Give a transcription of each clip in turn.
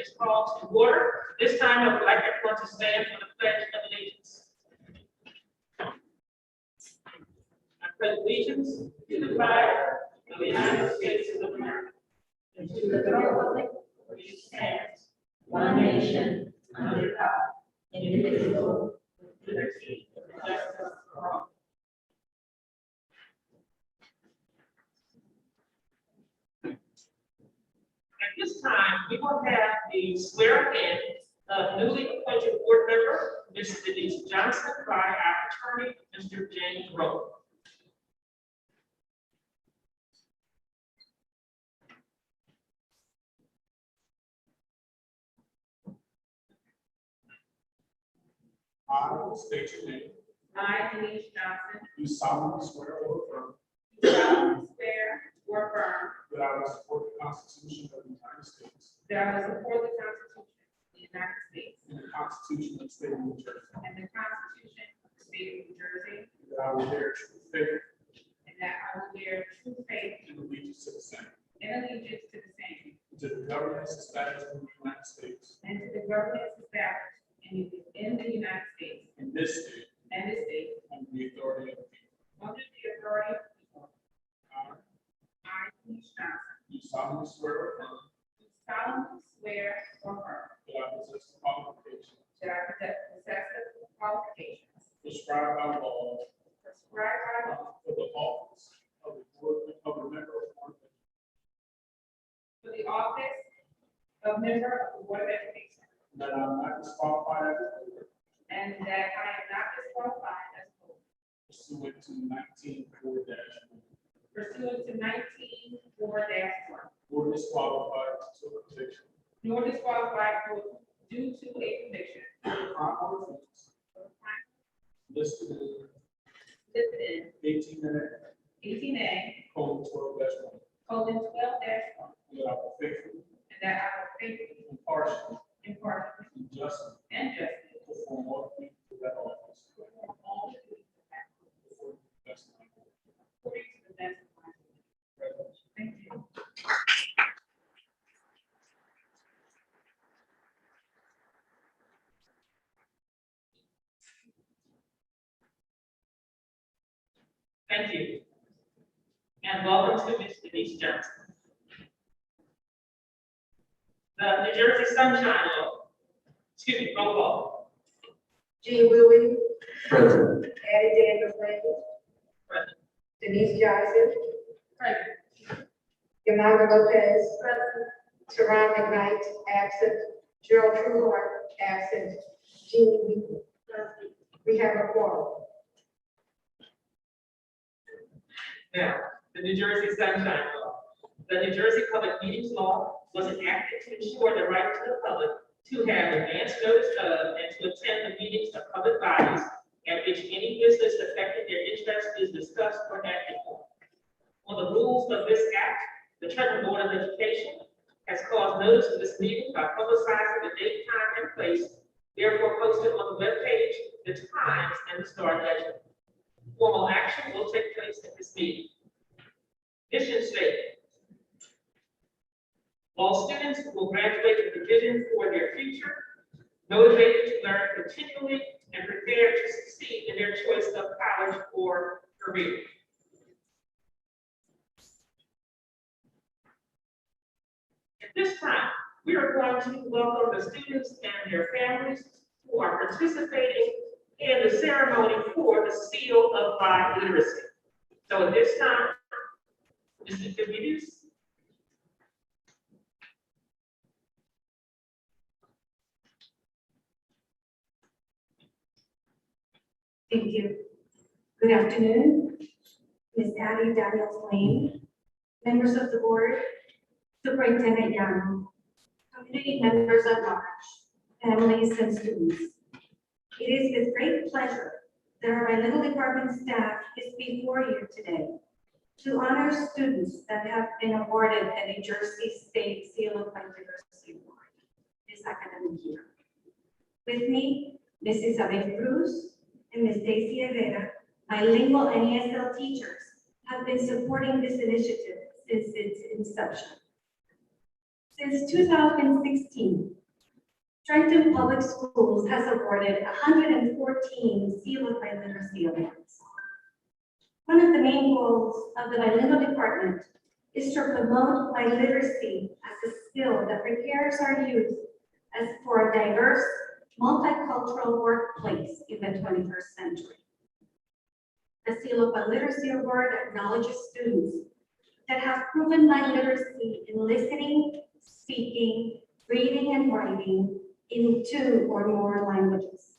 is called to order. This time, I would like everyone to stand for the Pledge of Allegiance. I pledge allegiance to the flag of the United States of America and to the republic which stands one nation under God, indivisible, with liberty and justice for all. At this time, we will have the swearing-in of newly appointed board member, Ms. Denise Johnson, by our attorney, Mr. James Rowe. I will state your name. I, Denise Johnson, Do solemnly swear or affirm do solemnly swear or affirm that I will support the Constitution of the United States that I will support the Constitution of the United States and the Constitution of the State of New Jersey, and the Constitution of the State of New Jersey, and that I will bear true faith and that I will bear true faith and allegiance to the same, and allegiance to the same, and to the governments established in the United States and to the governments established in the United States and this state and this state, under the authority of the people. under the authority of the people. I I, Denise Johnson, do solemnly swear or affirm do solemnly swear or affirm that I possess the qualifications that I possess the qualifications prescribed by law prescribed by law for the office of a member of the Board of Education, for the office of member of the Board of Education, that I am not disqualified as a voter and that I am not disqualified as a voter pursuant to 19-4-1, pursuant to 19-4-1, or disqualified to a conviction nor disqualified due to a conviction for crime or offense for a crime listed in listed in 18A:12-1, 18A:12-1, that I will faithfully, and that I will faithfully, impartially, impartially, and justly and justly perform all the duties of that office perform all the duties of that office according to the best of my ability. according to the best of my ability. Congratulations. Thank you. Thank you. And welcome to Ms. Denise Johnson. The New Jersey Sunshine Law. Roll call. Gene Willie, Present. Addie Daniels Lane, Present. Denise Johnson, Present. Yolanda Lopez, Teron McKnight, absent, Gerald Trueheart, absent, Jean Weaver. We have a quorum. Now, the New Jersey Sunshine Law. The New Jersey Public Meetings Law was enacted to ensure the right to the public to have advance notice of and to attend the meetings of public bodies at which any business affecting their interest is discussed or acted upon. On the rules of this act, the Trenton Board of Education has caused notice of this meeting by publicizing the date, time, and place, therefore posted on the webpage, the times, and the start legend. Formal action will take place at this meeting. Mission statement. All students will graduate with a vision for their future, motivated to learn continually, and prepared to succeed in their choice of college or career. At this time, we are going to welcome the students and their families who are participating in the ceremony for the seal of Phi literacy. So at this time, Mr. Fabius. Thank you. Good afternoon, Ms. Addie Daniels Lane, members of the board, Superintendent Young, community members at large, families and students. It is with great pleasure that our legal department staff is before you today to honor students that have been awarded the New Jersey State Seal of Diversity Award this academic year. With me, Ms. Isabel Cruz and Ms. Daisy Herrera, bilingual and ESL teachers, have been supporting this initiative since its inception. Since 2016, Trenton Public Schools has awarded 114 Seal of Biliteracy Awards. One of the main goals of the bilingual department is to promote biliteracy as a skill that prepares our youth as for a diverse, multicultural workplace in the 21st century. The Seal of Biliteracy Award acknowledges students that have proven biliteracy in listening, speaking, reading, and writing in 2 or more languages.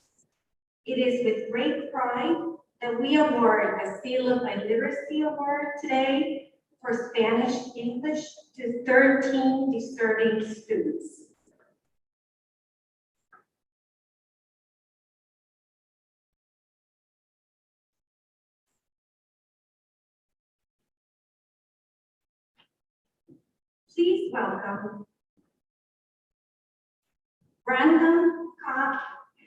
It is with great pride that we award the Seal of Biliteracy Award today for Spanish English to 13 deserving students. Please welcome Brandon Cobb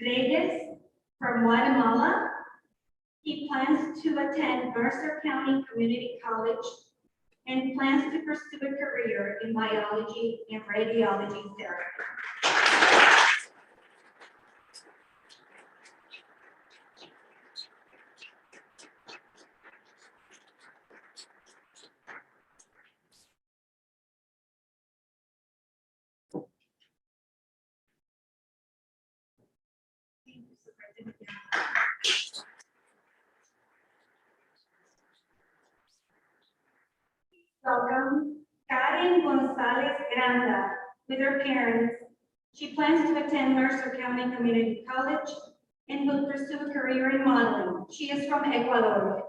Reyes from Guatemala. He plans to attend Mercer County Community College and plans to pursue a career in biology and radiology therapy. Welcome Karen Gonzalez Granda with her parents. She plans to attend Mercer County Community College and will pursue a career in modeling. She is from Ecuador.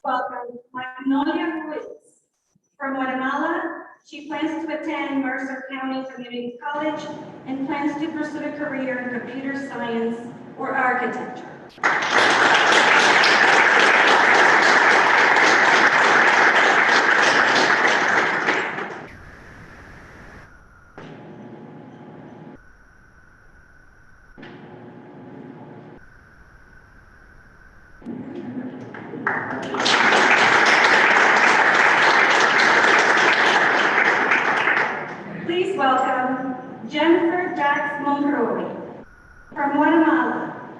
Welcome Magnolia Woods from Guatemala. She plans to attend Mercer County Community College and plans to pursue a career in computer science or architecture. Please welcome Jennifer Jax Monroy from Guatemala.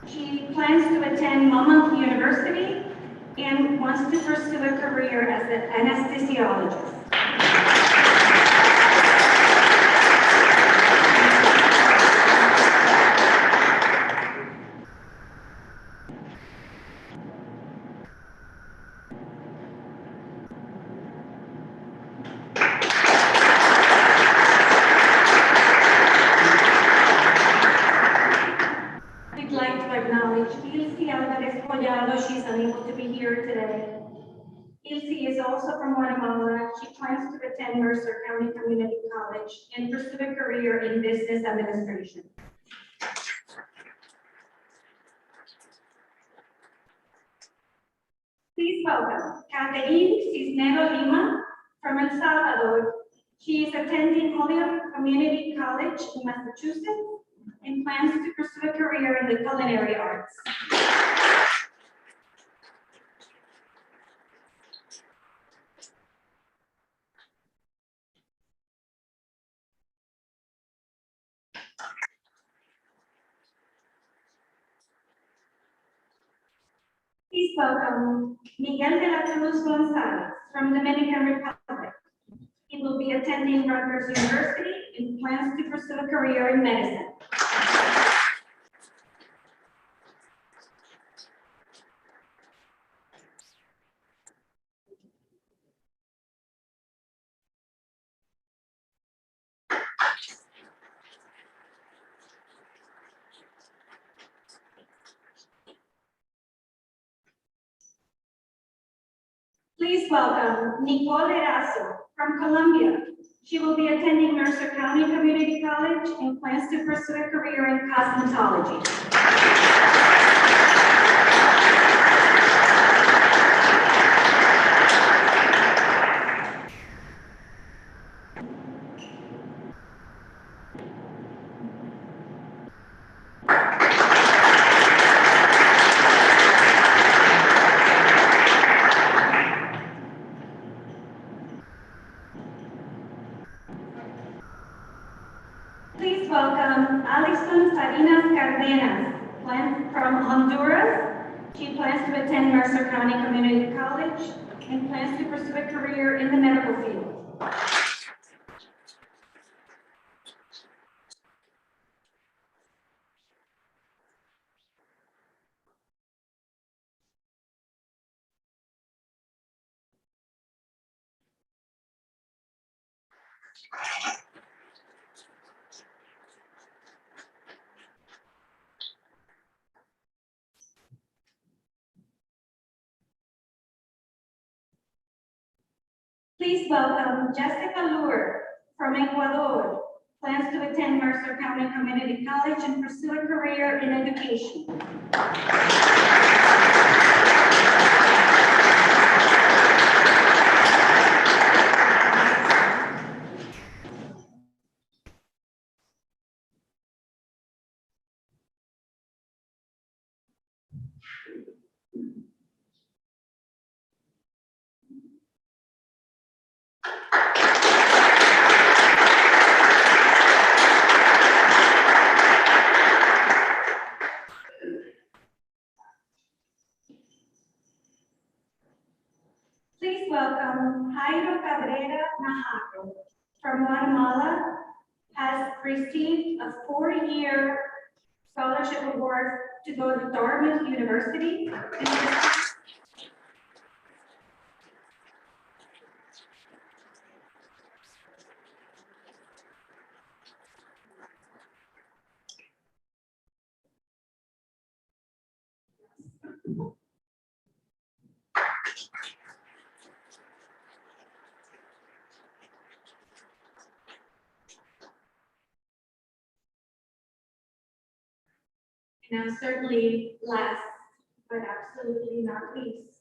She plans to attend Monmouth University and wants to pursue a career as an anesthesiologist. We'd like to acknowledge Ilse Alvarez Collado. She's unable to be here today. Ilse is also from Guatemala. She plans to attend Mercer County Community College and pursue a career in business administration. Please welcome Catherine Cisnero Lima from El Salvador. She is attending Holyoke Community College in Massachusetts and plans to pursue a career in the culinary arts. Please welcome Miguel de la Cruz Gonzalez from Dominican Republic. He will be attending Rutgers University and plans to pursue a career in medicine. Please welcome Nicole Erazo from Colombia. She will be attending Mercer County Community College and plans to pursue a career in cosmetology. attend Mercer County Community College and plans to pursue a career in the medical field. Please welcome Jessica Lure from Ecuador. Plans to attend Mercer County Community College and pursue a career in education. Please welcome Najarro from Guatemala, has received a 4-year scholarship award to go to Dartmouth University. Now, certainly last, but absolutely not least,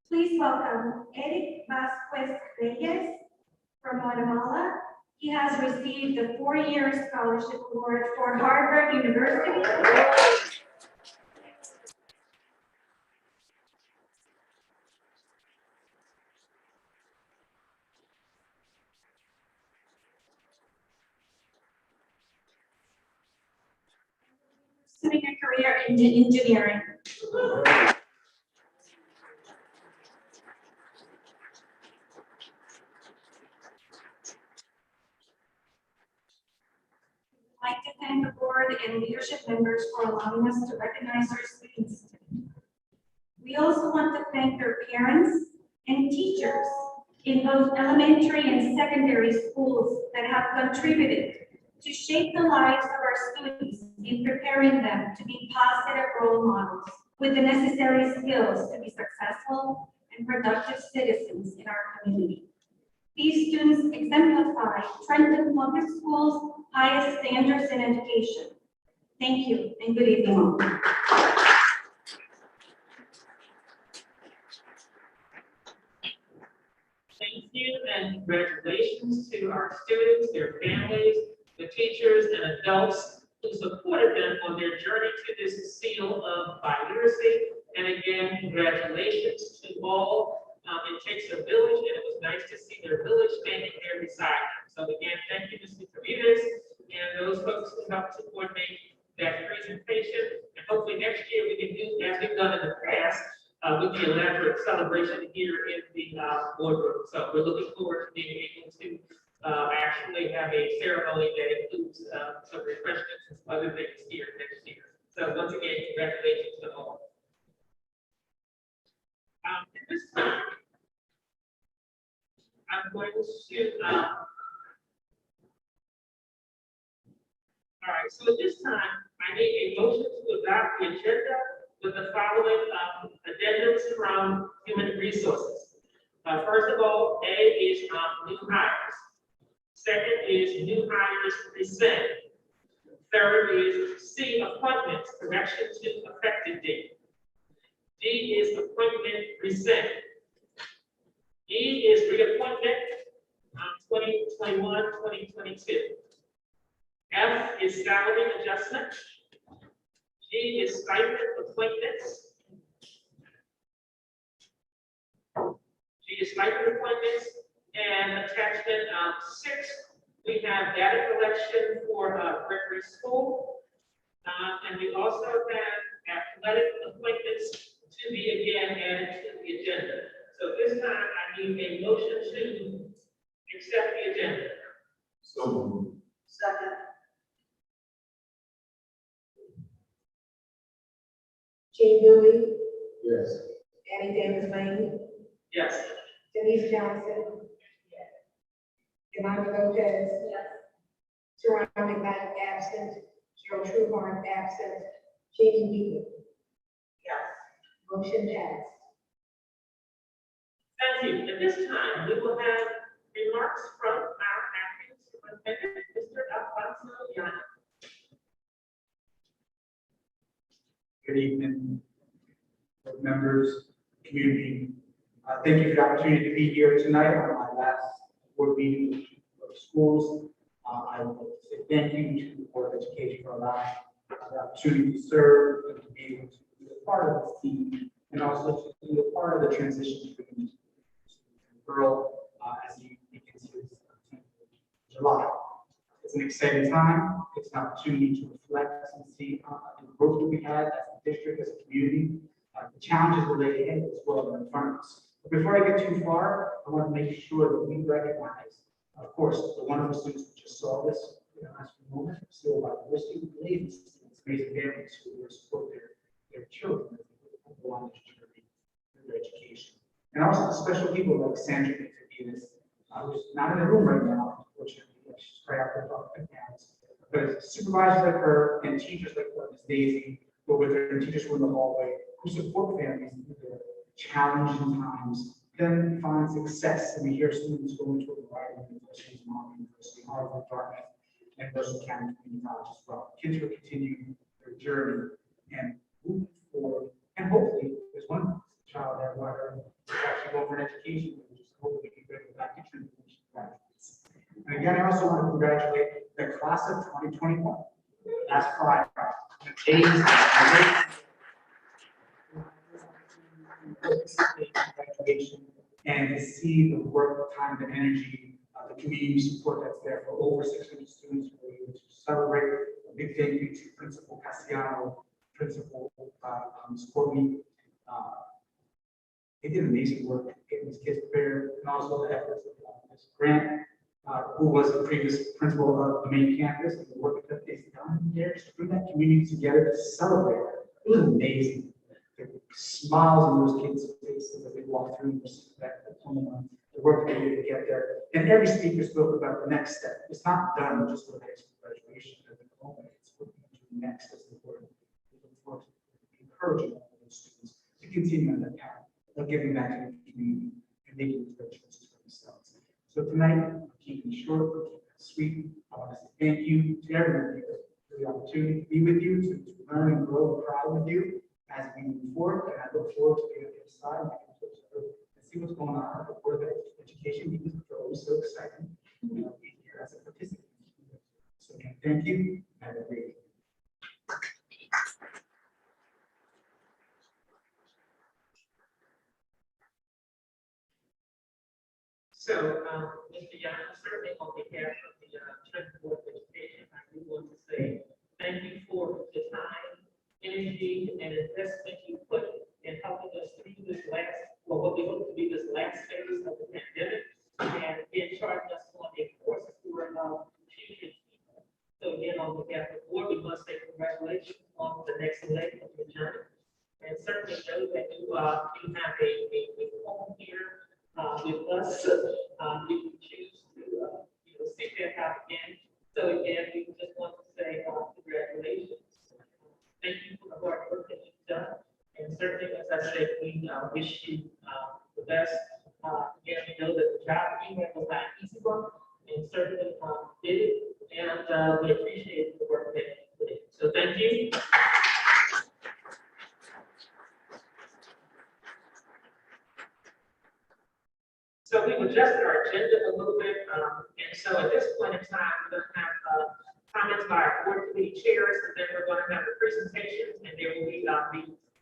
please welcome Eric Vasquez Reyes from Guatemala. He has received a 4-year scholarship award for Harvard University. Pursuing a career in engineering. I'd like to thank the board and leadership members for allowing us to recognize our students today. We also want to thank their parents and teachers in both elementary and secondary schools that have contributed to shape the lives of our students in preparing them to be positive role models with the necessary skills to be successful and productive citizens in our community. These students exemplify Trenton Public Schools' highest standards in education. Thank you and good evening all. Thank you and congratulations to our students, their families, the teachers and adults who supported them on their journey to this seal of literacy. And again, congratulations to all. It takes a village, and it was nice to see their village standing there beside them. So again, thank you, Mr. Caritas, and those folks who helped to coordinate that presentation. And hopefully next year we can do, as we've done in the past, with the elaborate celebration here in the boardroom. So we're looking forward to being able to actually have a ceremony that includes some refreshments and some other things here next year. So once again, congratulations to all. At this time, I'm going to, all right, so at this time, I need a motion to adopt the agenda with the following addendums from human resources. First of all, A is new hires. Second is new hires rescind. Third is C, appointments, correction to effective date. D is appointment rescind. E is reappointment 2021, 2022. F is salary adjustment. G is stipend appointments. G is stipend appointments. And attachment 6, we have data collection for Gregory School. And we also have athletic appointments to be need a motion to accept the agenda. So. Second. Gene Bowie, Yes. Annie Davis Lane, Yes. Denise Johnson, Yolanda Lopez, Yes. Teron McKnight, absent, Gerald Truehorn, absent, Jeannie Weaver. Yes. Motion passed. Thank you. At this time, we will have remarks from our acting superintendent, Mr. Alfonso Llano. Good evening, board members, community. Thank you for the opportunity to be here tonight on my last board meeting of the schools. I would like to say thank you to the Board of Education for allowing the opportunity to serve and to be able to be a part of this team and also to be a part of the transition between rural, as you can see this July. It's an exciting time. It's an opportunity to reflect and see the growth that we had as a district, as a community, the challenges that lay ahead as well in front of us. But before I get too far, I want to make sure that we recognize, of course, the wonderful students who just saw this in the last few moments, still by the student ladies, amazing families who support their children as they go on this journey through their education. And also the special people like Sandra McPherson, who's not in the room right now, unfortunately. She's right out there talking now. But supervisors like her and teachers like Ms. Daisy, who are with her, and teachers who are in the hallway, who support families through their challenging times, then find success. And we hear students go into a variety of universities, Mount University, Harvard, Dartmouth, and Mercer County Community College as well. Kids who are continuing their journey and moving forward. And hopefully, there's one child there who actually going for an education, which is hopefully we can bring it back to transition graduates. And again, I also want to congratulate the class of 2021. That's Friday. Graduation and to see the work, the time, the energy, the community support that's there for over 600 students who were able to celebrate. A big thank you to Principal Cassiano, Principal Courtney. They did amazing work getting these kids prepared, and also the efforts of Ms. Grant, who was the previous principal of the main campus, and the work that they've done there to bring that community together to celebrate. It was amazing. The smiles on those kids' faces as they walk through the work they did to get there. And every speaker spoke about the next step. It's not done just with high school graduation at the moment. It's what we do next as the board. We look forward to encouraging all of those students to continue on that path of giving back to the community and making the choices for themselves. So tonight, I'm keeping it short, I'm keeping it sweet. I want to say thank you to everyone for the opportunity to be with you, to learn and grow and cry with you as we move forward. And I look forward to being on the other side and see what's going on at the Board of Education meetings, which are always so exciting. Being here as a participant. So again, thank you. Have a great day. So, Mr. Young, certainly on behalf of the Trenton Board of Education, I do want to say thank you for the time, energy, and investment you put in helping us through this what we hope to be this last phase of the pandemic, and in charging us on a course for future people. So again, on behalf of the board, we must say congratulations on the next leg of your journey, and certainly know that you have a home here with us. You can choose to sit there out again. So again, we just want to say congratulations. Thank you for the hard work that you've done. And certainly, as I said, we wish you the best. Again, we know that the job you had was not an easy one, and certainly did it. And we appreciate the work that you put in. So thank you. So we've adjusted our agenda a little bit, and so at this point in time, we're going to have comments by our board committee chairs, and then we're going to have the presentations, and there will be the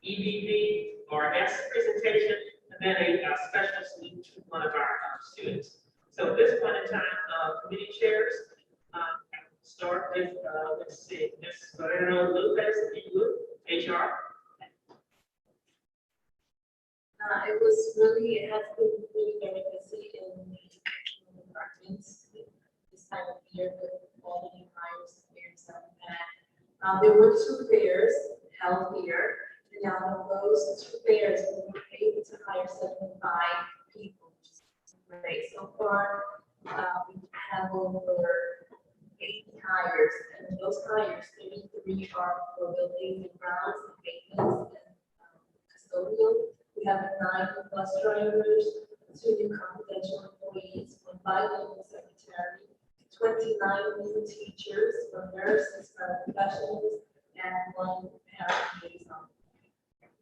EBV or S presentation, and then a special salute to one of our students. So at this point in time, committee chairs, start with, let's see, Ms. Guerrero Lopez, if you would, HR. It has been really very busy in the departments this time of year with all the new hires and fairs that we had. There were 2 fairs held here, and out of those 2 fairs, we were able to hire 75 people, which is great. So far, we have over 80 hires, and those hires, 33 are for buildings and grounds and maintenance and custodial. We have 9 bus drivers, 2 new confidential employees, 1 bilingual secretary, 29 new teachers, 1 nurse, 6 paraprofessionals, and 1 parent liaison.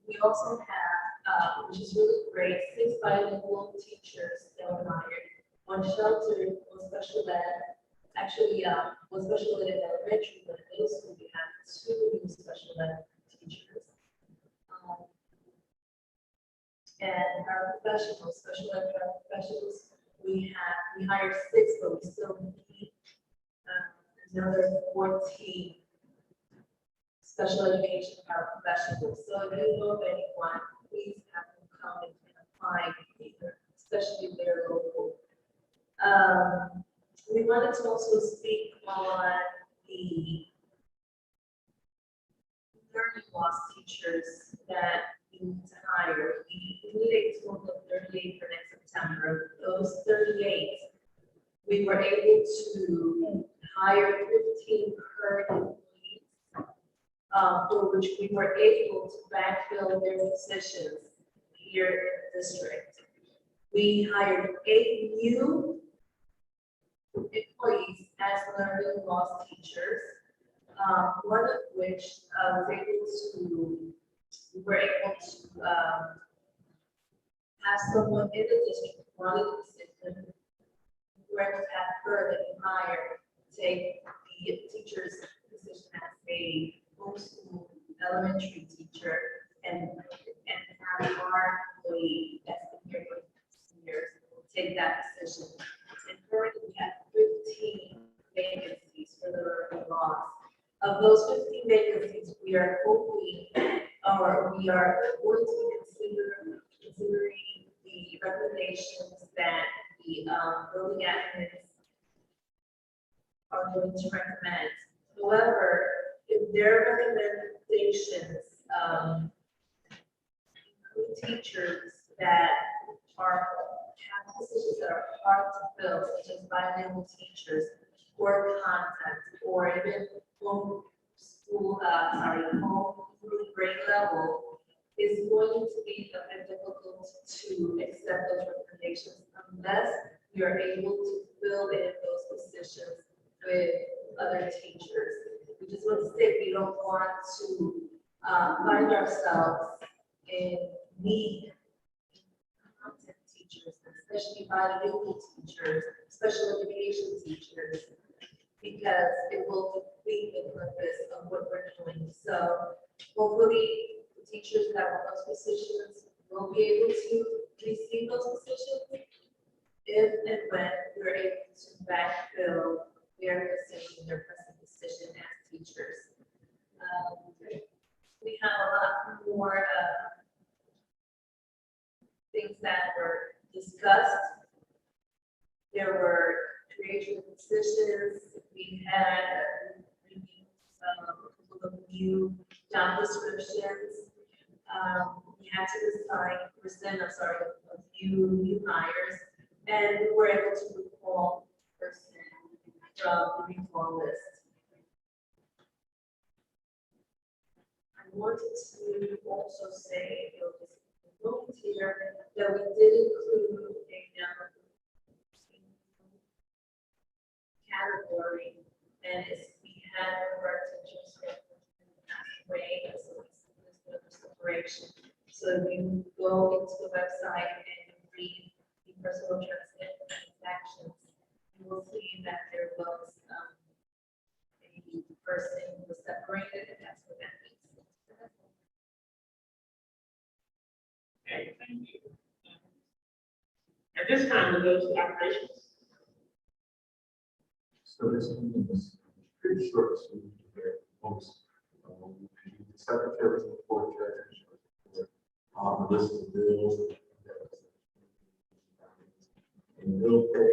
We also have, which is really great, 6 bilingual teachers that were hired, 1 shelter, 1 special ed. Actually, 1 special ed in elementary, but in middle school we have 2 new special ed teachers. And paraprofessionals, special ed paraprofessionals, we hired 6, but we still need another 14 special education paraprofessionals. So if you know of anyone, please have them come and apply, especially if they're local. We wanted to also speak on the learning loss teachers that we need to hire. We need a total of 38 for next September. Those 38, we were able to hire 15 current employees, for which we were able to backfill their positions here in the district. We hired 8 new employees as learning loss teachers, one of which we were able to have someone in the district who wanted to assistant. We were able to have her that we hired take the teacher's position as a homeschool elementary teacher and have our employee that's been here for years take that position. And currently we have 15 vacancies for the learning loss. Of those 15 vacancies, we are hoping, or we are going to be considering the recommendations that the building admins are going to recommend. However, if their recommendations include teachers that have positions that are hard to fill, such as bilingual teachers, or content, or even home grade level, is going to be a bit difficult to accept those recommendations unless we are able to fill in those positions with other teachers. We just want to say we don't want to find ourselves in need of content teachers, especially bilingual teachers, special education teachers, because it will defeat the purpose of what we're doing. So hopefully the teachers that want those positions will be able to receive those positions if and when we're able to backfill their position, their present position as teachers. We have a lot more things that were discussed. There were creation positions. We had a couple of new job descriptions. We had to present a few new hires, and we were able to recall the person from the recall list. I wanted to also say, here, that we did include a category, and we had one of our teachers who passed away, so it's separation. So if you go into the website and read the personal transactions, you will see that there was a person who was separated, and that's what that means. Okay, thank you. At this time, we'll go to operations. So this meeting was pretty short, so we can hear most. The secretary was before judge. list of bills. And bill pay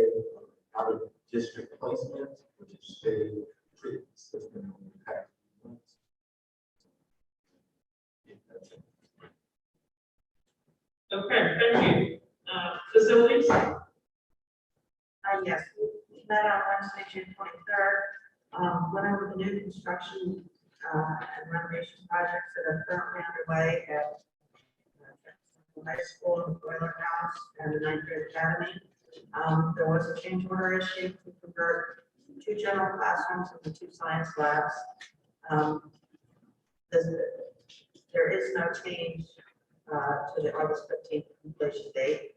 out of district placement, which is state treatment system impact. Okay, thank you. Facilities? Yes, we met on Wednesday, June 23rd. Went over the new construction and renovation projects that are currently underway at the high school, the boiler house, and the ninth grade academy. There was a change order issued to convert 2 general classrooms into 2 science labs. There is no change to the August 15th completion date.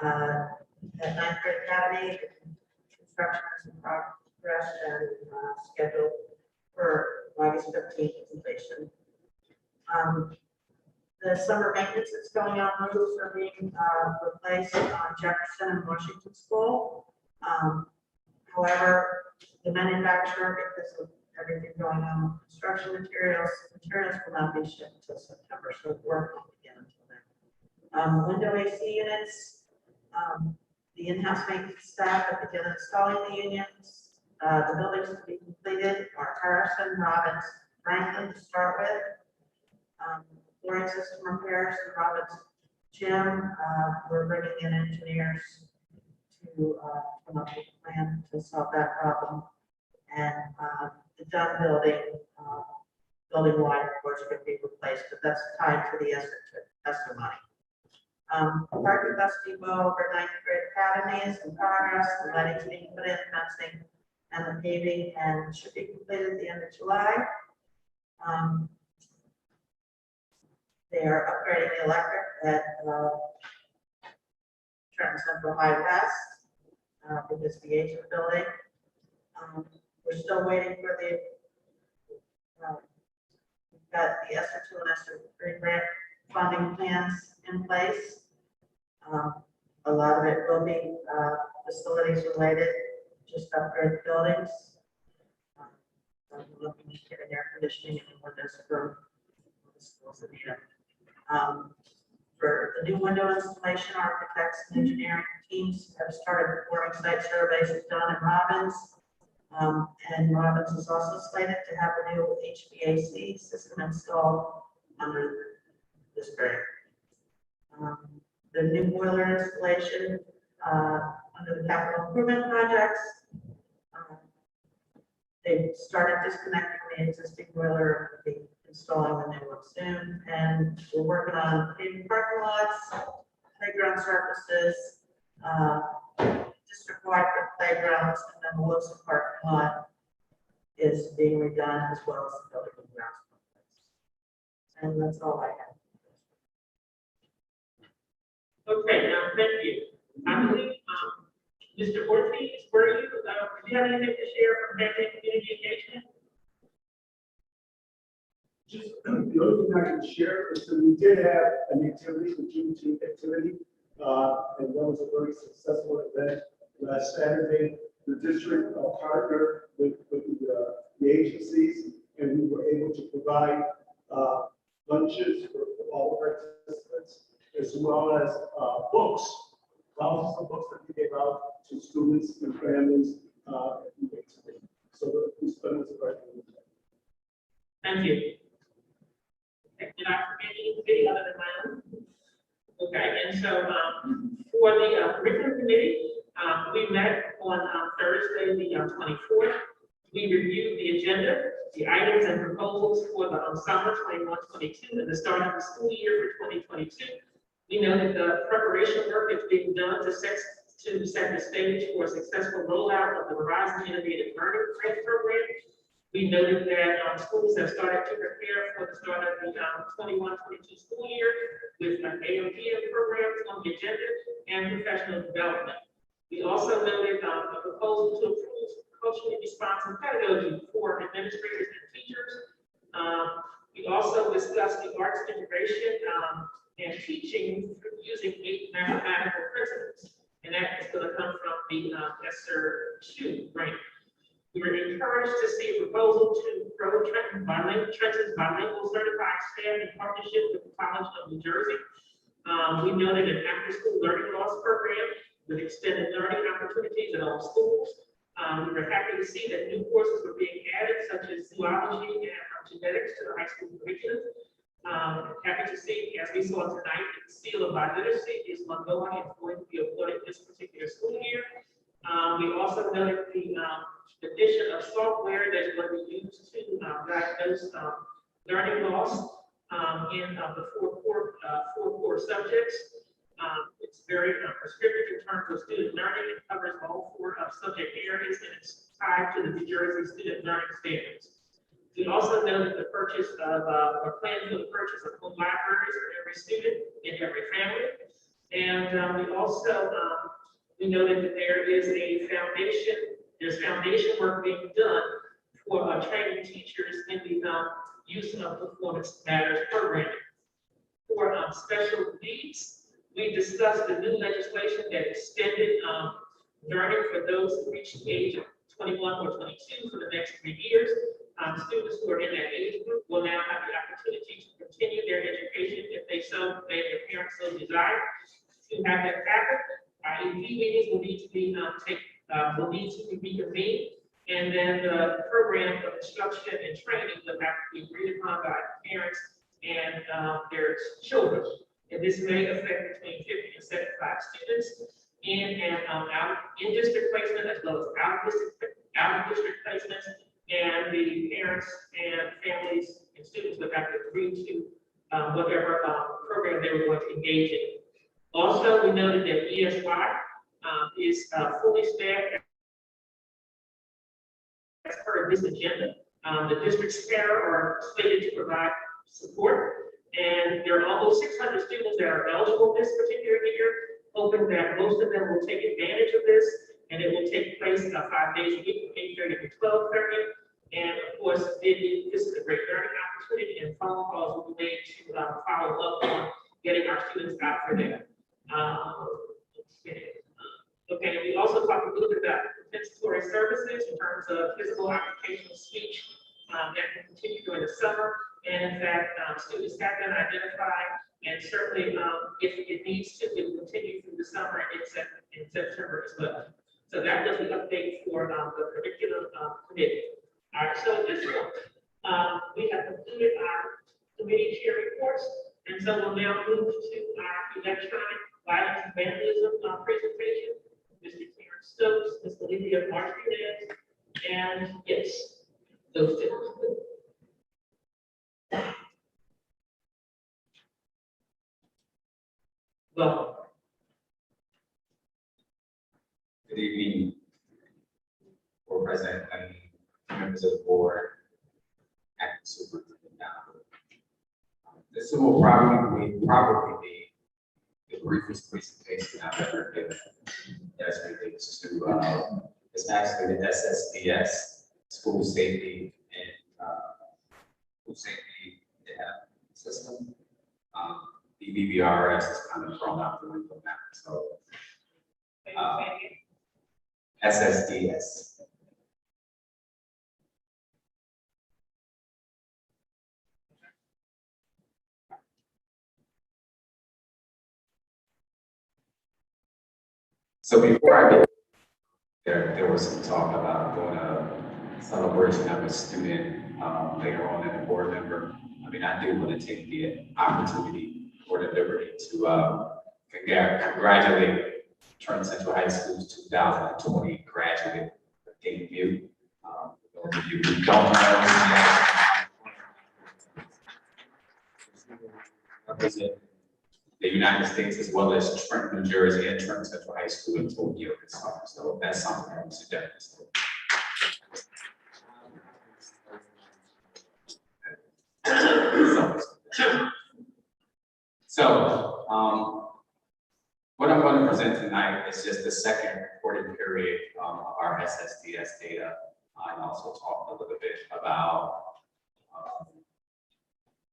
At ninth grade academy, construction is in progress and scheduled for August 15th completion. The summer maintenance that's going on, roofs are being replaced on Jefferson and Washington School. However, the manufacturer, because of everything going on with construction materials will not be shipped until September, so work won't begin until then. Window AC units, the in-house maintenance staff have begun installing the unions. The buildings to be completed are Harrison, Robbins, Franklin to start with. Flooring system repairs in Robbins gym. We're bringing in engineers to come up with a plan to solve that problem. And the Dunn building, building wide, of course, could be replaced, but that's tied to the ESSER money. Parking bus depot over ninth grade academy is in progress. The lighting's being put in, fencing, and the paving, and should be completed at the end of July. They are upgrading the electric at Trenton Central High West because of the age of the building. We're still waiting for the we've got the ESSER 2 and ESSER 3 grant funding plans in place. A lot of it will be facilities related, just upgrade buildings. We're looking to get air conditioning and windows for the schools that need it. For the new window installation, architects and engineering teams have started performing site surveys with Dunn and Robbins. And Robbins is also slated to have a new HVAC system installed under this grant. The new boiler installation under the capital improvement projects. They've started disconnecting the existing boiler and be installing the new one soon. And we're working on paving parking lots, playground surfaces, district-wide for playgrounds, and then the Wilson parking lot is being redone as well as the building and grounds complex. And that's all I have. Okay, now, thank you. I believe, Mr. Ortiz, were you, do you have anything to share from Family and Community Engagement? Just the only thing I can share is that we did have an activity, the Juneteenth activity, and that was a very successful event last Saturday. The district partnered with the agencies, and we were able to provide lunches for all of our participants, as well as books, thousands of books that we gave out to students and families. So this was a very good event. Thank you. Did I forget anything other than my own? Okay, and so for the curriculum committee, we met on Thursday, the 24th. We reviewed the agenda, the items and proposals for the summer 21-22 and the start of the school year for 2022. We know that the preparation work is being done to set the stage for a successful rollout of the Verizon Innovative Learning Grant Program. We noted that schools have started to prepare for the start of the 21-22 school year with AOPM programs on the agenda and professional development. We also noted a proposal to improve culturally responsive pedagogy for administrators and teachers. We also discussed the arts integration and teaching using 8 mathematical principles, and that is going to come from the ESSER 2 grant. We were encouraged to see a proposal to grow Trenton's bilingual certified staff in partnership with the College of New Jersey. We noted an after-school learning loss program with extended learning opportunities in all schools. We were happy to see that new courses were being added, such as zoology and genetics to the high school curriculum. Happy to see, as we saw tonight, the seal of literacy is ongoing and going to be awarded this particular school year. We also noted the addition of software that is going to be used to diagnose learning loss in the four core subjects. It's very prescriptive in terms of student learning. It covers all four subject areas, and it's tied to the New Jersey Student Learning Standards. We also noted the purchase of, or plan for the purchase of home libraries for every student and every family. And we also, we noted that there is a foundation, there's foundation work being done for training teachers in the use of performance matters programming. For special needs, we discussed the new legislation that extended learning for those who reach the age of 21 or 22 for the next 3 years. Students who are in that age group will now have the opportunity to continue their education if they so, if their parents so desire. To have that happen, IEP meetings will need to be reconvened, and then the program of instruction and training will have to be agreed upon by parents and their children. And this may affect between 50 and 75 students in and out in district placement, as well as out of district placements. And the parents and families and students would have to agree to whatever program they were going to engage in. Also, we noted that ESY is fully staffed as per this agenda. The district's staff are slated to provide support, and there are almost 600 students that are eligible this particular year, hoping that most of them will take advantage of this, and it will take place 5 days a week from 8:30 to 12:30. And of course, this is a great learning opportunity, and phone calls will be made to follow up on getting our students out for that. Okay, we also talked a little bit about compensatory services in terms of physical occupational speech that can continue during the summer. And in fact, students have been identified, and certainly if it needs to, it will continue through the summer and in September as well. So that was the update for the curriculum committee. All right, so this one, we have concluded our committee chair reports, and so we'll now move to our electronic violence and vandalism presentation. Mr. Terrence Stokes, Ms. Olivia Martinez, and yes, those two. Welcome. Good evening, Board President and members of the board, acting superintendent. This will probably be the briefest presentation I've ever given as it relates to it's actually the SSDS, school safety and system. The BBRS is kind of thrown out the window now. So SSDS. So before I get there was some talk about doing a celebration of a student later on in the board member. I mean, I do want to take the opportunity or the liberty to congratulate Trenton Central High School's 2020 graduate debut. Those of you who don't know, represent the United States as well as Trenton, New Jersey, and Trenton Central High School in Tokyo this summer. So that's something I'm suggesting. So, what I'm going to present tonight is just the second reporting period of our SSDS data, and also talk a little bit about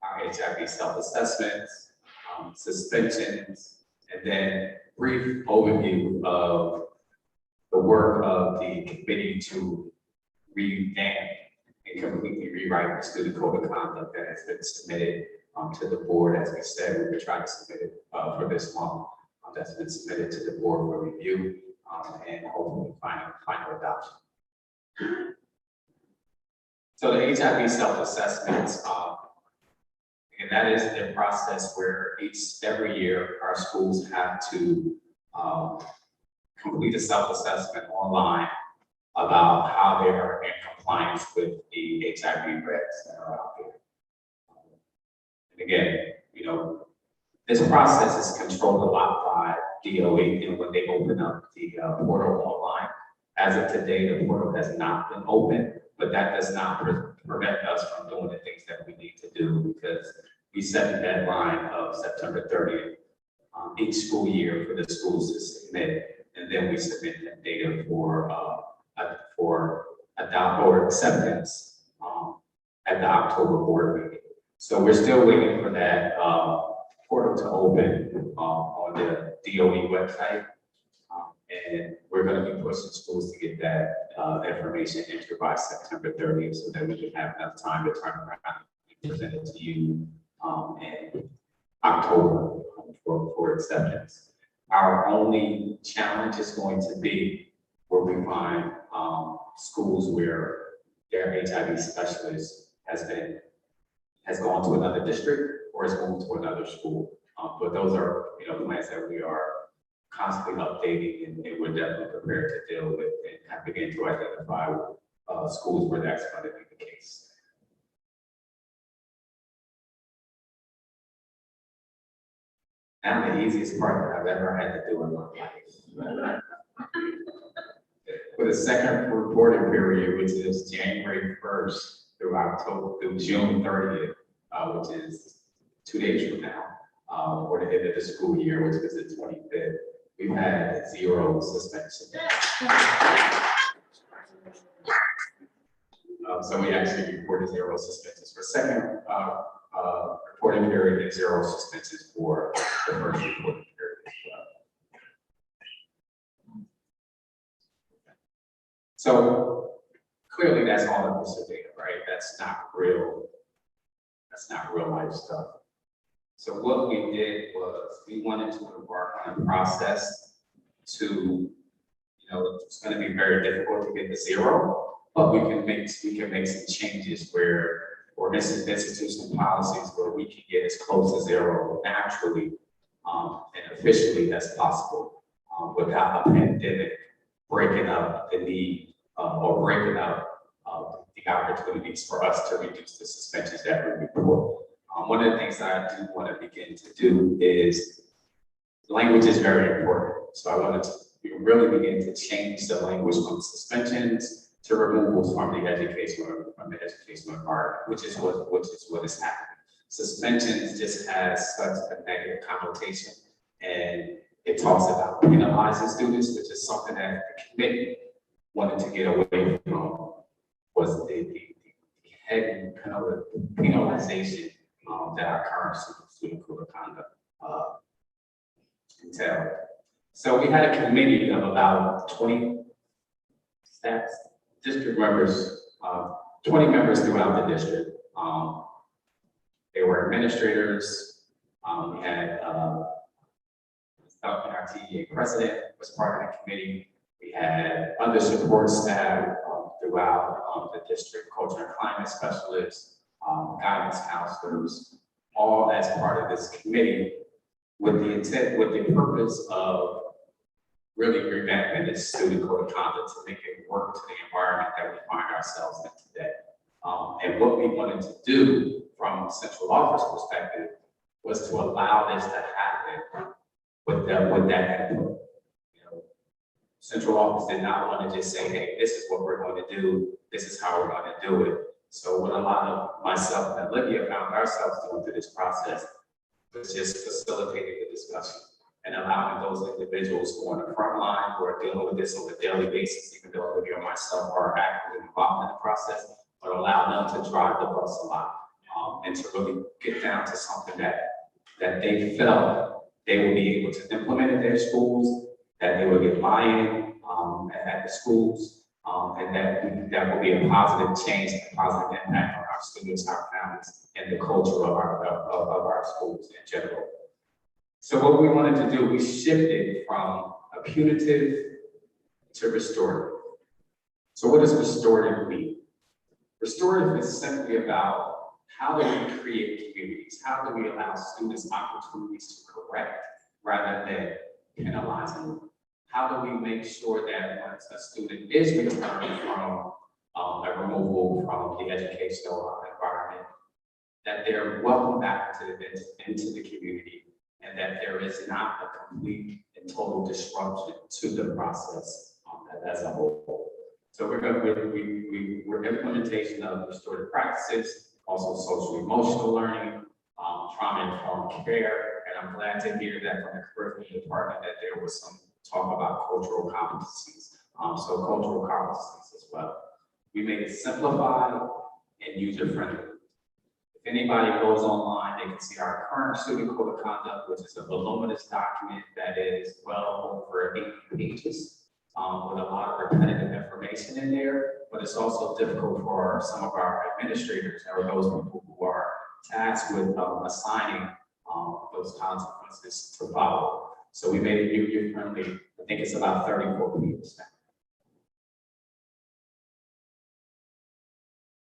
our HIV Self Assessments, suspensions, and then brief overview of the work of the committee to revamp and completely rewrite the student code of conduct that has been submitted to the board. As we said, we were trying to submit it for this month. That's been submitted to the board for review and hopefully final adoption. So the HIV self-assessments, and that is a process where every year our schools have to complete a self-assessment online about how they are in compliance with the HIV regs that are out there. And again, you know, this process is controlled a lot by DOE, and when they open up the portal online. As of today, the portal has not been open, but that does not prevent us from doing the things that we need to do, because we set the deadline of September 30th each school year for the schools to submit, and then we submit that data for adopt or acceptance at the October board meeting. So we're still waiting for that portal to open on the DOE website. And we're going to be pushing schools to get that information entered by September 30th so that we can have enough time to turn around and present it to you in October for acceptance. Our only challenge is going to be where we find schools where their HIV specialist has gone to another district or has moved to another school. But those are, you know, plans that we are constantly updating, and we're definitely prepared to deal with and begin to identify schools where that's going to be the case. Now the easiest part that I've ever had to do in my life. For the second reporting period, which is January 1st through June 30th, which is 2 days from now, or the end of the school year, which is the 25th, we've had 0 suspensions. So we actually reported 0 suspensions for second reporting period and 0 suspensions for the first reporting period as well. So clearly that's all official data, right? That's not real life stuff. So what we did was we wanted to embark on a process to, you know, it's going to be very difficult to get to 0, but we can make some changes where, or institutional policies where we can get as close to 0 naturally and officially as possible without a pandemic breaking up the need or breaking up the opportunities for us to reduce the suspensions that we report. One of the things that I do want to begin to do is language is very important. So I wanted to really begin to change the language from suspensions to removals from the educational environment, which is what is happening. Suspensions just has such a negative connotation, and it talks about penalizing students, which is something that the committee wanted to get away from, was the heavy penalization that our current student code of conduct entailed. So we had a committee of about 20 staff, district members, 20 members throughout the district. They were administrators. We had our TA president was part of the committee. We had other support staff throughout the district, culture and climate specialists, guidance counselors, all as part of this committee with the purpose of really revamping this student code of conduct to make it work to the environment that we find ourselves in today. And what we wanted to do from a central office perspective was to allow this to happen with that input. You know, central office did not want to just say, hey, this is what we're going to do, this is how we're going to do it. So what a lot of myself and Olivia found ourselves doing through this process was just facilitating the discussion and allowing those individuals who are on the front line, who are dealing with this on a daily basis, even though Olivia and myself are actively involved in the process, but allow them to drive the bus a lot and to really get down to something that they felt they will be able to implement in their schools, that they will get buy-in at the schools, and that will be a positive change, a positive impact on our students, our families, and the culture of our schools in general. So what we wanted to do, we shifted from a punitive to restorative. So what does restorative mean? Restorative is simply about how do we create communities? How do we allow students opportunities to correct rather than penalizing them? How do we make sure that once a student is returned from a removal from the educational environment, that they're welcome back into the community, and that there is not a complete and total disruption to the process as a whole. So we're implementation of restorative practices, also social emotional learning, trauma-informed care, and I'm glad to hear that from the curriculum department that there was some talk about cultural competencies. So cultural competencies as well. We made it simplified and user-friendly. If anybody goes online, they can see our current student code of conduct, which is a voluminous document that is well over 80 pages. With a lot of repetitive information in there, but it's also difficult for some of our administrators or those people who are tasked with assigning those consequences to follow. So we made it user-friendly. I think it's about 34 pages now.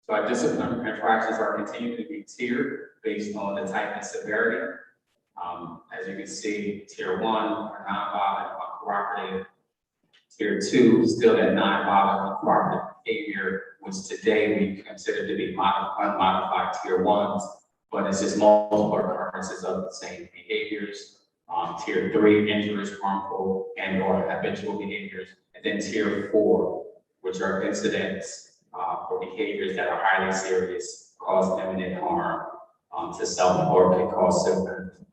So our discipline infractions are continuing to be tiered based on the type and severity. As you can see, tier 1 are non-violent, uncooperative. Tier 2 is still that non-violent uncooperative behavior, which today we consider to be unmodified tier 1s, but it's just multiple occurrences of the same behaviors. Tier 3, injurious, harmful, and or habitual behaviors. And then tier 4, which are incidents or behaviors that are highly serious, cause imminent harm to self, or can cause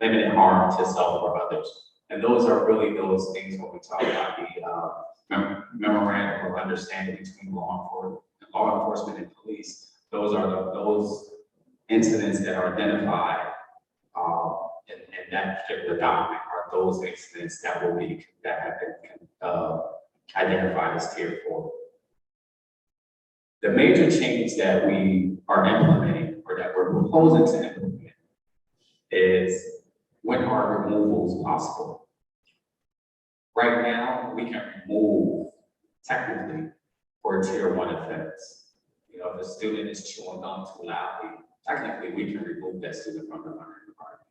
imminent harm to self or others. And those are really those things when we talk about the memorandum of understanding between law enforcement and police. Those are those incidents that are identified in that particular document are those incidents that have been identified as tier 4. The major change that we are implementing, or that we're proposing to implement, is when are removals possible? Right now, we can remove technically for a tier 1 offense. You know, if a student is chewing gum too loudly, technically we can remove that student from the learning environment.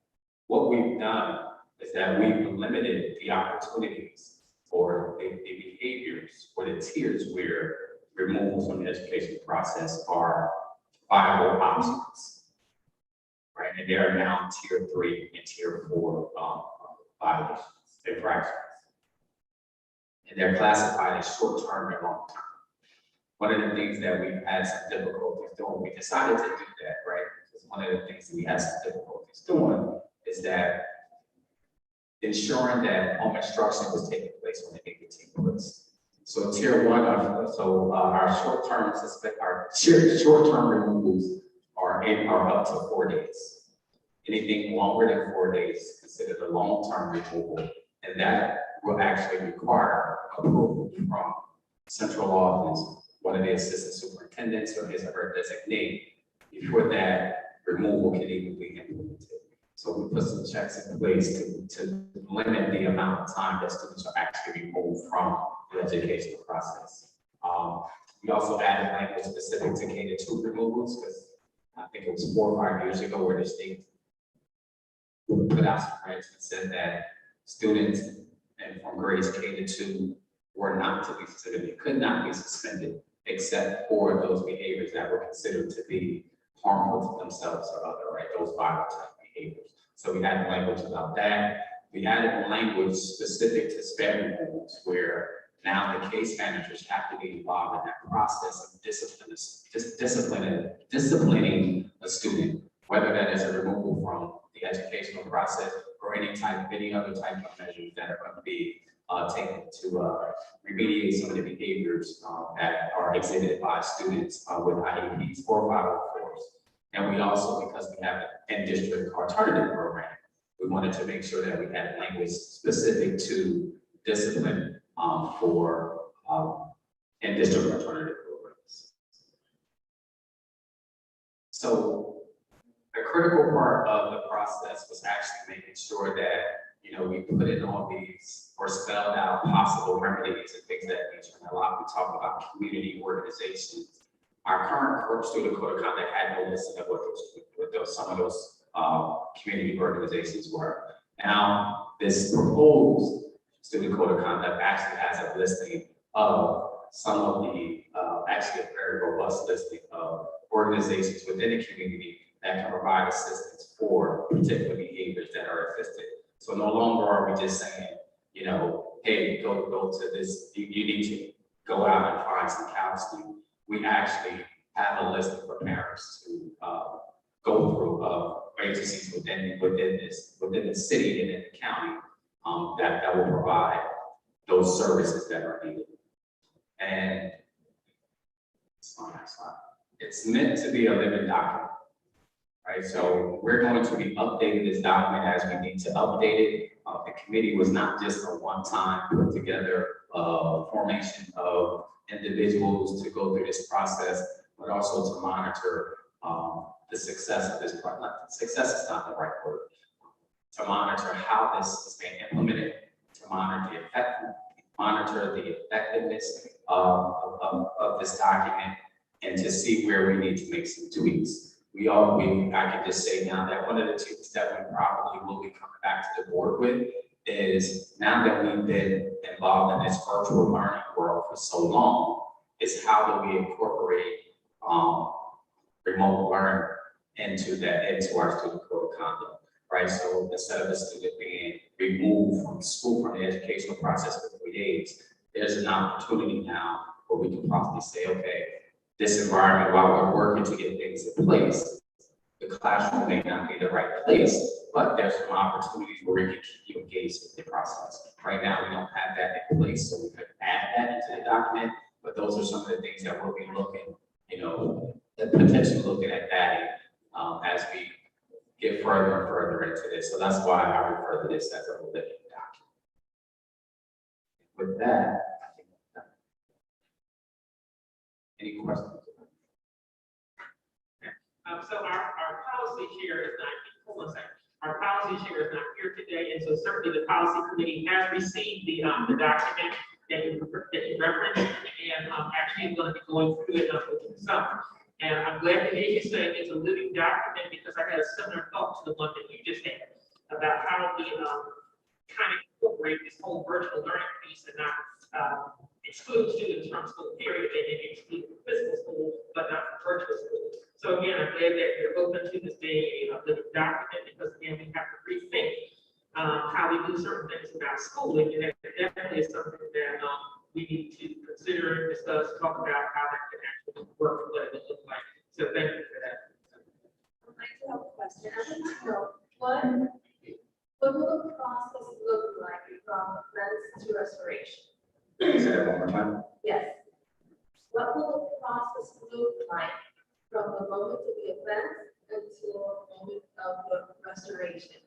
What we've done is that we've limited the opportunities or the behaviors or the tiers where removals from the education process are viable options, right? And they are now tier 3 and tier 4 violations, infractions. And they're classified as short-term and long-term. One of the things that we've had some difficulties doing, we decided to do that, right? Because one of the things that we had some difficulties doing is that ensuring that home instruction was taking place when it needed to take place. So tier 1, our short-term removals are up to 4 days. Anything longer than 4 days is considered a long-term removal, and that will actually require approval from central office, one of the assistant superintendents or his or her designee, before that removal can even be implemented. So we put some checks in place to limit the amount of time that students are actually removed from the educational process. We also added language specific to K-2 removals, because I think it was 4 or 5 years ago where the state put out some regs that said that students and from grades K-2 were not to be suspended, could not be suspended, except for those behaviors that were considered to be harmful to themselves or other, right? Those violent type behaviors. So we added language about that. We added language specific to sparing removals, where now the case managers have to be involved in that process of disciplining a student, whether that is a removal from the educational process or any other type of measures that are going to be taken to remediate some of the behaviors that are exhibited by students with IEPs 4 or 504s. And we also, because we have an in-district alternative program, we wanted to make sure that we had language specific to discipline for in-district alternative programs. critical part of the process was actually making sure that, you know, we put in all these or spelled out possible remedies and things of that nature. And a lot, we talk about community organizations. Our current student code of conduct had no listing of what some of those community organizations were. Now, this proposed student code of conduct actually has a listing of some of the, actually a very robust listing of organizations within the community that can provide assistance for particular behaviors that are assisted. So no longer are we just saying, you know, hey, go to this, you need to go out and find some counseling. We actually have a list for parents to go through of agencies within the city and in the county that will provide those services that are needed. And it's meant to be a living document, right? So we're going to be updating this document as we need to update it. The committee was not just a one-time put together formation of individuals to go through this process, but also to monitor the success of this project. Success is not the right word. To monitor how this is being implemented, to monitor the effectiveness of this document, and to see where we need to make some tweaks. I can just say now that one of the tweaks that we probably will be coming back to the board with is, now that we've been involved in this virtual learning world for so long, is how do we incorporate remote learning into our student code of conduct, right? So instead of the student being removed from school, from the educational process for 3 days, there's an opportunity now where we can possibly say, okay, this environment, while we're working to get things in place, the classroom may not be the right place, but there's some opportunities where we can keep you engaged with the process. Right now, we don't have that in place, so we could add that into the document, but those are some of the things that we'll be looking, you know, potentially looking at adding as we get further and further into this. So that's why I refer to this as a living document. With that, I think I'm done. Any questions? So our policy chair is not, hold on a second. Our policy chair is not here today, and so certainly the policy committee has received the document that you referenced, and actually is going to be going through it over the summer. And I'm glad that you saying it's a living document, because I had a similar thought to the one that you just had about how we kind of incorporate this whole virtual learning piece and not exclude students from school period, and then exclude physical school, but not from virtual school. So again, I'm glad that you're open to this being a living document, because again, we have to rethink how we do certain things about schooling, and that definitely is something that we need to consider and discuss, talk about how that can actually work and what it would look like. So thank you for that. I'd like to have a question. I want to know what will the process look like from offense to restoration? Say that one more time. Yes. What will the process look like from the moment of the offense until the moment of the restoration?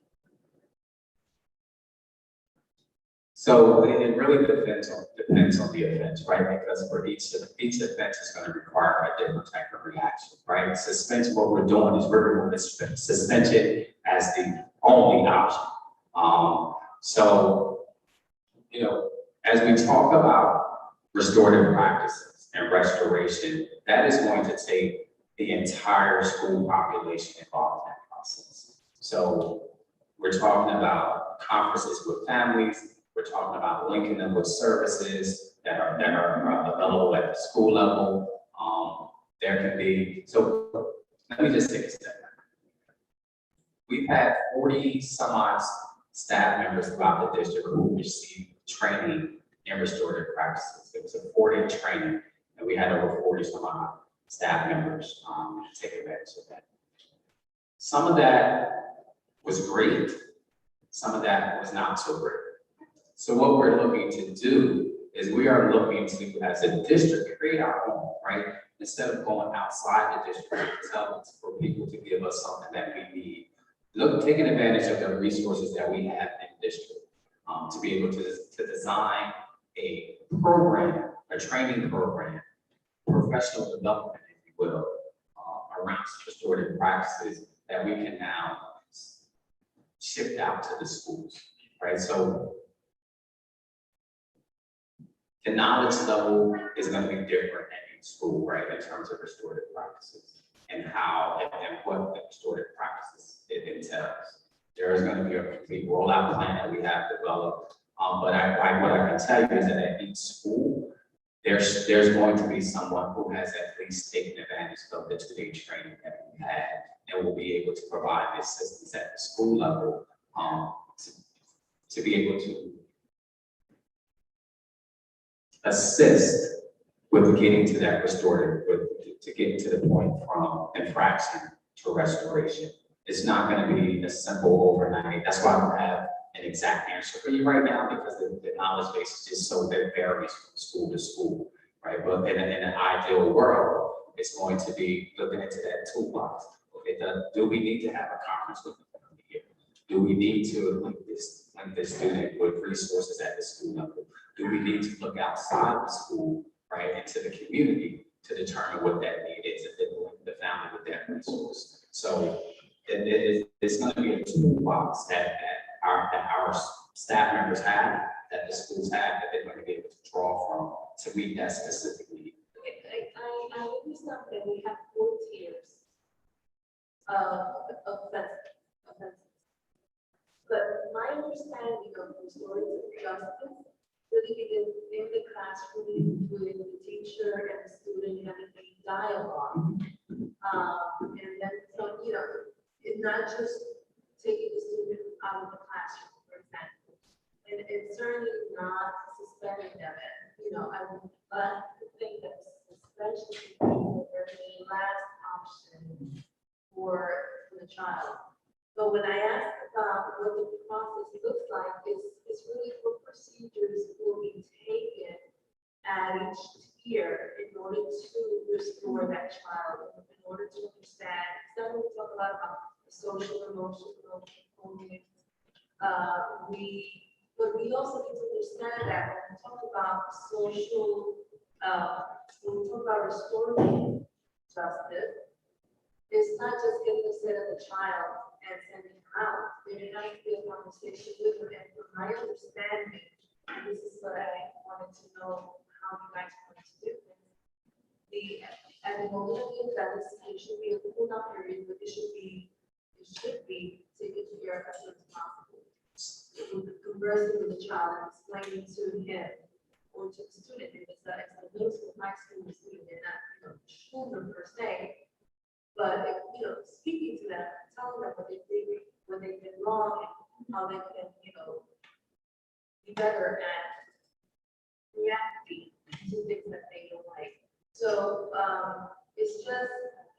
So it really depends on the offense, right? Because for each offense is going to require a different type of reaction, right? Suspension, what we're doing is we're removing suspension as the only option. So, you know, as we talk about restorative practices and restoration, that is going to take the entire school population involved in that process. So we're talking about conferences with families. We're talking about linking them with services that are available at the school level. There can be, so let me just take a step back. We've had 40 some odd staff members throughout the district who received training in restorative practices. It was a 4-day training, and we had over 40 some odd staff members take advantage of that. Some of that was great. Some of that was not so great. So what we're looking to do is we are looking to, as a district, create our own, right? Instead of going outside the district, tell for people to give us something that we need. Taking advantage of the resources that we have in the district to be able to design a program, a training program, professional development, if you will, around restorative practices that we can now shift out to the schools, right? So the knowledge level is going to be different at each school, right, in terms of restorative practices and how and what the restorative practices it entails. There is going to be a complete rollout plan that we have developed. But what I can tell you is that at each school, there's going to be someone who has at least taken advantage of the 2-day training that we had and will be able to provide the assistance at the school level to be able to assist with getting to that restorative, to get to the point from infraction to restoration. It's not going to be a simple overnight. That's why I don't have an exact answer for you right now, because the knowledge base is just so that varies from school to school, right? But in an ideal world, it's going to be looking into that toolbox. Okay, do we need to have a conference with them here? Do we need to link this student with resources at the school level? Do we need to look outside the school, right, into the community to determine what that need is and then link the family with that resource? So it's going to be a toolbox that our staff members have, that the schools have, that they're going to be able to draw from to meet that specific need. I understand that we have 4 tiers of offenses. But my understanding of restorative justice really begins in the classroom with the teacher and the student having a dialogue. And then, so, it's not just taking the student out of the classroom, for example. And it's certainly not suspending them. I would like to think that suspension is the last option for the child. But when I ask about what the process looks like, it's really what procedures will be taken at each tier in order to restore that child, in order to understand. Then we talk a lot about the social, emotional components. But we also need to understand that when we talk about social, when we talk about restorative justice, it's not just getting the set of the child and sending them out. There has to be a conversation with them. And from my understanding, and this is what I wanted to know how you guys want to do this. At the moment of the event, it should be a cool-down period, but it should be taken care of as soon as possible. Conversing with the child and explaining to him or to the student, if it's a middle school, high school student, they're not, children per se, but speaking to them, telling them what they've been wrong, and how they can, be better at reacting to things that they don't like. So it's just,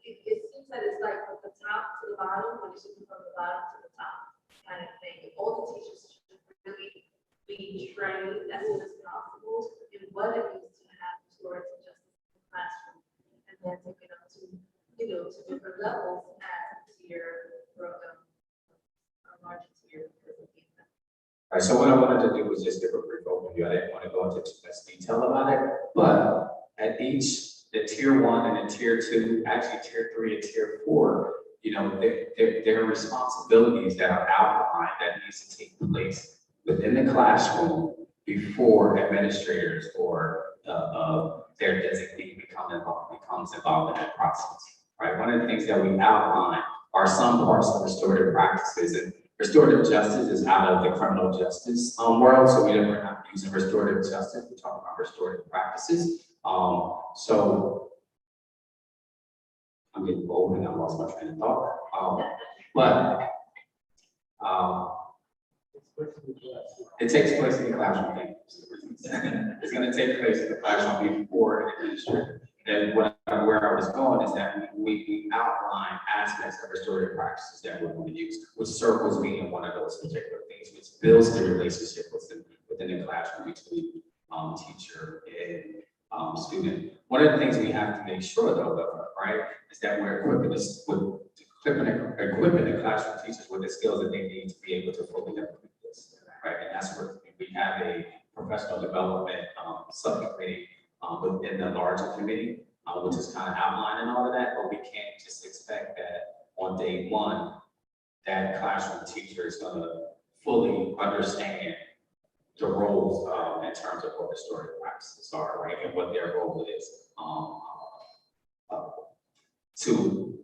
it seems that it's like from the top to the bottom, when it should be from the bottom to the top kind of thing. All the teachers should really be trained as soon as possible in what it means to have restorative justice in the classroom, and then take it up to different levels as tier program, a larger tier. All right, so what I wanted to do was just give a brief overview. I didn't want to go into too much detail about it, but at each, the tier 1 and the tier 2, actually tier 3 and tier 4, there are responsibilities that are outlined that needs to take place within the classroom before administrators or their designee becomes involved in that process. Right. One of the things that we outline are some parts of restorative practices, and restorative justice is out of the criminal justice world. So we're not using restorative justice. We're talking about restorative practices. So I'm getting bold and I lost my train of thought. But it takes place in the classroom. It's going to take place in the classroom before an administrator. And where I was going is that we outline aspects of restorative practices that we're going to use, which circles being one of those particular things, which builds the relationship within the classroom between teacher and student. One of the things we have to make sure, though, right, is that we're equipping the classroom teachers with the skills that they need to be able to fully implement this, right? And that's where we have a professional development subcommittee within the larger committee, which is kind of outlining all of that, but we can't just expect that on day one, that classroom teacher is gonna fully understand the roles, in terms of what restorative practices are, right, and what their role is, uh, to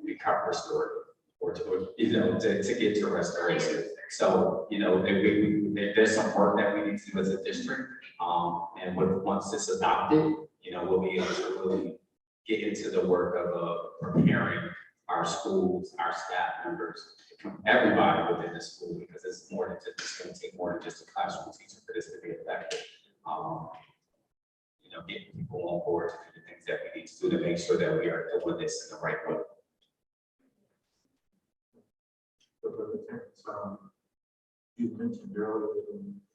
become restorative, or to, to get to restoration. So, there's some work that we need to do as a district, and once it's adopted, we'll be able to really get into the work of preparing our schools, our staff members, everybody within the school, because it's more than just, it's gonna take more than just a classroom teacher for this to be effective. Getting people on board to do the things that we need to do to make sure that we are doing this in the right way. You mentioned earlier,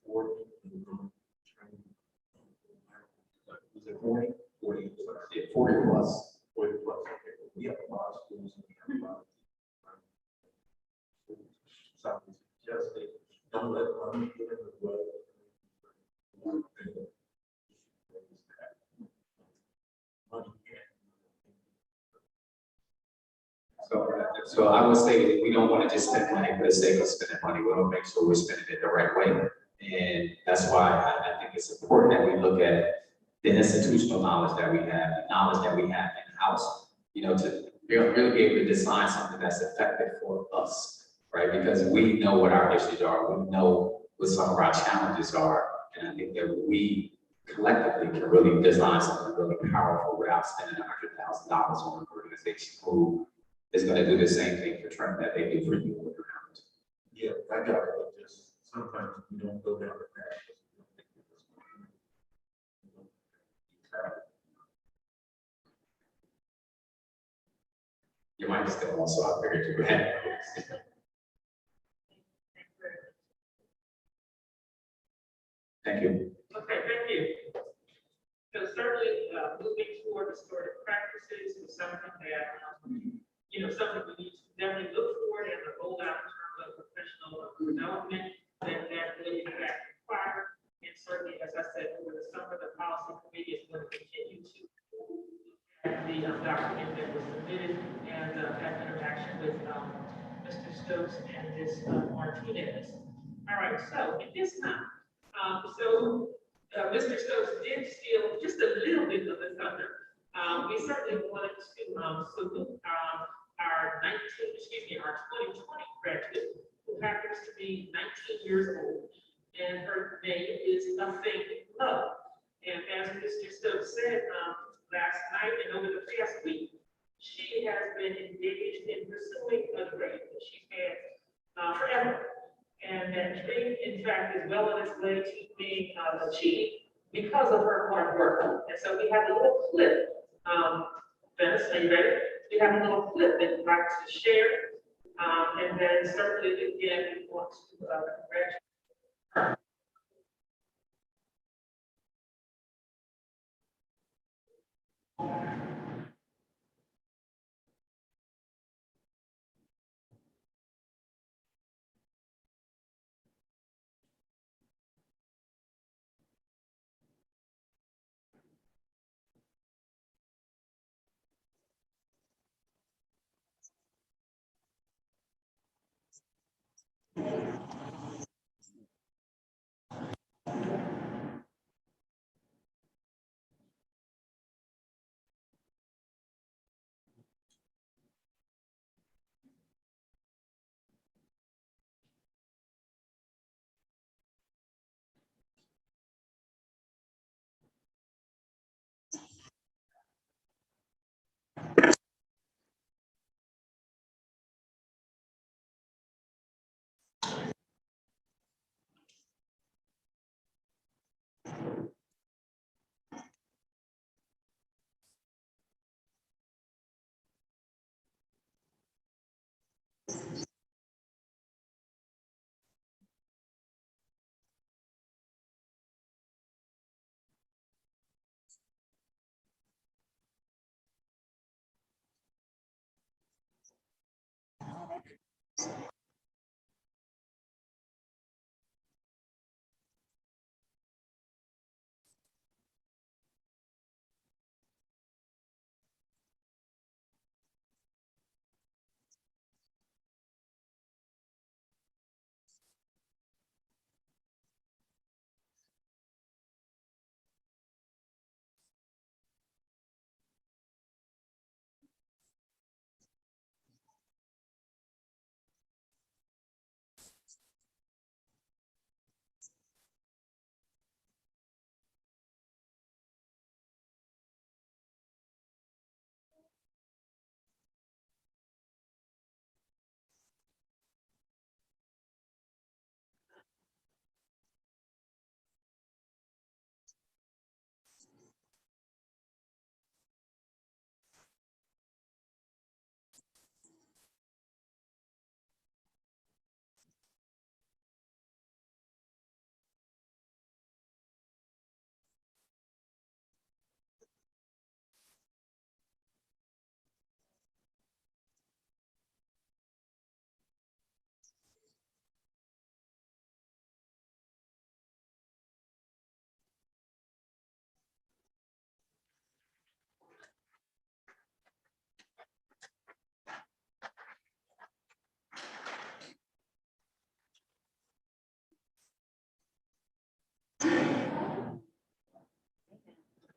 40 training. Was it 40? 40, yeah, 40 plus. 40 plus, okay. We have a lot of schools and we have a lot of. So just don't let money get in the way. One thing. Money So I would say that we don't want to just spend money for the sake of spending money. We want to make sure we're spending it the right way. And that's why I think it's important that we look at the institutional knowledge that we have, the knowledge that we have in-house, to really be able to design something that's effective for us, right? Because we know what our issues are, we know what some of our challenges are, and I think that we collectively can really design something really powerful without spending $100,000 on an organization who is going to do the same thing for Trent that they do for you. Yeah, I got it. Just sometimes we don't go down the path. Your mic is still on, so I figured you would have. Thank you. Okay, thank you. So certainly, moving toward restorative practices is something that, something we need to definitely look for and roll out in terms of professional development that really in fact require. And certainly, as I said, over the summer, the policy committee is going to continue to the document that was submitted and have interaction with Mr. Stokes and Ms. Martinez. All right, so at this time, Mr. Stokes did steal just a little bit of the thunder. We certainly wanted to salute our 2020 graduate, who happens to be 19 years old, and her name is Nothing Love. And as Mr. Stokes said last night and over the past week, she has been engaged in pursuing a dream that she's had forever. And that dream, in fact, is well on its way to being achieved because of her hard work. And so we have a little clip. Dennis, are you ready? We have a little clip that we'd like to share. And then certainly, again, we want to congratulate her.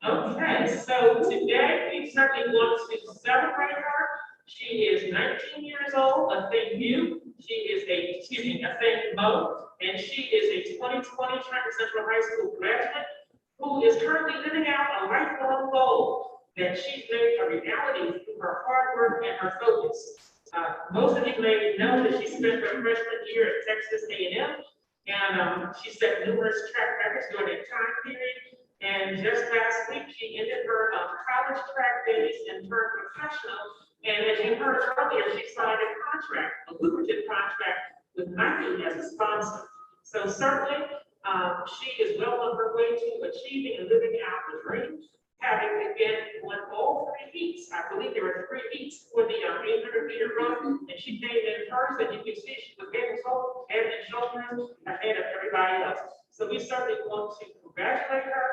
Okay, so today we certainly want to celebrate her. She is 19 years old, a thank you. She is a thank Mo, and she is a 2020 Trenton Central High School graduate who is currently living out a lifelong goal that she's made a reality through her hard work and her focus. Most of you may know that she spent her freshman year at Texas A&M, and she set numerous track records during that time period. And just last week, she ended her college track days and turned professional. And as you heard earlier, she signed a lucrative contract with Nike as a sponsor. So certainly, she is well on her way to achieving and living out the dream, having again won all 3 heats. I believe there were 3 heats for the 800-meter run, and she came in first. And you can see she was head and shoulders ahead of everybody else. So we certainly want to congratulate her.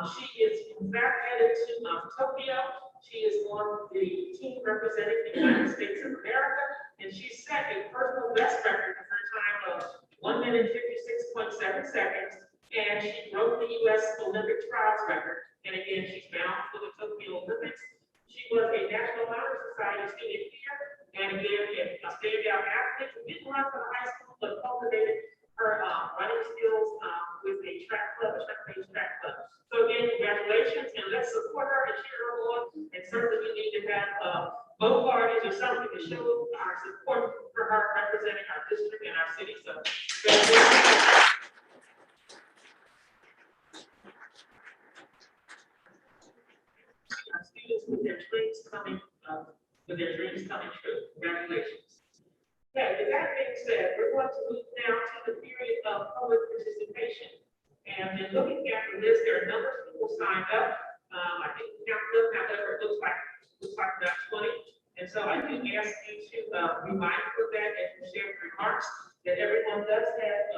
She is in fact headed to Tokyo. She is on the team representing the United States of America, and she set a personal best record in her time of 1 minute 56.7 seconds, and she broke the U.S. Olympic trials record. And again, she's bound for the Tokyo Olympics. She was a National Honor Society student here, and again, a standout athlete who didn't run for the high school, but cultivated her running skills with a track club, a track-based track club. So again, congratulations, and let's support her and cheer her on. And certainly we need to have both parties or something to show our support for her representing our district and our city. So our students with their dreams coming true. Congratulations. Okay, with that being said, we're going to move now to the period of public participation. And in looking at the list, there are a number of people signed up. I think we have to look, however, it looks like about 20. And so I do ask you to be mindful of that as you share your remarks, that everyone does have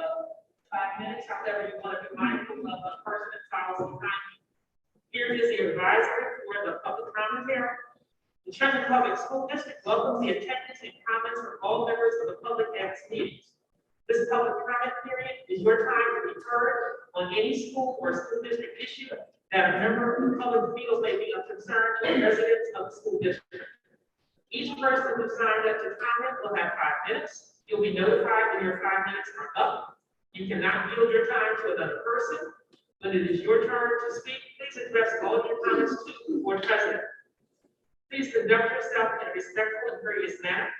5 minutes. However, you want to be mindful of the person that follows behind you. Here is the advisory for the public commentary. The Trenton Public School District welcomes the attendance and comments from all members of the public at its meetings. This public comment period is your time to be heard on any school or school district issue that a member of the public feels may be of concern to the residents of the school district. Each person who signed up to comment will have 5 minutes. You'll be notified when your 5 minutes are up. You cannot yield your time to another person. When it is your turn to speak, please address all of your comments to the board president. Please conduct yourself in a respectful and courteous manner.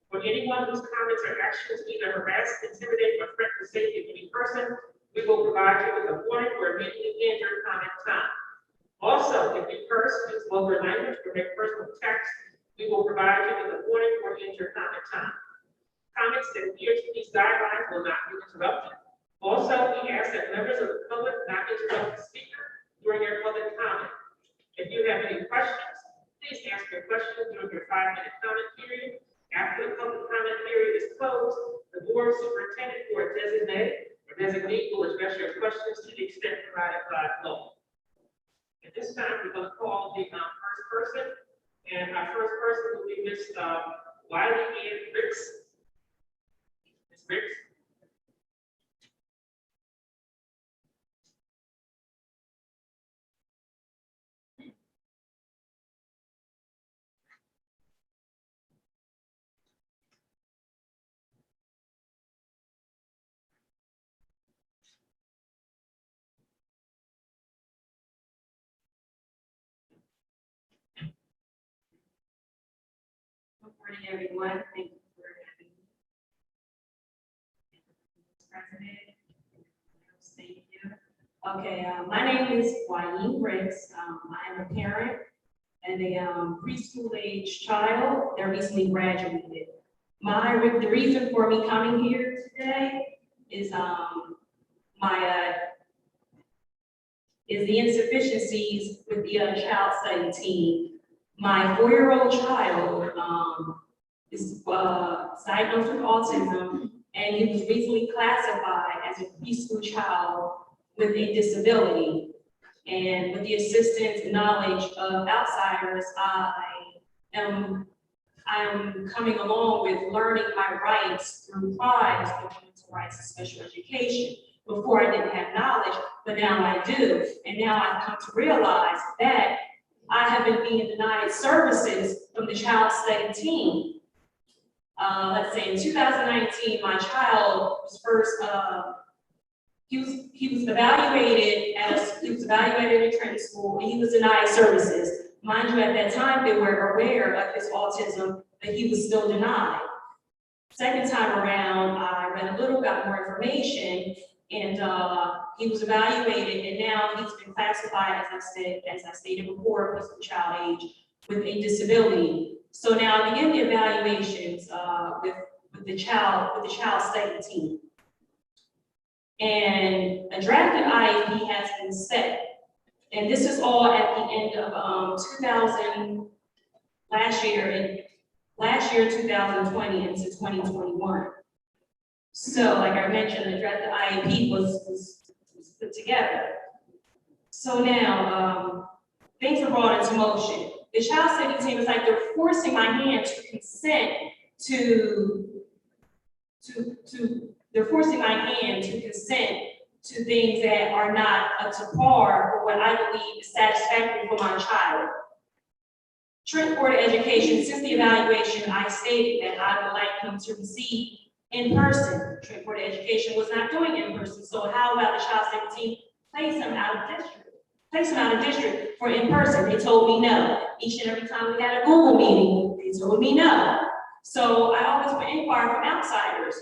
For anyone whose comments or actions either harass, intimidate, or threaten the safety of any person, we will provide you with a warning or immediately end your comment time. Also, if you curse, use vulgar language, or make personal attacks, we will provide you with a warning or end your comment time. Comments that adhere to these guidelines will not be interrupted. Also, we ask that members of the public not interrupt the speaker during their public comment. If you have any questions, please ask your question during your 5-minute comment period. After the public comment period is closed, the board superintendent or designee will address your questions to the extent provided by law. At this time, we're going to call the first person, and our first person will be Ms. Wiley Ann Ricks. Ms. Ricks. Good morning, everyone. Thank you for having me. President, thank you. Okay, my name is Wiley Ricks. I am a parent and a preschool age child that recently graduated. The reason for me coming here today is the insufficiencies with the child study team. My 4-year-old child is diagnosed with autism, and he was recently classified as a preschool child with a disability. And with the assistance and knowledge of outsiders, I am coming along with learning my rights through PRIDE, Fundamental Rights of Special Education. Before I didn't have knowledge, but now I do. And now I've come to realize that I have been being denied services from the child study team. Let's say in 2019, my child was first, he was evaluated in training school, and he was denied services. Mind you, at that time, they were aware of his autism, but he was still denied. Second time around, I read a little, got more information, and he was evaluated, and now he's been classified, as I stated before, because of child age, with a disability. So now I begin the evaluations with the child study team. And a drafted IEP has been set. And this is all at the end of last year 2020 into 2021. So like I mentioned, the drafted IEP was put together. So now things are brought into motion. The child study team is like they're forcing my hand to consent they're forcing my hand to consent to things that are not up to par for what I believe is satisfactory for my child. Trent Board of Education, since the evaluation, I stated that I would like him to receive in person. Trent Board of Education was not doing in person, so how about the child study team place him out of district? Place him out of district for in person. They told me no. Each and every time we had a Google meeting, they told me no. So I always would inquire from outsiders.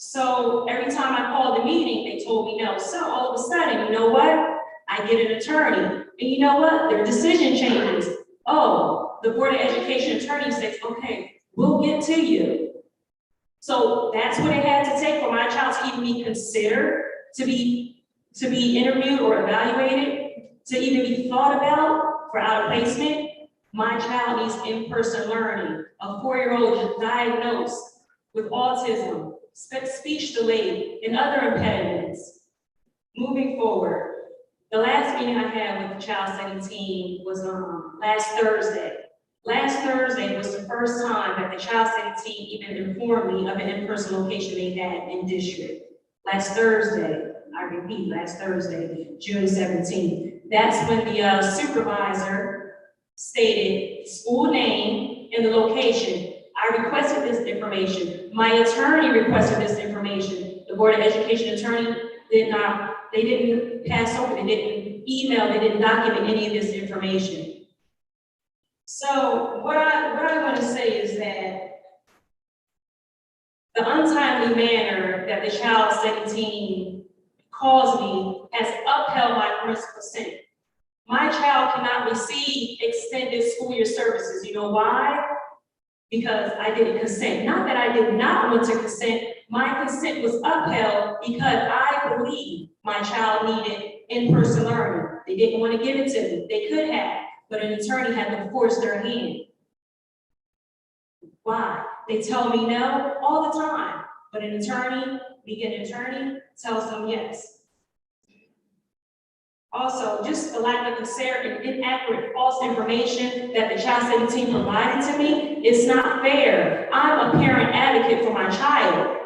So every time I called the meeting, they told me no. So all of a sudden, you know what? I get an attorney. And you know what? Their decision changes. Oh, the Board of Education attorney says, okay, we'll get to you. So that's what it had to take for my child to even be considered, to be interviewed or evaluated, to even be thought about for out of placement. My child needs in-person learning. A 4-year-old diagnosed with autism, speech delay, and other impediments. Moving forward, the last meeting I had with the child study team was last Thursday. Last Thursday was the first time that the child study team even informed me of an in-person location they had in district. Last Thursday, I repeat, last Thursday, June 17th. That's when the supervisor stated school name and the location. I requested this information. My attorney requested this information. The Board of Education attorney they didn't pass over, they didn't email, they didn't document any of this information. So what I want to say is that the untimely manner that the child study team calls me has upheld my parental consent. My child cannot receive extended school year services. You know why? Because I didn't consent. Not that I did not want to consent. My consent was upheld because I believe my child needed in-person learning. They didn't want to give it to me. They could have, but an attorney had to force their hand. Why? They tell me no all the time, but an attorney, tells them yes. Also, just the lack of sincerity and inaccurate, false information that the child study team provided to me is not fair. I'm a parent advocate for my child.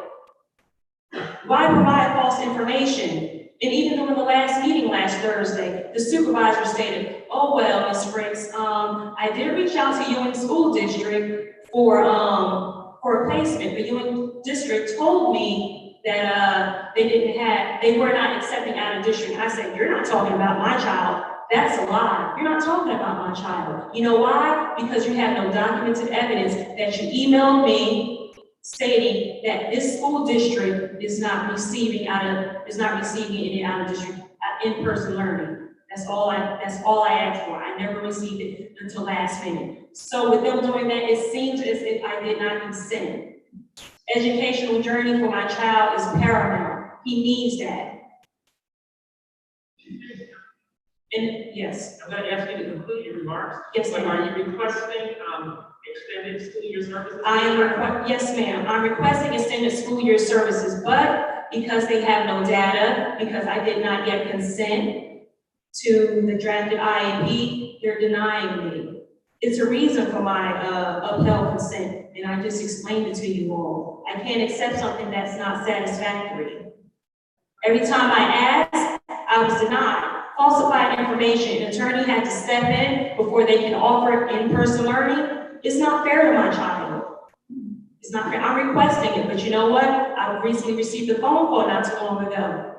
Why provide false information? And even during the last meeting last Thursday, the supervisor stated, oh, well, Ms. Fritz, I did reach out to Ewing School District for a placement, but Ewing District told me that they were not accepting out of district. I said, you're not talking about my child. That's a lie. You're not talking about my child. You know why? Because you have no documented evidence that you emailed me stating that this school district is not receiving any out of district in-person learning. That's all I asked for. I never received it until last minute. So with them doing that, it seems as if I did not consent. Educational journey for my child is paramount. He needs that. And yes. I'm going to ask you to conclude your remarks. Yes, But ma'am. are you requesting extended school year services? Yes, ma'am. I'm requesting extended school year services, but because they have no data, because I did not yet consent to the drafted IEP, they're denying me. It's a reason for my upheld consent, and I just explained it to you all. I can't accept something that's not satisfactory. Every time I ask, I was denied. Falsified information, an attorney had to step in before they can offer in-person learning. It's not fair to my child. It's not fair. I'm requesting it, but you know what? I recently received a phone call not too long ago.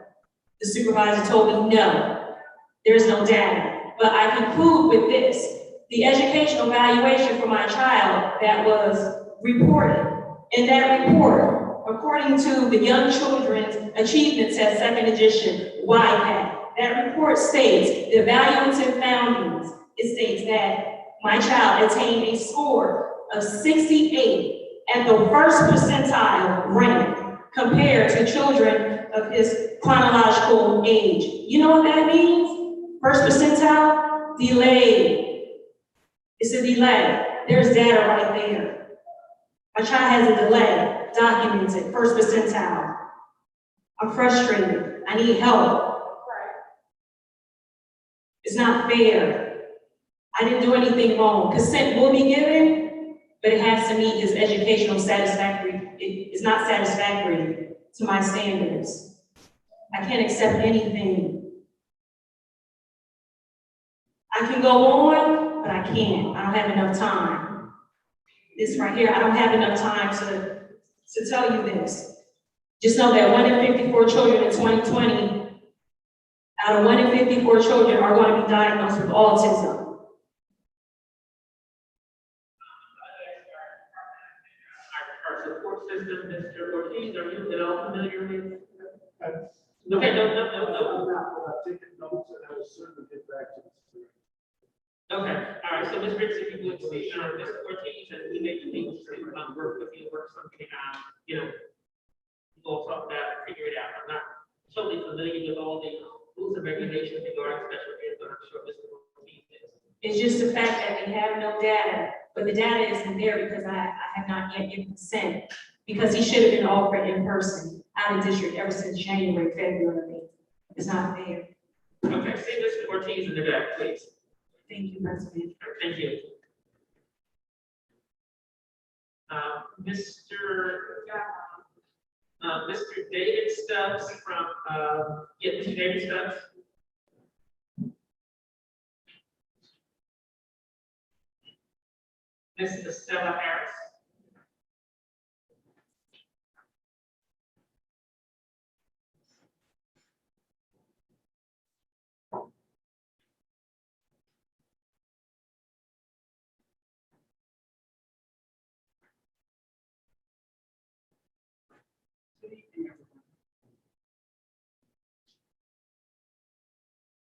The supervisor told me, no, there's no data. But I conclude with this. The educational evaluation for my child that was reported, in that report, according to the Young Children's Achievement Test, second edition, YPAT, that report states, the evaluative findings, it states that my child attained a score of 68 at the first percentile rank compared to children of his chronological age. You know what that means? First percentile, delayed. It's a delay. There's data right there. My child has a delay, documented, first percentile. I'm frustrated. I need help. It's not fair. I didn't do anything wrong. Consent will be given, but it has to meet his educational satisfactory. It's not satisfactory to my standards. I can't accept anything. I can go on, but I can't. I don't have enough time. This right here, I don't have enough time to tell you this. Just know that 1 in 54 children in 2020, out of 1 in 54 children are going to be diagnosed with autism. Our support system, Mr. Ortiz, are you at all familiar with? I'm Okay, no. not, but I've taken notes and I will certainly get back to this. Okay, all right, so Ms. Briggs, if you would see, Mr. Ortiz, and we may need to work with you, work something out, we'll talk about it, figure it out. I'm not totally familiar with all the rules and regulations regarding special ed, but I'm sure Mr. Ortiz is. It's just the fact that we have no data, but the data isn't there because I have not yet given consent, because he should have been offered in person, out of district ever since January, February. It's not fair. Okay, see Mr. Ortiz in the back, please. Thank you, President. Thank you. Mr. David Stubbs from, Mr. David Stubbs. Ms. Estella Harris.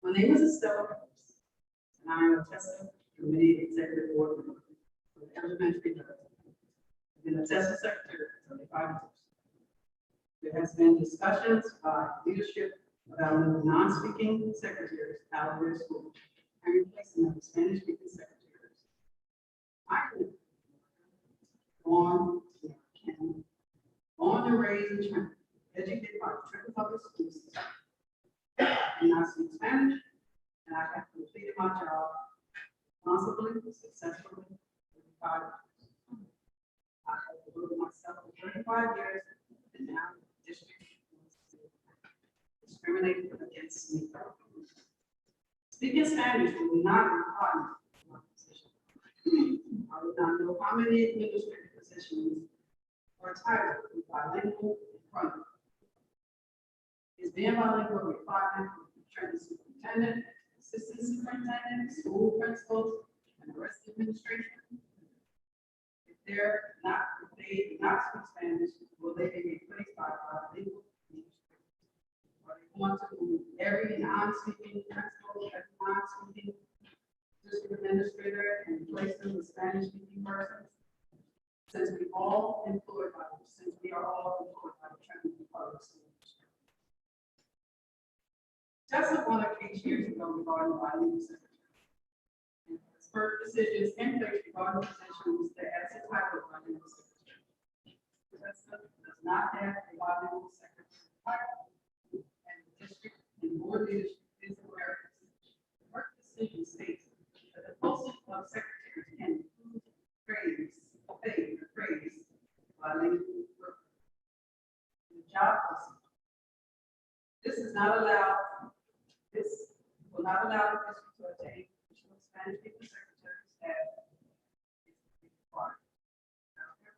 My name is Estella Harris, and I am a TESSA Committee Executive Board member of the Elementary Level. I've been a TESSA secretary for 35 years. There has been discussions by leadership about moving non-speaking secretaries out of their school and replacing them with Spanish-speaking secretaries. I can born and raised and trained, educated by the Trenton Public School System. And I speak Spanish, and I have completed my job responsibly, successfully, in 5 years. I have devoted myself for 35 years, and now the district discriminated against me. Speaking Spanish will not require my position. I would not know how many administrative positions are titled with bilingual in front of me. Is being bilingual a requirement for the Trenton superintendent, assistant superintendent, school principals, and the rest of the administration? If they do not speak Spanish, will they be replaced by bilingual administrators? Are they going to move every non-speaking principal, every non-speaking district administrator, and replace them with Spanish-speaking persons? Since we are all employed by the Trenton Public School District. Just one case years ago regarding bilingual secretary. And his first decisions in place regarding positions that as a type of bilingual secretary. Tesla does not have a bilingual secretary title, and the district and board leadership is aware of this. The work decision states that the posting of secretaries can include the phrase bilingual work. The job posting. This is not allowed will not allow the district to obtain additional Spanish speaking secretary staff. If required. However,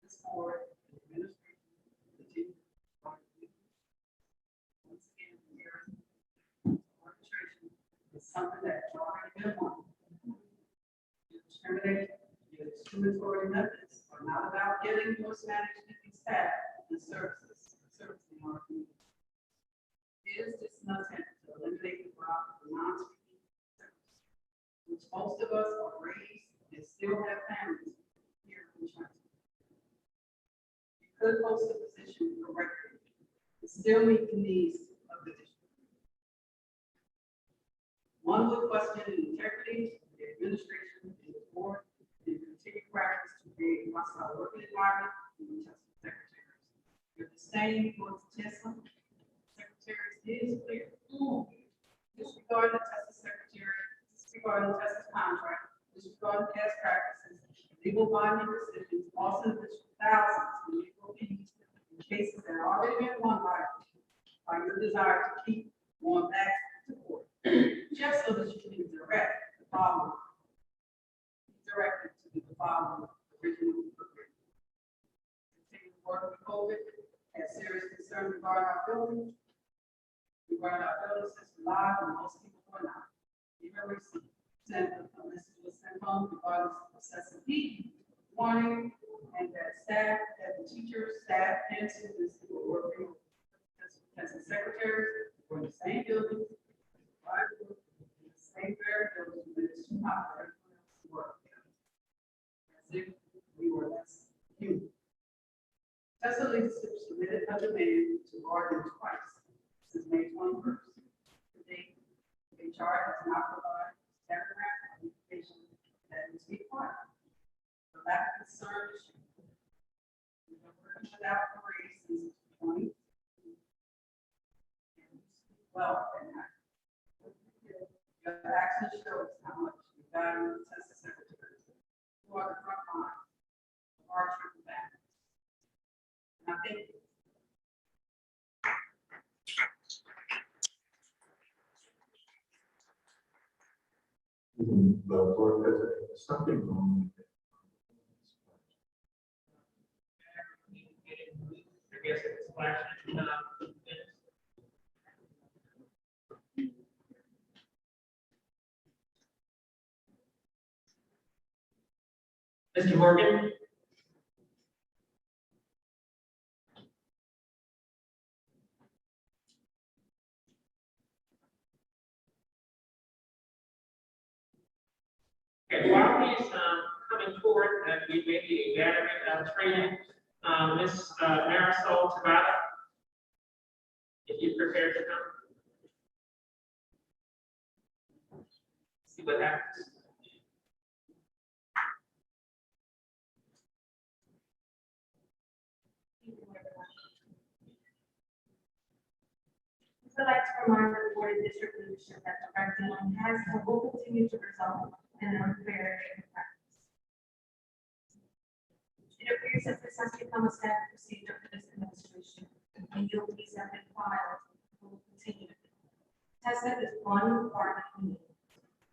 this board and administration continue to provide legal. Once again, here, arbitration is something that's already been won. You discriminate, your discriminatory methods are not about getting more Spanish speaking staff and services in our community. Is this an attempt to eliminate the problem of non-speaking services, which most of us are raised and still have families here in China? You could post a position correctly and still meet the needs of the district. One would question the integrity of the administration and the board and continue practice to create a hostile working environment and test secretaries. Your disdain towards TESA secretaries is clear. Disregard the TESA secretary, disregard the TESA contract, disregard past practices, legal binding decisions, also district thousands of legal fees in cases that are already been won by your desire to keep going back to court. Just so that you can direct the following, directed to the following original agreement. Continue to work with COVID, have serious concern regarding our building. Regarding our building system live, and most people were not. Even recent, a message was sent home regarding excessive heat warning, and that staff, that the teachers, staff, and students who were working as the secretaries were in the same building, in the same very building, but it's too hot for everyone else to work. As if we were less human. TESA leadership submitted a demand to bargain twice since May 21st. To date, HR has not provided staff grant information that is required. The lack of concern issue. We have worked without a raise since 20. Well, your action shows how much you value the TESA secretaries who are the front line of our triple families. And I think But for there's something wrong with it. I guess it's flashing. Mr. Morgan? Okay, while he's coming forward, we may be gathering training, Ms. Marisol Tabata, if you're prepared to come. See what happens. I'd like to remind the board and district leadership that the regulation has and will continue to result in unfair practice. It appears that this has become a standard procedure for this administration, and guilties have been filed and will continue. TESA is one part of the meeting.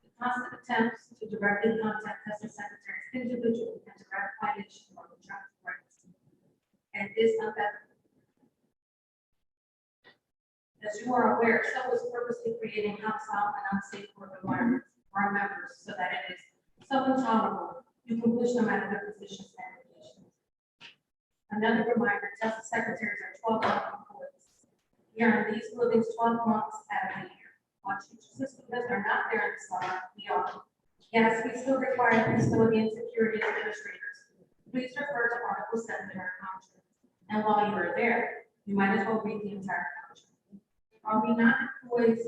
The constant attempts to directly contact TESA secretaries individually and direct violation of contractual rights, and is unethical. As you are aware, so is purposely creating hostile and unsafe work environments for our members so that it is so intolerable you can push them out of their positions and applications. Another reminder, TESA secretaries are 12-month employees. We are in these buildings 12 months out of the year. While teacher assistants are not there in the summer, we are. Yes, we still require custodian security administrators. Please refer to Article 7 in our contract. And while you are there, you might as well read the entire contract. Are we not employees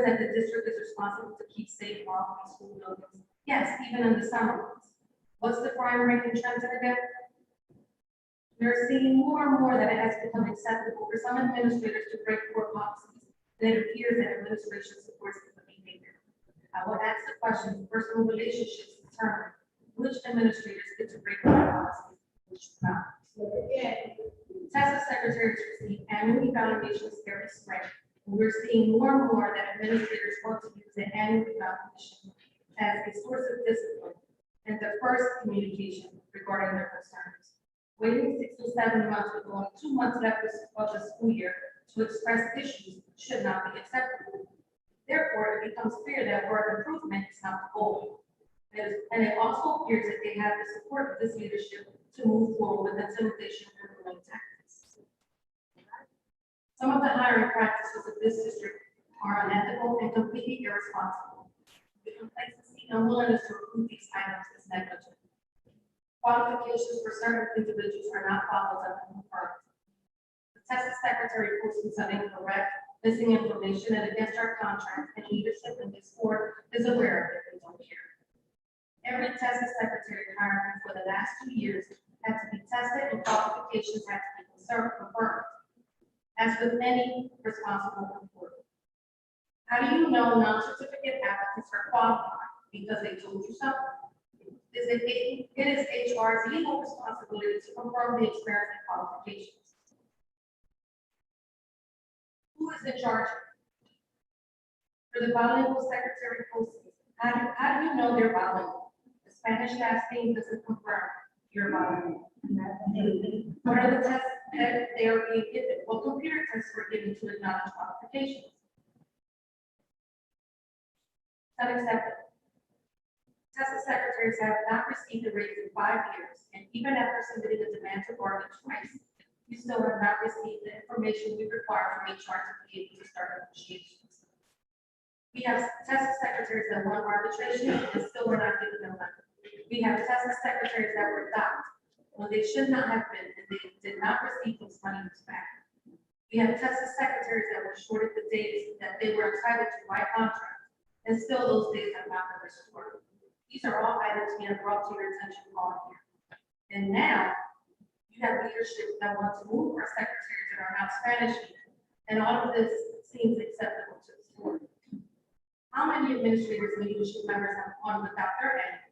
that the district is responsible to keep safe while in school buildings? Yes, even in the summer months. What's the crime rate in Trenton again? We're seeing more and more that it has become acceptable for some administrators to break core policies. And it appears that administration supports the behavior. I will ask the question, personal relationships determine which administrators get to break core policies, which do not. TESA secretaries receive annual evaluations every spring, We're seeing more and more that administrators want to use the annual evaluation as a source of discipline and the first communication regarding their concerns. Waiting 6 to 7 months with only 2 months left of the school year to express issues should not be acceptable. Therefore, it becomes clear that word improvement is not the goal. And it also appears that they have the support of this leadership to move forward with intimidation and bullying tactics. Some of the hiring practices of this district are unethical and completely irresponsible. The complacency and willingness to approve these items is negligent. Qualifications for certain individuals are not followed up and confirmed. The Texas Secretary posted some incorrect, missing information and against our contract, and leadership in this board is aware of it and don't care. Every Texas Secretary hired for the last 2 years had to be tested and qualifications had to be confirmed. As with any responsible employee. How do you know non-certificate applicants are qualified? Because they told you so? It is HR's legal responsibility to confirm the experience and qualifications. Who is in charge? For the bilingual secretary postings, how do you know they're bilingual? The Spanish last name doesn't confirm you're bilingual. What are the tests that they are being given? What computer tests were given to acknowledge qualifications? Unacceptable. Texas secretaries have not received a raise in 5 years, and even after submitting a demand to bargain twice, you still have not received the information we require from HR to be able to start negotiations. We have Texas secretaries that won arbitration and still were not given their money. We have Texas secretaries that were docked when they should not have been, and they did not receive those monies back. We have Texas secretaries that were shorted the days that they were entitled to by contract, and still those days have not been restored. These are all items being brought to your attention all here. And now, you have leadership that wants to move our secretaries that are not Spanish speaking, and all of this seems acceptable to the board. How many administrators and leadership members have gone without their annuals?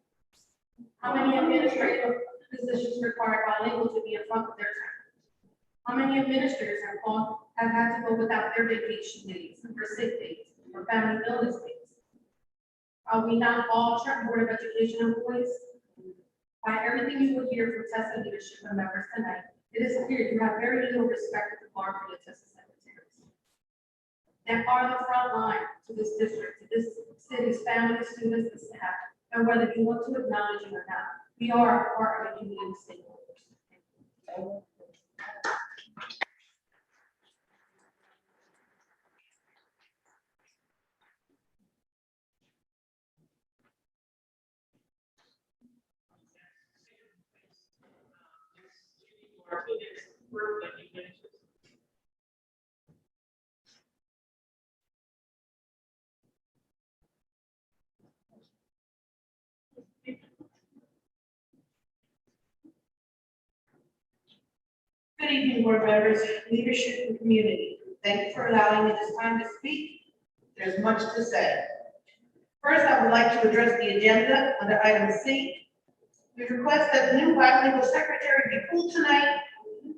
How many administrative positions require bilingual to be in front of their time? How many administrators have had to go without their vacation days, or sick days, or family illness days? Are we not all Board of Education employees? By everything you will hear from TESA leadership and members tonight, it is clear you have very little respect for the bar for the TESA secretaries. That are the front line to this district, to this city's families, students, and staff, and whether you want to acknowledge it or not, we are a part of the community stakeholders. Good evening, board members, leadership, and community. Thank you for allowing me this time to speak. There's much to say. First, I would like to address the agenda under item C. We request that the new bilingual secretary be pulled tonight,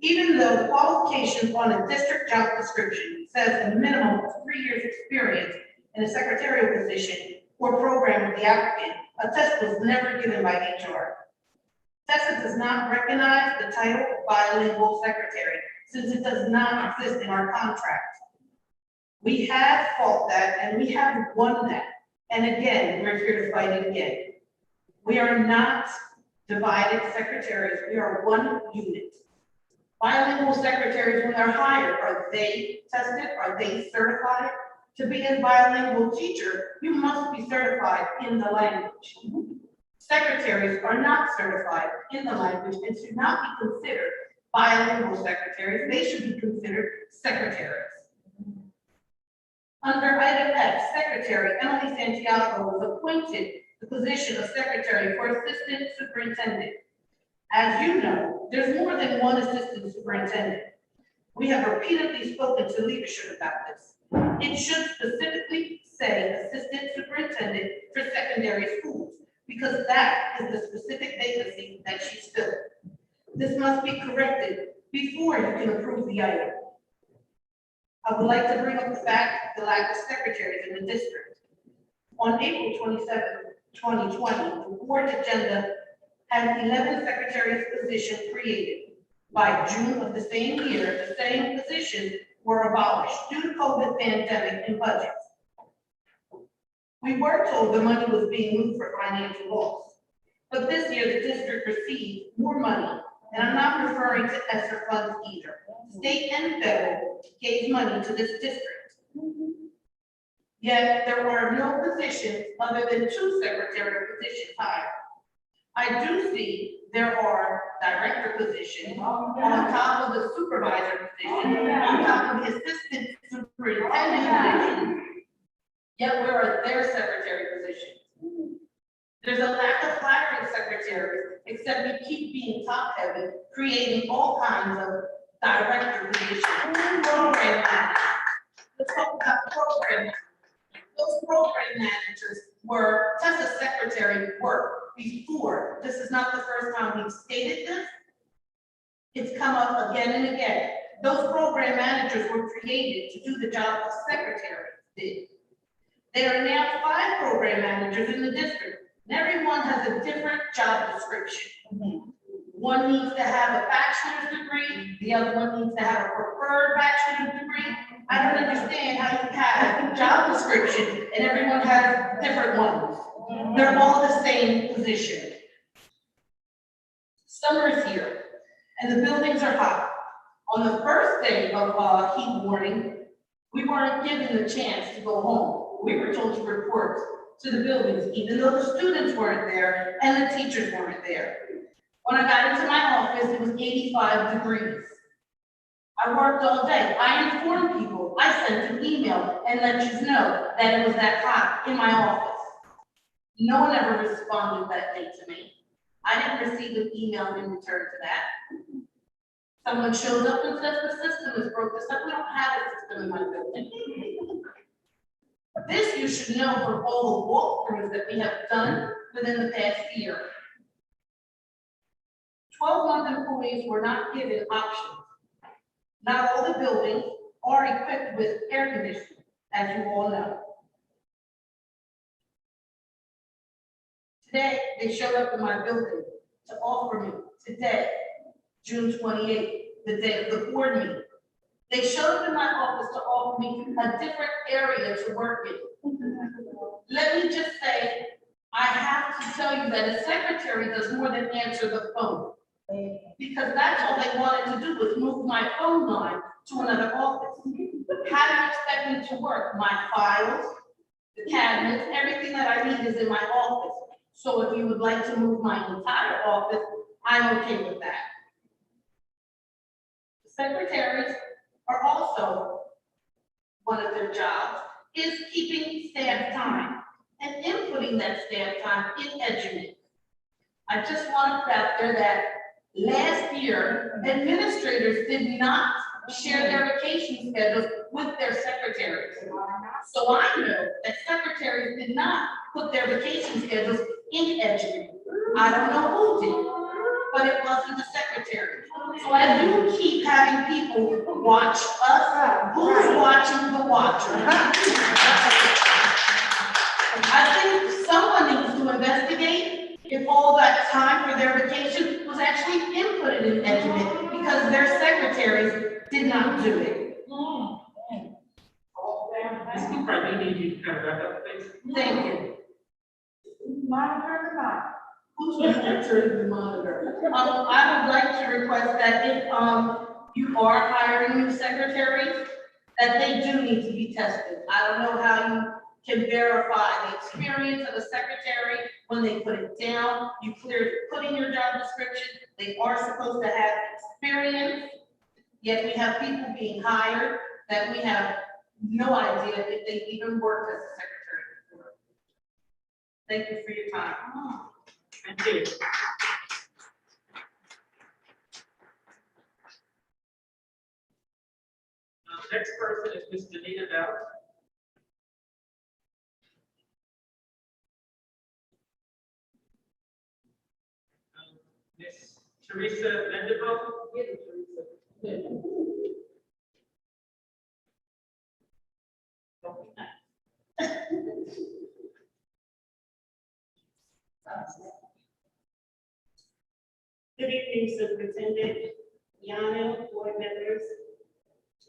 even though the qualifications on a district job description says a minimum of 3 years experience in a secretarial position or program with the applicant. A test was never given by HR. TESA does not recognize the title of bilingual secretary since it does not exist in our contract. We have fought that and we have won that. And again, we're here to fight it again. We are not divided secretaries. We are one unit. Bilingual secretaries, when they're hired, are they tested? Are they certified? To be a bilingual teacher, you must be certified in the language. Secretaries are not certified in the language and should not be considered bilingual secretaries. They should be considered secretaries. Under item F, Secretary Emily Santiago was appointed the position of Secretary for Assistant Superintendent. As you know, there's more than one Assistant Superintendent. We have repeatedly spoken to leadership about this. It should specifically say Assistant Superintendent for Secondary Schools, because that is the specific vacancy that she's filling. This must be corrected before you can approve the item. I would like to bring up the fact the lack of secretaries in the district. On April 27, 2020, the board agenda had 11 secretaries positions created. By June of the same year, the same positions were abolished due to COVID pandemic and budgets. We were told the money was being moved for financial loss. But this year, the district received more money, and I'm not referring to ESSER funds either. State and federal gave money to this district. Yet there were no positions other than 2 secretarial positions hired. I do see there are director positions on top of the supervisor position, on top of the assistant superintendent position. Yet where are their secretary positions? There's a lack of hiring secretaries, except we keep being top heavy, creating all kinds of director positions. Program managers. Let's talk about program managers. Those program managers were just a secretary work before. This is not the first time we've stated this. It's come up again and again. Those program managers were created to do the job of secretaries did. There are now 5 program managers in the district, and everyone has a different job description. One needs to have a bachelor's degree, the other one needs to have a preferred bachelor's degree. I don't understand how you have a job description and everyone has different ones. They're all the same position. Summer is here, and the buildings are hot. On the first day of heat warning, we weren't given the chance to go home. We were told to report to the buildings, even though the students weren't there and the teachers weren't there. When I got into my office, it was 85 degrees. I worked all day. I informed people. I sent an email and let you know that it was that hot in my office. No one ever responded that day to me. I didn't receive an email in return to that. Someone shows up and says the system is broke. We don't have a system in my building. This you should know from all the walkthroughs that we have done within the past year. 12-month employees were not given options. Not all the buildings are equipped with air conditioning, as you all know. Today, they showed up in my building to offer me, today, June 28th, the day of the board meeting. They showed up in my office to offer me a different area to work in. Let me just say, I have to tell you that a secretary does more than answer the phone. Because that's all they wanted to do was move my phone line to another office. How do you expect me to work? My files, the cabinets, everything that I need is in my office. So if you would like to move my entire office, I'm okay with that. The secretaries are also, one of their jobs is keeping staff time and inputting that staff time in EduNet. I just want to put out there that last year, administrators did not share their vacation schedules with their secretaries. So I know that secretaries did not put their vacation schedules in EduNet. I don't know who did, but it wasn't the secretary. So as you keep having people watch us, who's watching the watcher? I think someone needs to investigate if all that time for their vacation was actually inputted in EduNet because their secretaries did not do it. Ms. Cooper, I do need you to kind of wrap up, please. Thank you. Monitor the monitor. Who's monitoring the monitor? I would like to request that if you are hiring new secretaries, that they do need to be tested. I don't know how you can verify the experience of a secretary when they put it down. You clearly put in your job description, they are supposed to have experience, yet we have people being hired that we have no idea if they even worked as a secretary before. Thank you for your time. Thank you. Next person is Ms. Danita Bell. Ms. Teresa Vanderbilt. Good evening, Superintendent, Yano, board members.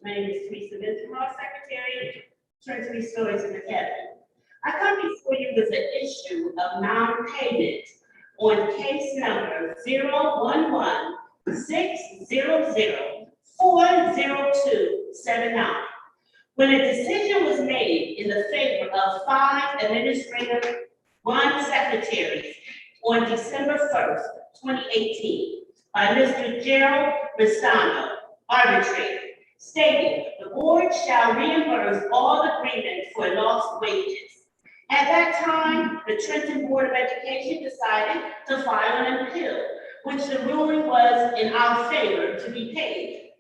My name is Teresa Vincenhoff, Secretary, Treasury Storage and Academy. I come before you with the issue of non-payment on case number 011-600-40279. When a decision was made in the favor of 5 administrative, 1 secretaries on December 1st, 2018, by Mr. Gerald Restano, arbitrator, stating the board shall reimburse all agreement for lost wages. At that time, the Trenton Board of Education decided to file an appeal, which the ruling was in our favor to be paid.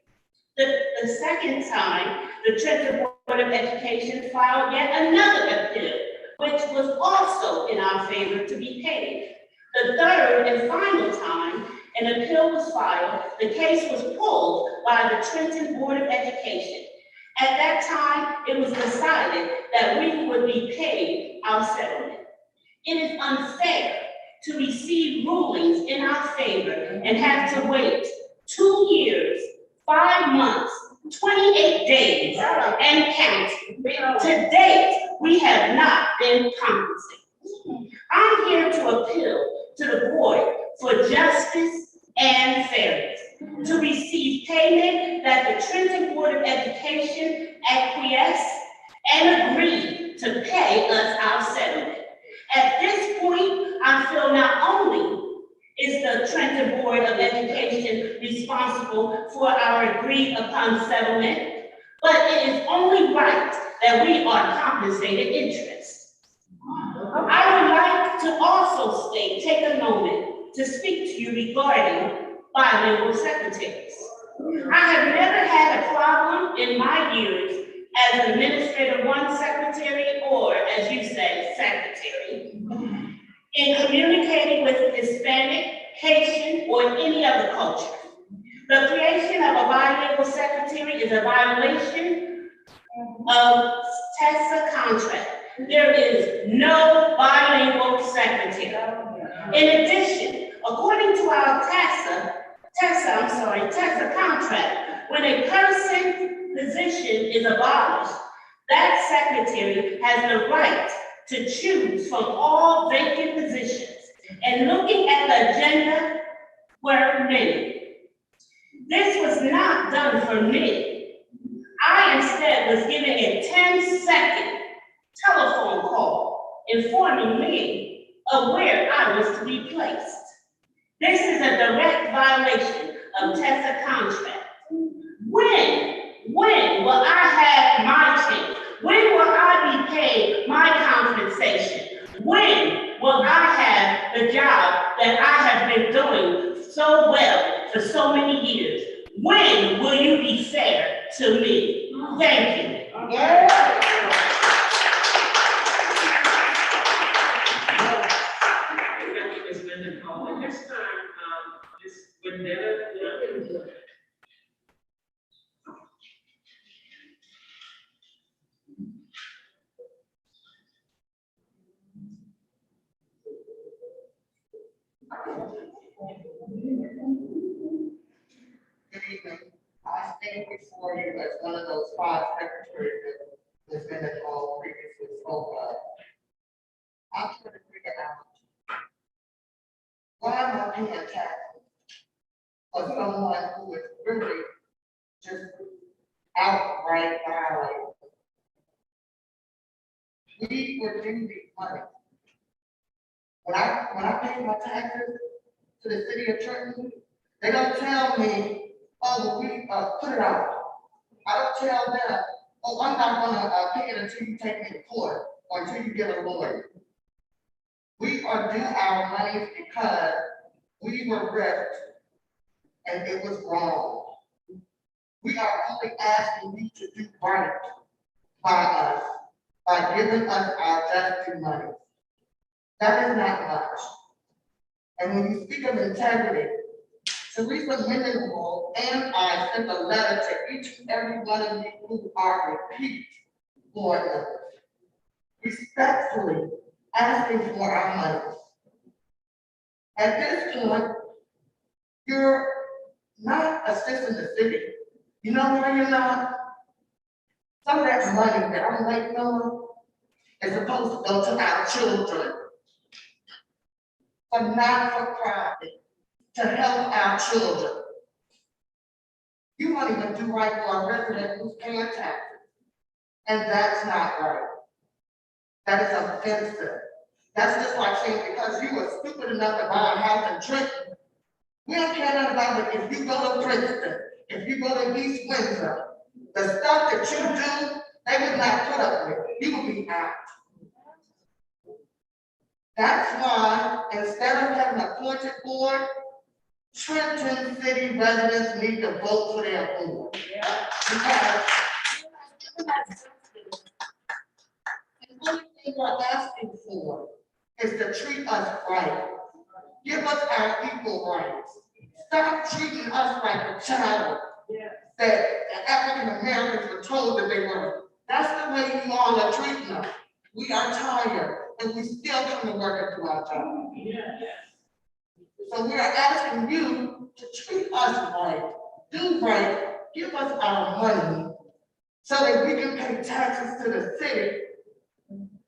The second time, the Trenton Board of Education filed yet another appeal, which was also in our favor to be paid. The third and final time an appeal was filed, the case was pulled by the Trenton Board of Education. At that time, it was decided that we would be paid our settlement. It is unfair to receive rulings in our favor and have to wait 2 years, 5 months, 28 days, and counting. To date, we have not been compensated. I'm here to appeal to the board for justice and fairness, to receive payment that the Trenton Board of Education acquiesced and agreed to pay us our settlement. At this point, I feel not only is the Trenton Board of Education responsible for our agreed upon settlement, but it is only right that we are compensated interest. I would like to also take a moment to speak to you regarding bilingual secretaries. I have never had a problem in my years as Administrator 1 secretary, or as you say, secretary, in communicating with Hispanic, Haitian, or any other culture. The creation of a bilingual secretary is a violation of TESA contract. There is no bilingual secretary. In addition, according to our TESA contract, when a person position is abolished, that secretary has the right to choose from all vacant positions. And looking at the agenda were many. This was not done for me. I instead was given a 10-second telephone call informing me of where I was to be placed. This is a direct violation of TESA contract. When will I have my change? When will I be paid my compensation? When will I have the job that I have been doing so well for so many years? When will you be fair to me? Thank you. Ms. Linda Coleman, this time, Ms. Wendella, Good evening. I stand before you as one of those 5 secretaries that Ms. Bennett Hall previously spoke of. I'm trying to figure out why am I paying taxes for someone who is really just outright violating? We were getting these money. When I pay my taxes to the city of Trenton, they don't tell me, oh, well, we put it out. I don't tell them, oh, I'm not gonna pay it until you take me to court or until you get a lawyer. We are due our money because we were ripped and it was wrong. We are only asking you to do right by us, by giving us our just due money. That is not much. And when you speak of integrity, Teresa Mendenhall and I sent a letter to each and every one of you who are repeat board members, respectfully asking for our money. At this point, you're not assisting the city. You know where you're not? Some of that money that I'm waiting on is supposed to go to our children. For not-for-profit, to help our children. You won't even do right for a resident who's paying taxes. And that's not right. That is offensive. That's just like saying because you were stupid enough to buy a house in Trenton, we don't care nothing about it. If you go to Princeton, if you go to East Windsor, the stuff that you do, they would not put up with. You will be out. That's why instead of having an appointed board, Trenton city residents need to vote for their board. Because the only thing we're asking for is to treat us right. Give us our equal rights. Stop treating us like a child that the African Americans were told that they were. That's the way you all are treating us. We are tired and we still come to work and do our job. So we are asking you to treat us right, do right, give us our money so that we can pay taxes to the city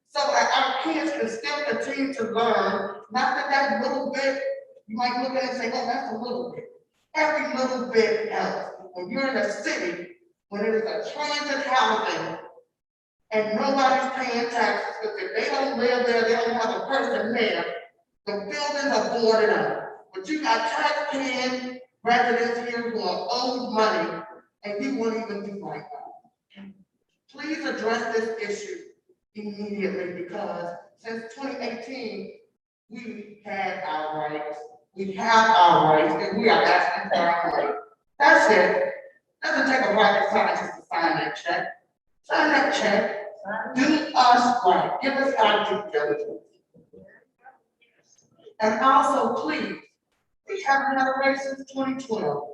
so that our kids can still continue to learn. Not that little bit, you might look at it and say, oh, that's a little bit. Every little bit helps. When you're in a city, when it is a transit housing, and nobody's paying taxes, because if they don't live there, they don't have a person there, the buildings are boarded up. But you got tax-paying residents here who are owed money, and you won't even do like that. Please address this issue immediately, because since 2018, we had our rights. We have our rights, and we are asking for our rights. That's it. Doesn't take a rocket scientist to sign that check. Sign that check. Do us right. Give us our due diligence. And also, please, we haven't had a raise since 2012.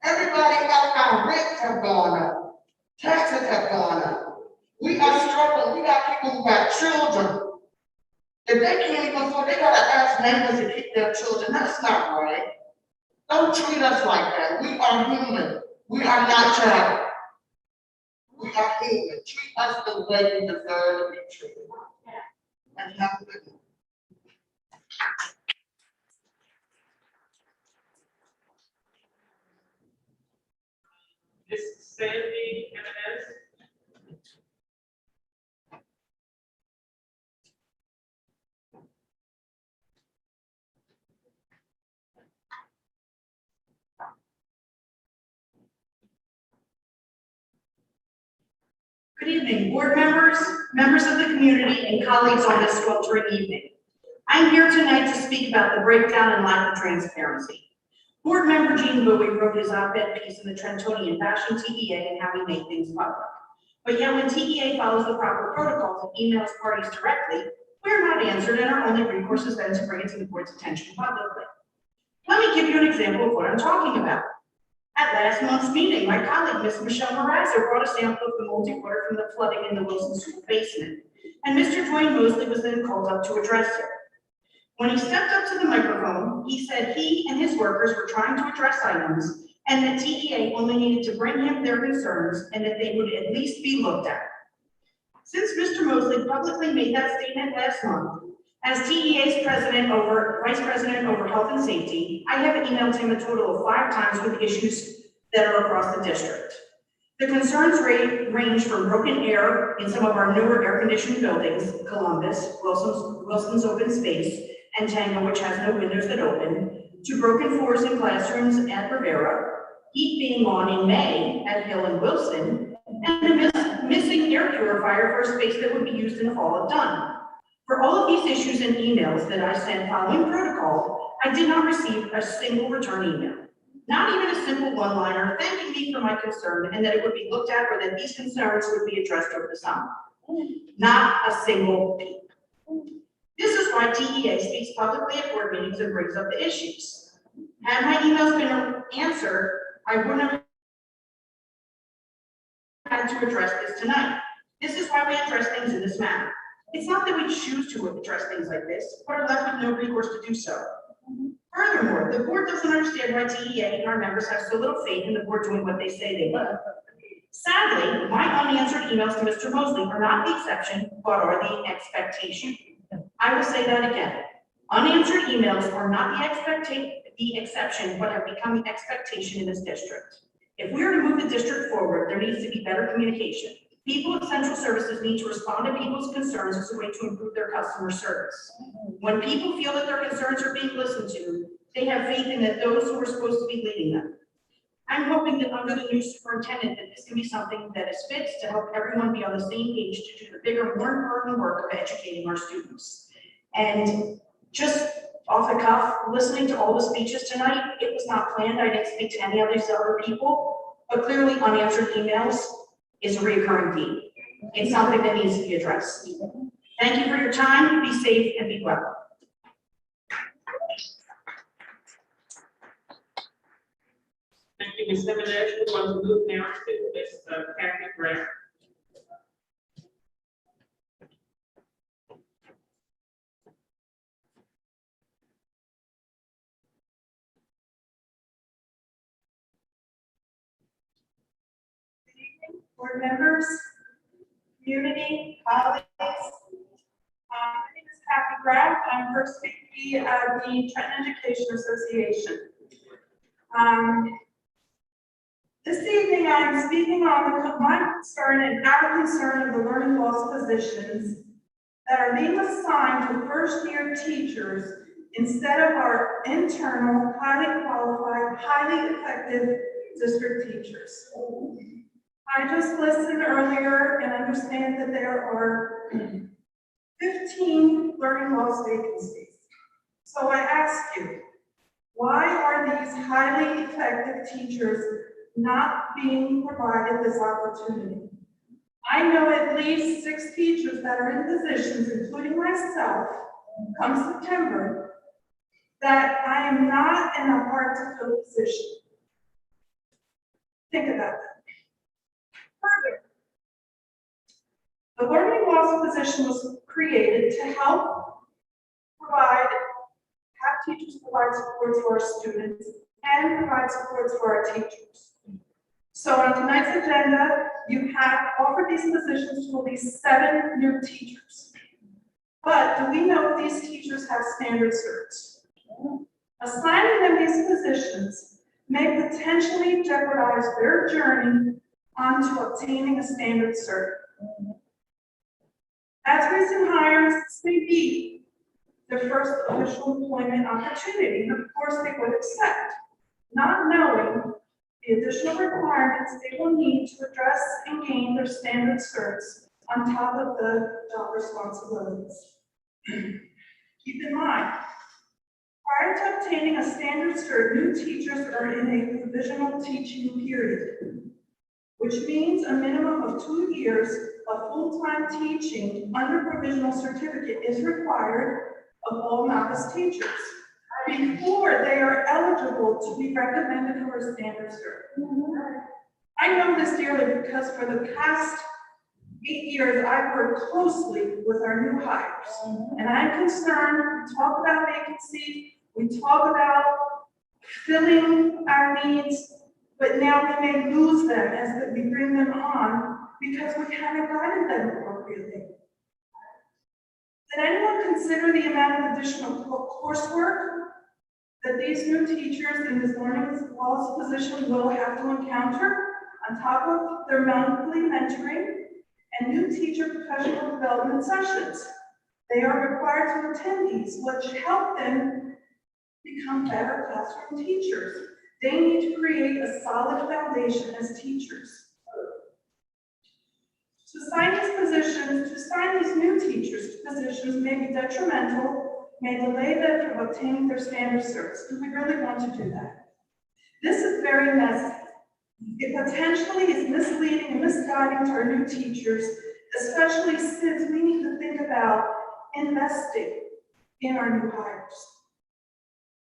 Everybody else, our rents have gone up. Taxes have gone up. We are struggling. We got people who got children. If they can't even afford, they gotta ask neighbors to keep their children. That's not right. Don't treat us like that. We are human. We are not child. We are human. Treat us the way we deserve to be treated. And have a good one. Ms. Sandy Jimenez. Good evening, board members, members of the community, and colleagues on this sweltering evening. I'm here tonight to speak about the breakdown and lack of transparency. Board member Gene Bowie wrote his op-ed piece in the Trentonian bashing TEA and how we make things public. But yet when TEA follows the proper protocols and emails parties directly, we're not answered and our only recourse is then to bring it to the board's attention publicly. Let me give you an example of what I'm talking about. At last month's meeting, my colleague, Ms. Michelle Morazzo, brought a sample of the moldy water from the flooding in the Wilson School basement, and Mr. Dwayne Mosley was then called up to address it. When he stepped up to the microphone, he said he and his workers were trying to address items, and that TEA only needed to bring him their concerns, and that they would at least be looked at. Since Mr. Mosley publicly made that statement last month, as TEA's vice president over health and safety, I have emailed him a total of 5 times with issues that are across the district. The concerns range from broken air in some of our newer air-conditioned buildings, Columbus, Wilson's open space, and Tango, which has no windows that open, to broken floors in classrooms at Rivera, heat being on in May at Hill and Wilson, and a missing air purifier for a space that would be used in the fall of Dunn. For all of these issues and emails that I sent following protocol, I did not receive a single return email. Not even a simple one-liner thanking me for my concern and that it would be looked at or that these concerns would be addressed over the summer. Not a single peep. This is why TEA speaks publicly at board meetings and brings up the issues. Had my emails been answered, I wouldn't have had to address this tonight. This is why we address things in this manner. It's not that we choose to address things like this, but are left with no recourse to do so. Furthermore, the board doesn't understand why TEA and our members have so little faith in the board doing what they say they will. Sadly, my unanswered emails to Mr. Mosley are not the exception, but are the expectation. I will say that again. Unanswered emails are not the exception, but have become the expectation in this district. If we are to move the district forward, there needs to be better communication. People at Central Services need to respond to people's concerns as a way to improve their customer service. When people feel that their concerns are being listened to, they have faith in that those who are supposed to be leading them. I'm hoping that under the new superintendent, that this can be something that is fixed to help everyone be on the same page to do the bigger, more important work of educating our students. And just off the cuff, listening to all the speeches tonight, it was not planned. I didn't speak to any of these other people, but clearly unanswered emails is a reoccurring theme. It's something that needs to be addressed. Thank you for your time. Be safe and be well. Thank you, Ms. Simmons. We're going to move now to Ms. Kathy Grant. Board members, community, colleagues. My name is Kathy Graff. I'm First VP of the Trenton Education Association. This evening, I'm speaking on my concern and our concern of the learning loss positions that are being assigned to first-year teachers instead of our internal, highly qualified, highly effective district teachers. I just listened earlier and understand that there are 15 learning loss vacancies. So I ask you, why are these highly effective teachers not being provided this opportunity? I know at least 6 teachers that are in positions, including myself, come September, that I am not in a hard-to-fill position. Think about that. Further, the learning loss position was created to help have teachers provide support to our students and provide supports for our teachers. So on tonight's agenda, you have offered these positions to at least 7 new teachers. But do we know if these teachers have standard certs? Assigning them these positions may potentially jeopardize their journey onto obtaining a standard cert. As recent hires, this may be their first official employment opportunity, and of course they would accept, not knowing the additional requirements they will need to address and gain their standard certs on top of the job responsibilities. Keep in mind, prior to obtaining a standard cert, new teachers are in a provisional teaching period, which means a minimum of 2 years of full-time teaching under provisional certificate is required of all novice teachers before they are eligible to be recommended for a standard cert. I know this dearly because for the past 8 years, I've worked closely with our new hires, and I'm concerned. We talk about vacancy, we talk about filling our needs, but now we may lose them as we bring them on because we haven't guided them appropriately. Did anyone consider the amount of additional coursework that these new teachers in this learning loss position will have to encounter on top of their monthly mentoring and new teacher professional development sessions? They are required to attend these, which help them become better classroom teachers. They need to create a solid foundation as teachers. To assign these new teachers to positions may be detrimental, may delay them from obtaining their standard certs. Do we really want to do that? This is very messy. It potentially is misleading and misguiding to our new teachers, especially since we need to think about investing in our new hires.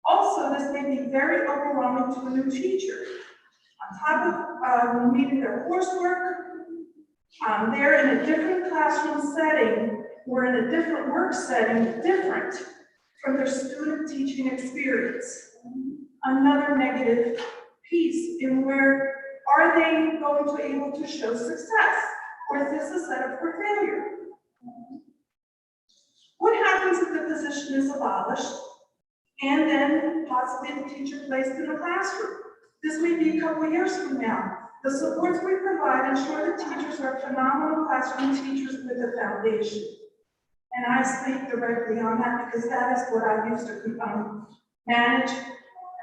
Also, this may be very overwhelming to a new teacher. On top of meeting their coursework, they're in a different classroom setting, we're in a different work setting, different. from their student teaching experience. Another negative piece in where are they going to be able to show success, or is this a setup for failure? What happens if the position is abolished and then possibly the teacher placed in the classroom? This may be a couple years from now. The supports we provide ensure that teachers are phenomenal classroom teachers with a foundation. And I speak directly on that because that is what I used to manage,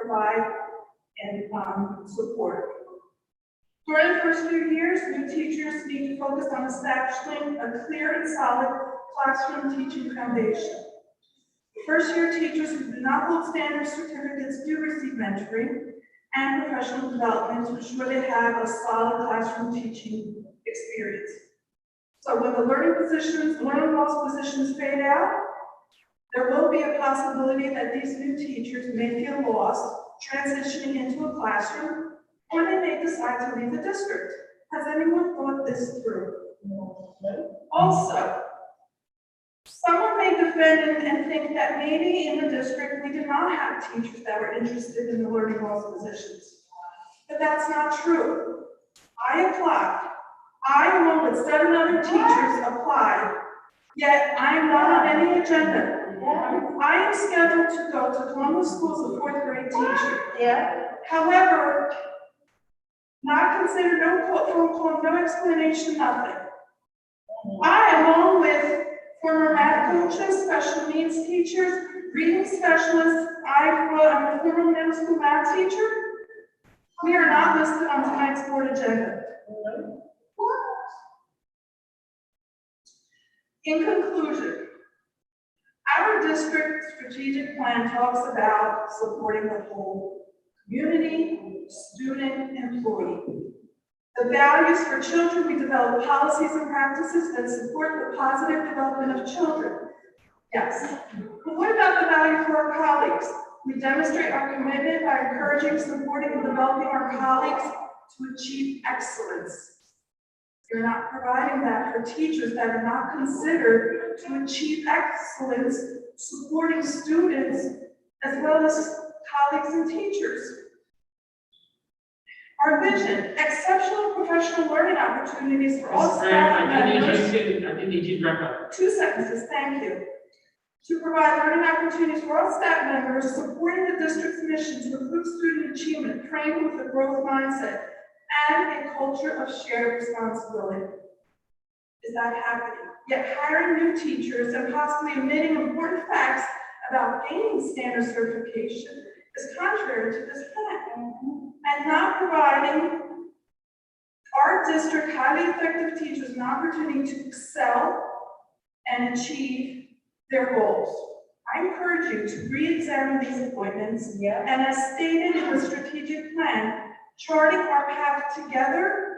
provide, and support. During the first few years, new teachers need to focus on establishing a clear and solid classroom teaching foundation. First-year teachers who do not hold standard certificates do receive mentoring and professional development to ensure they have a solid classroom teaching experience. So when the learning loss positions fade out, there will be a possibility that these new teachers may feel lost transitioning into a classroom, or they may decide to leave the district. Has anyone thought this through? Also, someone may defend and think that maybe in the district we did not have teachers that were interested in the learning loss positions. But that's not true. I applied. I, along with 7 other teachers, applied, yet I am not on any agenda. I am scheduled to go to Columbus School as a 4th grade teacher. However, not considered, no phone call, no explanation, nothing. I, along with former math coaches, special needs teachers, reading specialists, I'm a former middle school math teacher. We are not listed on tonight's board agenda. In conclusion, our district strategic plan talks about supporting the whole community, student, employee. The values for children, we develop policies and practices that support the positive development of children. Yes. But what about the value for our colleagues? We demonstrate our commitment by encouraging, supporting, and developing our colleagues to achieve excellence. You're not providing that for teachers that are not considered to achieve excellence, supporting students as well as colleagues and teachers. Our vision, exceptional professional learning opportunities for all staff members. I do need you to wrap up. 2 sentences, thank you. To provide learning opportunities for all staff members, supporting the district's mission to improve student achievement, trained with a growth mindset, and a culture of shared responsibility. Is that happening? Yet hiring new teachers and possibly omitting important facts about gaining standard certification is contrary to this plan, and not providing our district highly effective teachers an opportunity to excel and achieve their goals. I encourage you to re-examine these appointments, and as stated in the strategic plan, charting our path together,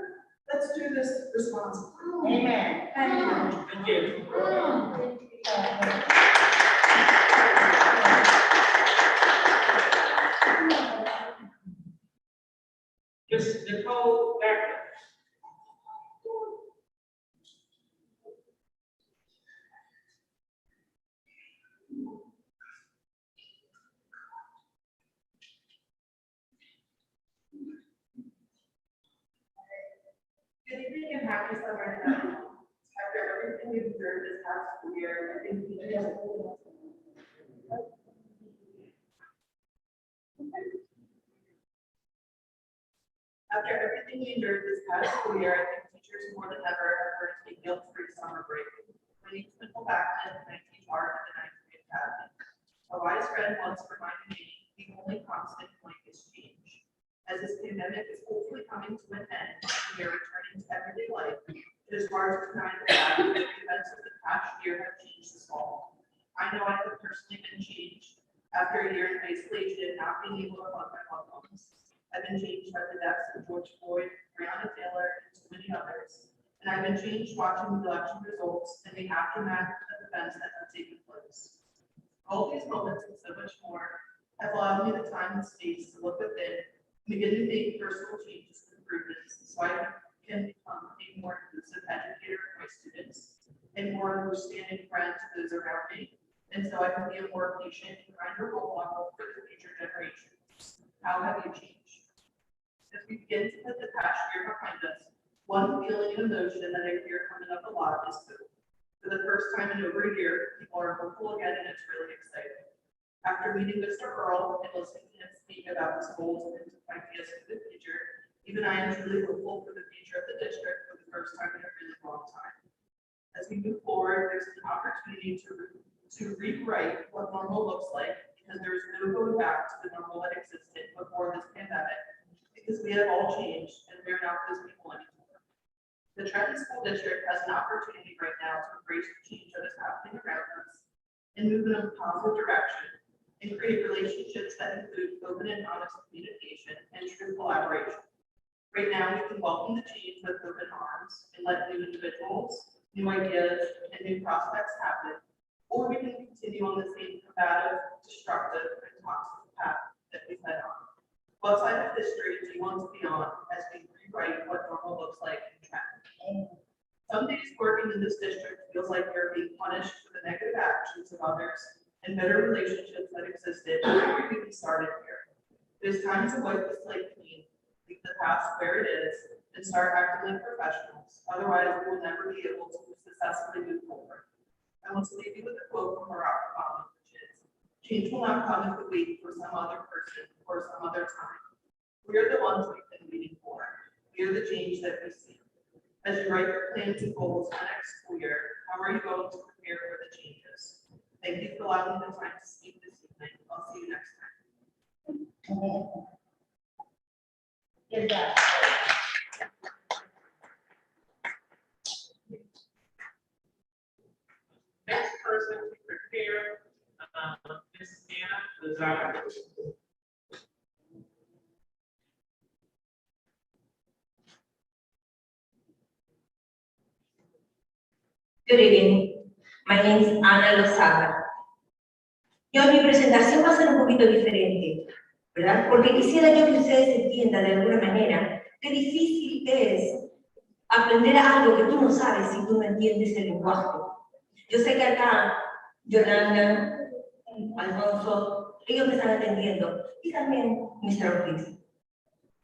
let's do this responsibly. Amen. Thank you. Thank you. Ms. Nicole Becker. Good evening and happy summer. After everything we've observed this past school year, I think we have. After everything we endured this past school year, I think teachers more than ever have earned a guilt-free summer break. My name is Nicole Backman, and I teach art at the 9th grade academy. A wise friend once reminded me, the only constant point is change. As this pandemic is hopefully coming to an end, and we are returning to everyday life, it is hard to deny the fact that the events of the past year have changed us all. I know I have personally been changed after a year in isolation and not being able to hug my loved ones. I've been changed by the deaths of George Floyd, Breonna Taylor, and so many others. And I've been changed watching the election results and the aftermath of events that have taken place. All these moments and so much more have allowed me the time and space to look within and begin to make personal changes and improvements so I can become a more inclusive educator of my students, a more understanding friend to those around me, and so I can be a more patient and kinder role model for the future generations. How have you changed? As we begin to put the past year behind us, one feeling and emotion that I hear coming up a lot is hope. For the first time in over a year, people are hopeful again, and it's really exciting. After meeting Mr. Earl and listening to him speak about his goals and his ideas for the future, even I am truly hopeful for the future of the district for the first time in a really long time. As we move forward, there's an opportunity to rewrite what normal looks like, because there is no going back to the normal that existed before this pandemic, because we have all changed and we are not those people anymore. The Trenton School District has an opportunity right now to embrace the change that is happening around us and move in a positive direction and create relationships that include open and honest communication and true collaboration. Right now, we can welcome the change with open arms and let new individuals, new ideas, and new prospects happen, or we can continue on the same combative, destructive, and toxic path that we've been on. What side of history do you want to be on as we rewrite what normal looks like in Trenton? Some days working in this district feels like you're being punished for the negative actions of others and better relationships that existed before we even started here. It is time to wipe the slate clean, leave the past where it is, and start acting like professionals. Otherwise, we will never be able to successfully move forward. I want to leave you with a quote from Barack Obama, which is, "Change will not come if we wait for some other person or some other time. We are the ones we've been waiting for. We are the change that we see." As you write your plans and goals for the next school year, how are you going to prepare for the changes? Thank you for allowing me the time to speak this evening. I'll see you next time. Next person to prepare, Ms. Anna Lazar. Good evening. My name is Ana Lozada. Y hoy mi presentación va a ser un poquito diferente, ¿verdad? Porque quisiera yo que ustedes entiendan de alguna manera qué difícil es aprender algo que tú no sabes si tú no entiendes el lenguaje. Yo sé que acá Yolanda, Alfonso, ellos me están atendiendo, y también Mr. Ortiz.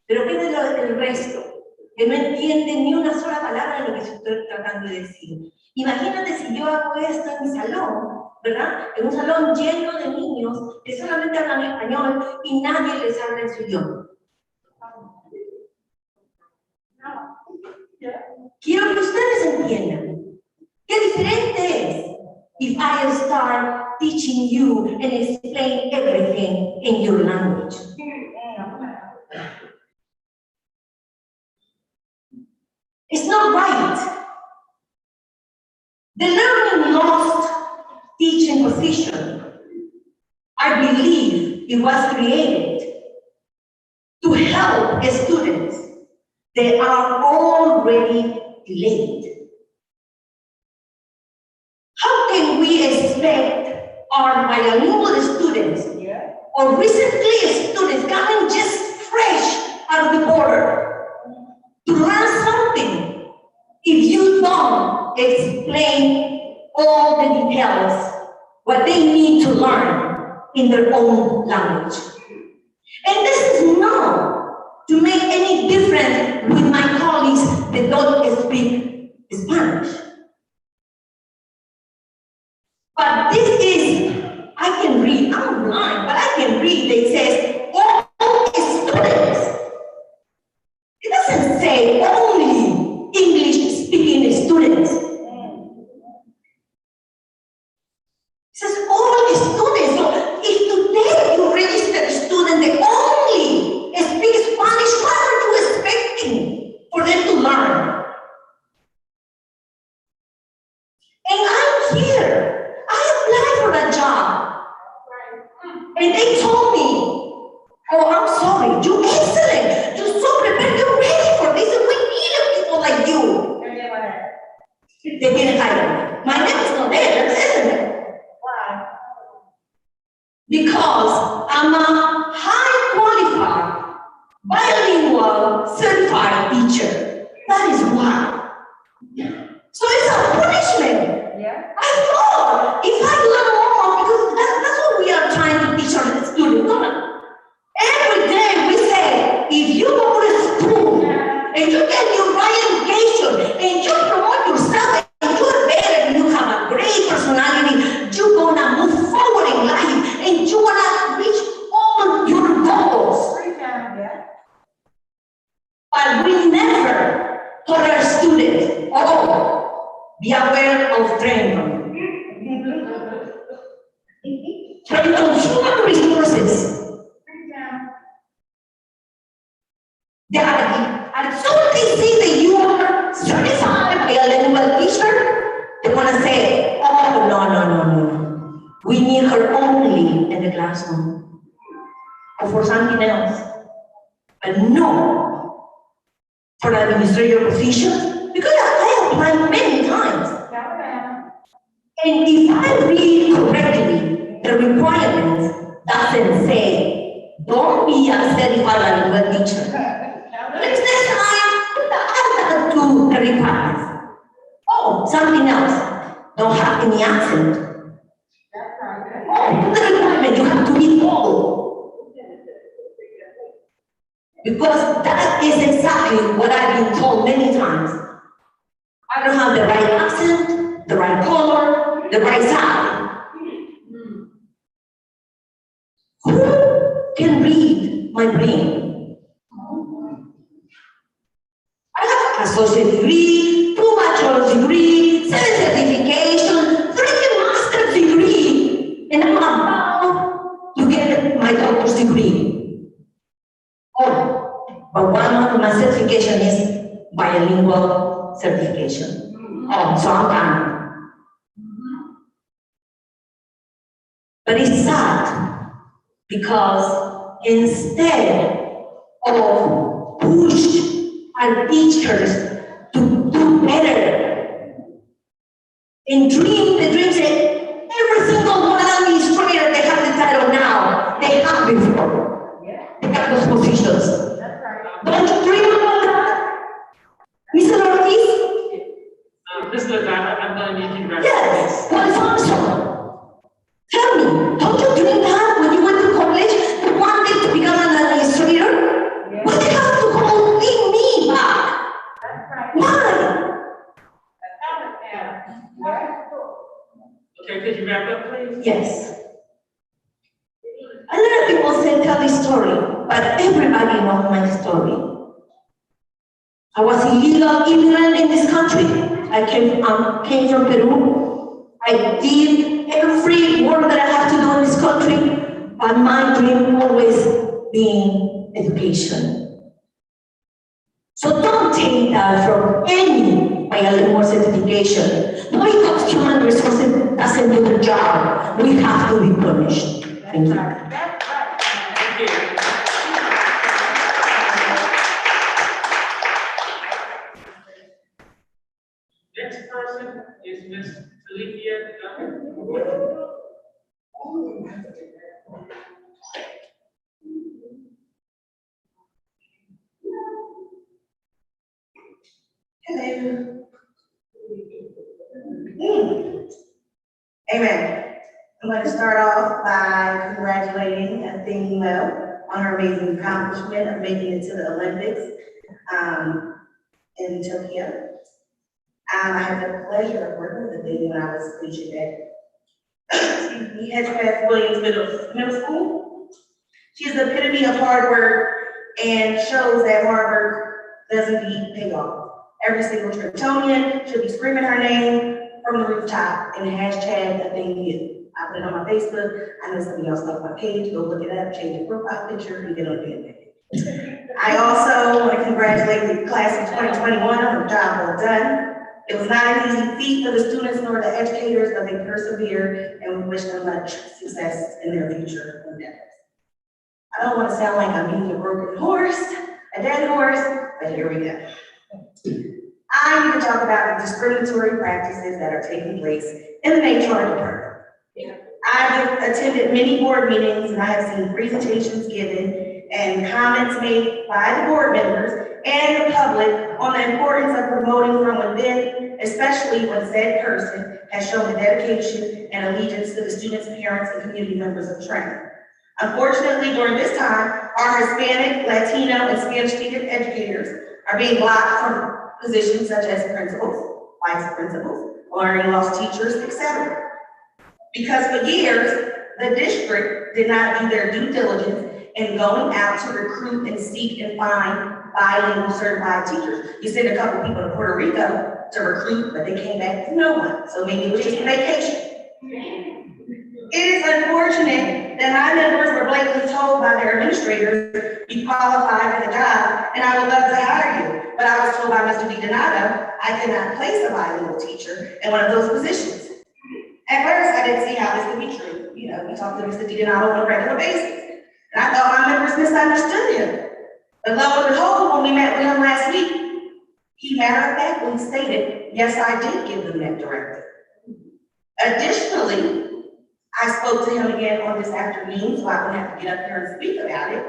Pero ¿qué de el resto? Que no entienden ni una sola palabra de lo que estoy tratando de decir. Imagínate si yo hago esto en mi salón, ¿verdad? En un salón lleno de niños que solamente hablan español y nadie les habla en su idioma. Quiero que ustedes entiendan qué diferente es if I start teaching you and explain everything in your language. It's not right. The learning lost teaching position, I believe it was created to help students that are already late. How can we expect our bilingual students or recently students coming just fresh out of the border to learn something if you don't explain all the details, what they need to learn in their own language? And this is not to make any difference with my colleagues that don't speak Spanish. But this is, I can read, I'm blind, but I can read that says all students. It doesn't say only English speaking students. It says all students. So if today you register a student that only speaks Spanish, what are you expecting for them to learn? And I'm here. I applied for that job. And they told me, oh, I'm sorry, you're excellent. You're so prepared, you're ready for this, and we need people like you. They didn't hire me. My name is not there, isn't it? Why? Because I'm a high qualified, bilingual, certified teacher. That is why. So it's a punishment. Yeah. I thought if I learn more Be aware of Trenton. Trenton Human Resources. As soon as they see that you are certified bilingual teacher, they want to say, oh, no. We need her only in the classroom or for something else. But no, for the administrative position, because I applied many times. And if I read correctly, the requirements doesn't say, don't be a certified bilingual teacher. Next time, add that to the requirements. Oh, something else. Don't have any accent. Oh, the requirement, you have to be full. Because that is exactly what I've been told many times. I don't have the right accent, the right color, the right sound. Who can read my brain? I have associate degree, 2 bachelor's degree, 7 certifications, 3 master's degree, and I'm about to get my doctor's degree. Oh, but one of my certification is bilingual certification. Oh, so I'm done. But it's sad because instead of push our teachers to do better and dream the dreams that every single one administrator they have the title now, they have before. They have those positions. Don't you dream about that? Mr. Ortiz? Mr. Ladonna, I'm going to need you to Yes, Alfonso. Tell me, don't you dream that when you went to college, you wanted to become an administrator? Why they have to hold me back? Why? Okay, could you wrap up, please? Yes. A lot of people say tell the story, but everybody knows my story. I was illegal immigrant in this country. I came from Peru. I did every work that I have to do in this country, but my dream always being education. So don't take that from any bilingual certification. No, because human resources doesn't do the job. We have to be punished. Thank you. Thank you. Next person is Ms. Philippians. Hello. Amen. I'm going to start off by congratulating Athene Well on her amazing accomplishment of making it to the Olympics in Tokyo. I had the pleasure of working with Athene when I was teaching at Hedgepath Williams Middle School. She's the epitome of hard work and shows that hard work doesn't pay off. Every single Tritonian should be screaming her name from the rooftop and hashtag Athene. I put it on my Facebook. I know somebody else liked my page. Go look it up, change the profile picture, and get on it. I also want to congratulate the class of 2021 on the job well done. It was not an easy feat for the students nor the educators, but they persevered, and we wish them much success in their future endeavors. I don't want to sound like I'm beating a broken horse, a dead horse, but here we go. I need to talk about the discriminatory practices that are taking place in the HR department. I've attended many board meetings and I have seen presentations given and comments made by the board members and the public on the importance of promoting from within, especially when said person has shown the dedication and allegiance to the students, parents, and community members of training. Unfortunately, during this time, our Hispanic, Latino, and Spanish-speaking educators are being blocked from positions such as principals, vice principals, learning loss teachers, etc. Because for years, the district did not do their due diligence in going out to recruit and seek and find bilingual certified teachers. You send a couple people to Puerto Rico, to recruit, but they came back with no one, so maybe it was just a vacation. It is unfortunate that my members were blatantly told by their administrators, you qualify for the job, and I would love to hire you. But I was told by Mr. DiDonato, I cannot place a bilingual teacher in one of those positions. At first, I didn't see how this could be true. You know, we talked to Mr. DiDonato on a regular basis. And I thought my members misunderstood him. But lo and behold, when we met with him last week, he matter-of-factly stated, yes, I did give them that directive. Additionally, I spoke to him again on this afternoon, so I don't have to get up here and speak about it.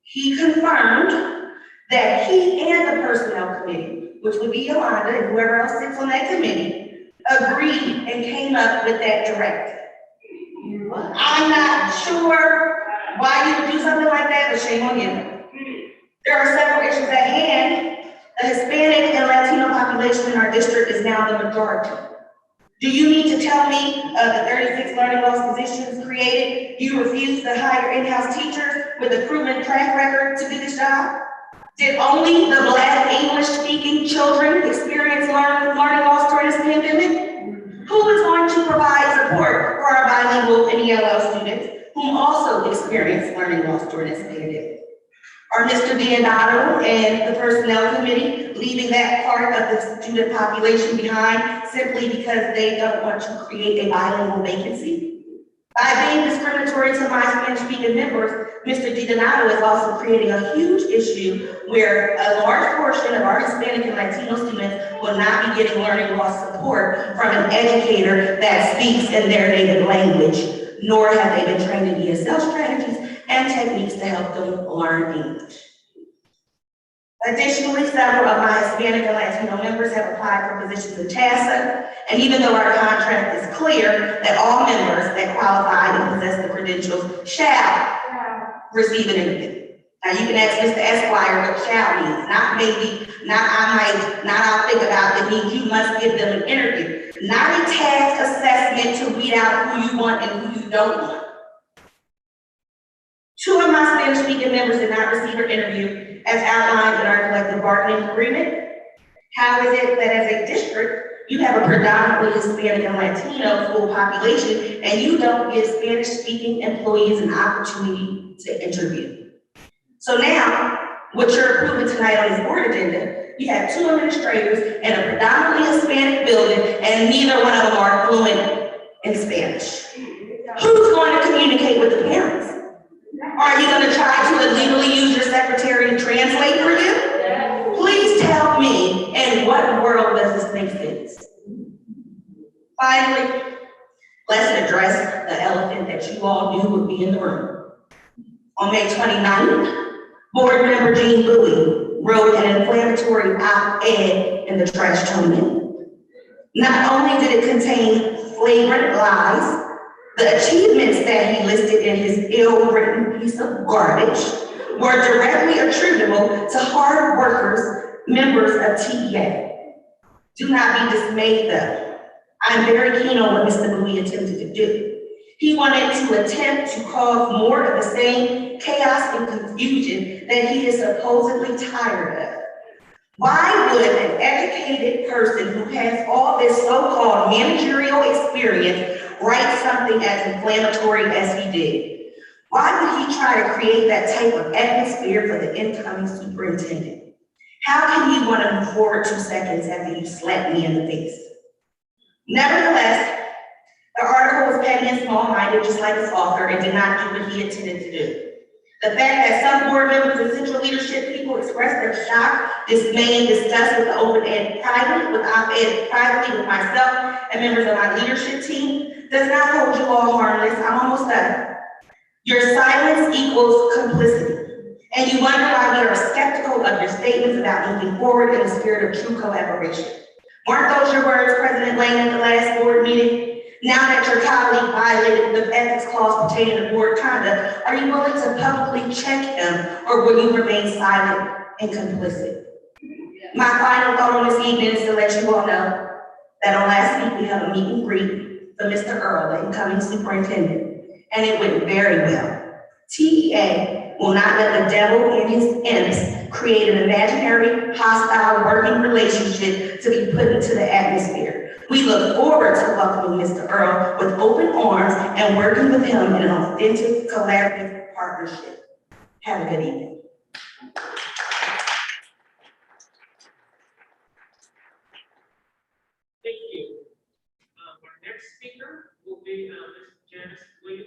He confirmed that he and the personnel committee, which would be Yolanda and whoever else sits on that committee, agreed and came up with that directive. I'm not sure why you would do something like that, but shame on you. There are several issues at hand. The Hispanic and Latino population in our district is now the majority. Do you need to tell me of the 36 learning loss positions created, you refused to hire in-house teachers with a proven track record to do this job? Did only the Black English-speaking children experience learning loss during this pandemic? Who is going to provide support for our bilingual and ELL students whom also experience learning loss during this pandemic? Are Mr. DiDonato and the personnel committee leaving that part of the student population behind simply because they don't want to create a bilingual vacancy? By being discriminatory to my Spanish-speaking members, Mr. DiDonato is also creating a huge issue where a large portion of our Hispanic and Latino students will not be getting learning loss support from an educator that speaks in their native language, nor have they been trained in ESL strategies and techniques to help them learn English. Additionally, several of my Hispanic and Latino members have applied for positions in TASA, and even though our contract is clear that all members that qualify and possess the credentials shall receive an interview. Now you can ask Mr. Esquire what shall means, not maybe, not I might, not I'll think about it. It means you must give them an interview, not a task assessment to weed out who you want and who you don't want. 2 of my Spanish-speaking members did not receive an interview as outlined in our collective bargaining agreement. How is it that as a district, you have a predominantly Hispanic and Latino full population and you don't give Spanish-speaking employees an opportunity to interview? So now, what you're approving tonight on this board agenda, you have 2 administrators in a predominantly Hispanic building and neither one of them are fluent in Spanish. Who's going to communicate with the parents? Are you going to try to illegally use your secretary to translate for you? Please tell me, in what world does this make sense? Finally, let's address the elephant that you all knew would be in the room. On May 29th, board member Jean Bowie wrote an inflammatory op-ed in the Trash Tribune. Not only did it contain flagrant lies, the achievements that he listed in his ill-written piece of garbage were directly attributable to hard workers, members of TEA. Do not be dismayed though. I'm very keen on what Mr. Bowie attempted to do. He wanted to attempt to cause more of the same chaos and confusion that he is supposedly tired of. Why would an educated person who has all this so-called managerial experience write something as inflammatory as he did? Why would he try to create that type of atmosphere for the incoming superintendent? How can you want to move forward 2 seconds after you slapped me in the face? Nevertheless, the article was petty and small-minded, just like its author, and did not do what he intended to do. The fact that some board members and central leadership people expressed their shock, dismay, and disgust with the open ed privately with myself and members of my leadership team does not hold you all harmless. I'm almost done. Your silence equals complicity, and you wonder why we are skeptical of your statements about moving forward in the spirit of true collaboration. Weren't those your words, President Lane, at the last board meeting? Now that your colleague violated the ethics clause pertaining to board conduct, are you willing to publicly check him, or will you remain silent and complicit? My final thought on this evening is to let you all know that on last week we had a meet and greet for Mr. Earl, the incoming superintendent, and it went very well. TEA will not let the devil and his imps create an imaginary, hostile working relationship to be put into the atmosphere. We look forward to welcoming Mr. Earl with open arms and working with him in an authentic, collaborative partnership. Have a good evening. Thank you. Our next speaker will be Ms. Janice Williams.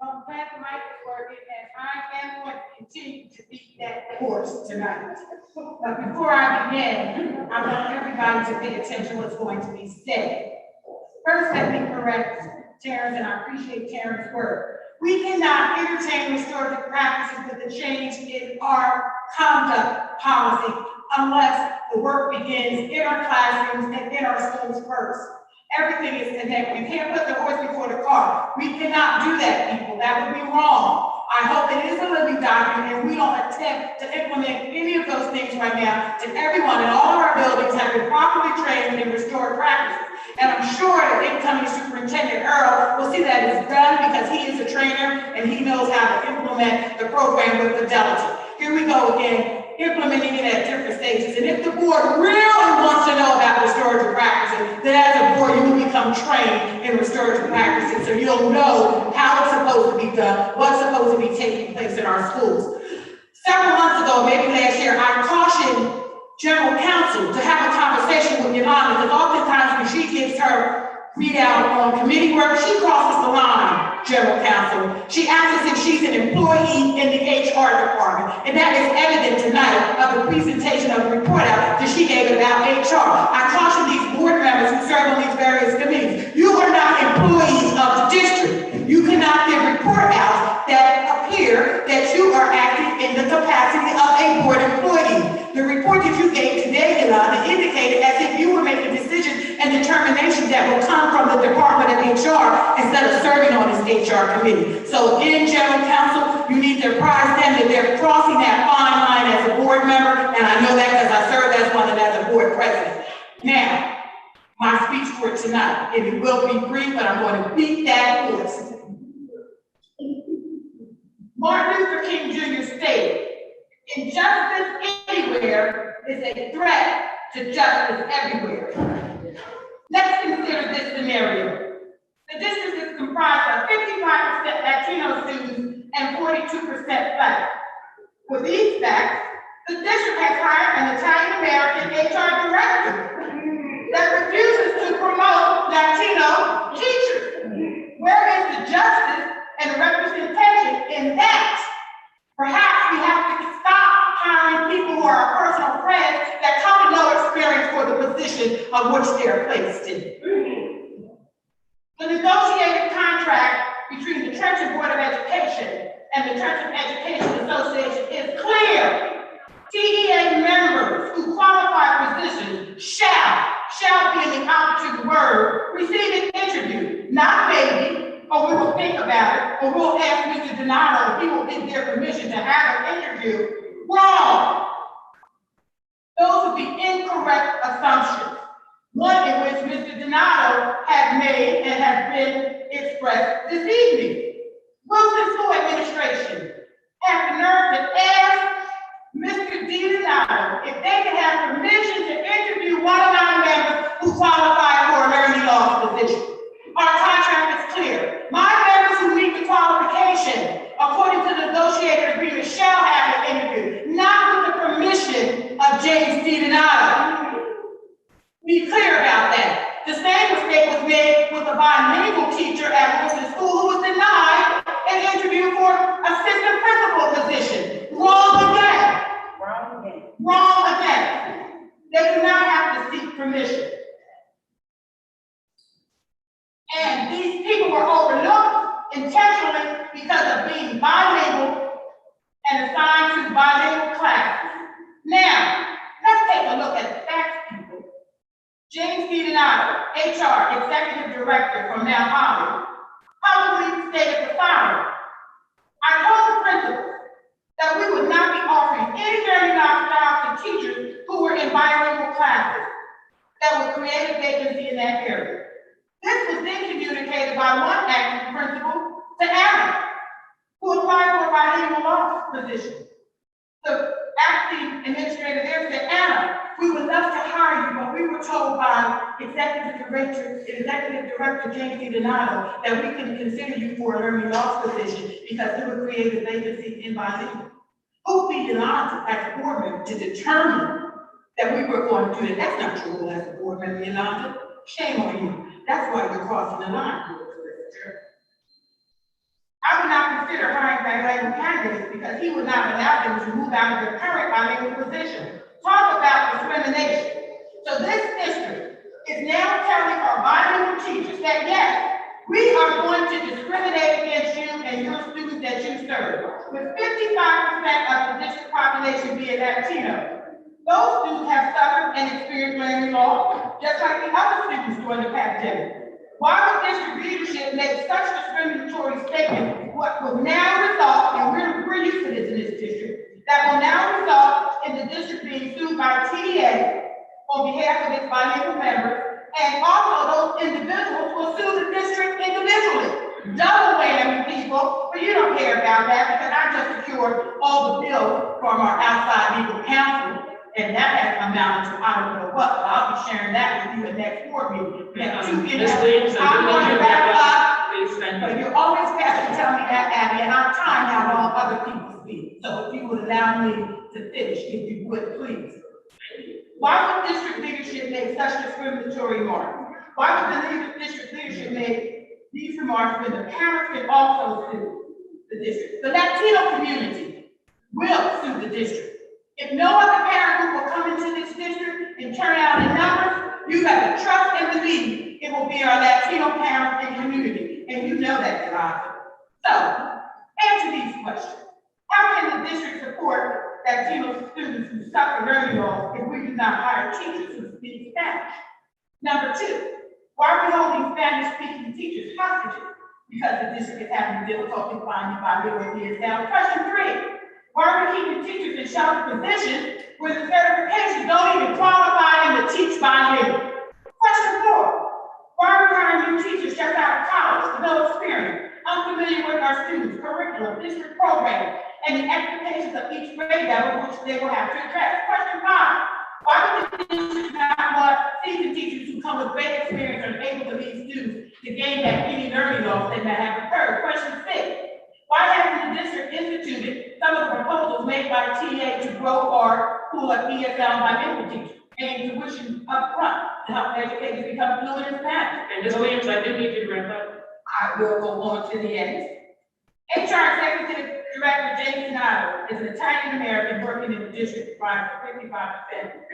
I'm glad the mic is working, and I am going to continue to beat that horse tonight. But before I begin, I want everybody to pay attention to what's going to be said. First, let me correct Terrence, and I appreciate Terrence's work. We cannot entertain restorative practices with a change in our conduct policy unless the work begins in our classrooms and in our schools first. Everything is connected. You can't put the horse before the cart. We cannot do that, people. That would be wrong. I hope it is a living document and we don't attempt to implement any of those things right now. And everyone in all of our buildings have been properly trained in restored practices. And I'm sure that incoming Superintendent Earl will see that it's done because he is a trainer and he knows how to implement the program with fidelity. Here we go again, implementing it at different stages. And if the board really wants to know about restorative practices, then as a board, you will become trained in restorative practices, so you'll know how it's supposed to be done, what's supposed to be taking place in our schools. Several months ago, maybe last year, I cautioned General Counsel to have a conversation with Yolanda, because oftentimes when she gives her readout on committee work, she crosses the line, General Counsel. She acts as if she's an employee in the HR department, and that is evident tonight of the presentation of the report out that she gave about HR. I caution these board members who serve on these various committees. You are not employees of the district. You cannot give report outs that appear that you are acting in the capacity of a board employee. The report that you gave today, Yolanda, indicated as if you were making decisions and determinations that will come from the Department of HR instead of serving on this HR committee. So again, General Counsel, you need to apprise them that they're crossing that fine line as a board member, and I know that because I served as one and as a board president. Now, my speech for tonight, and it will be brief, but I'm going to beat that horse. Martin Luther King Jr. stated, "Injustice anywhere is a threat to justice everywhere." Let's consider this scenario. The district is comprised of 55% Latino students and 42% Black. With these facts, the district has hired an Italian-American HR director that refuses to promote Latino teachers. Where is the justice and representation in that? Perhaps we have to stop hiring people who are our personal friends that come with no experience for the position of which they are placed in. The negotiated contract between the Trenton Board of Education and the Trenton Education Association is clear. TEA members who qualify for positions shall be in the operative word, receive an interview, not maybe, or we will think about it, or we'll ask Mr. Donato if he will give their permission to have an interview. Wrong. Those would be incorrect assumptions. One in which Mr. Donato has made and has been expressed this evening. Wilson School Administration has the nerve to ask Mr. Donato if they can have permission to interview one of our members who qualify for an attorney law position. Our contract is clear. My members who meet the qualification according to the negotiated agreement shall have an interview, not with the permission of James D. Donato. Be clear about that. The same mistake was made with a bilingual teacher at Wilson School who was denied an interview for assistant principal position. Wrong again. Wrong again. Wrong again. They do not have to seek permission. And these people were overlooked intentionally because of being bilingual and assigned to bilingual classes. Now, let's take a look at the facts, people. James D. Donato, HR Executive Director from Mount Holly, publicly stated the following: "I told the principals that we would not be offering any very jobs to teachers who were in bilingual classes, vacancy in that area. This was then communicated by one acting principal to Anna, who applied for a bilingual law position. The acting administrator there said, Anna, we would love to hire you, but we were told by Executive Director James D. Donato that we couldn't consider you for a learning loss position because it would create a vacancy in bilingual. Who be Yolanda as a board member to determine that we were going to do that? That's not your role as a board member, Yolanda. Shame on you. That's why you're crossing the line. I would not consider hiring bilingual candidates because he would not allow them to move out of their current bilingual position. Talk about discrimination. So this district is now telling our bilingual teachers that yes, we are going to discriminate against you and your students that you serve. With 55% of the district population being Latino, those students have suffered and experienced learning loss, just like the other students during the pandemic. Why would district leadership make such discriminatory statements? What will now result, and we're used to this in this district, that will now result in the district being sued by TDA on behalf of its bilingual members, and also those individuals will sue the district individually. Double whammy, people, but you don't care about that because I just secured all the bills from our outside legal counsel. And that has amounted to I don't know what, but I'll be sharing that with you in next board meeting. I'm going to wrap up, but you're always fast to tell me that, Abby, and I'm time how long other people speak. So if you would allow me to finish, if you would, please. Why would district leadership make such discriminatory remarks? Why would the district leadership make these remarks when the parents can also sue the district? The Latino community will sue the district. If no other parent group will come into this district and turn out in numbers, you have to trust and believe it will be our Latino parents and community. And you know that, Yolanda. So, answer these questions. How can the district support Latino students who suffer learning loss if we do not hire teachers who speak Spanish? Number two, why are we holding Spanish-speaking teachers hostages? Because the district is having difficulty finding bilingual ESL. Question three, why are we keeping teachers in sheltered positions where the certifications don't even qualify them to teach bilingual? Question four, why are we hiring new teachers just out of college with no experience, unfamiliar with our students, curriculum, district programs, and the expectations of each grade level which they will have to address? Question five, why would the district not want seasoned teachers who come with great experience and are able to lead students to gain back any learning loss that may have occurred? Question six, why hasn't the district instituted some of the proposals made by TA to grow our pool of ESL bilingual teachers, paying tuition up front to help educators become fluent in Spanish? And Ms. Williams, I do need you to wrap up. I will go on to the end. HR Executive Director James Donato is an Italian American working in the district provides for 55%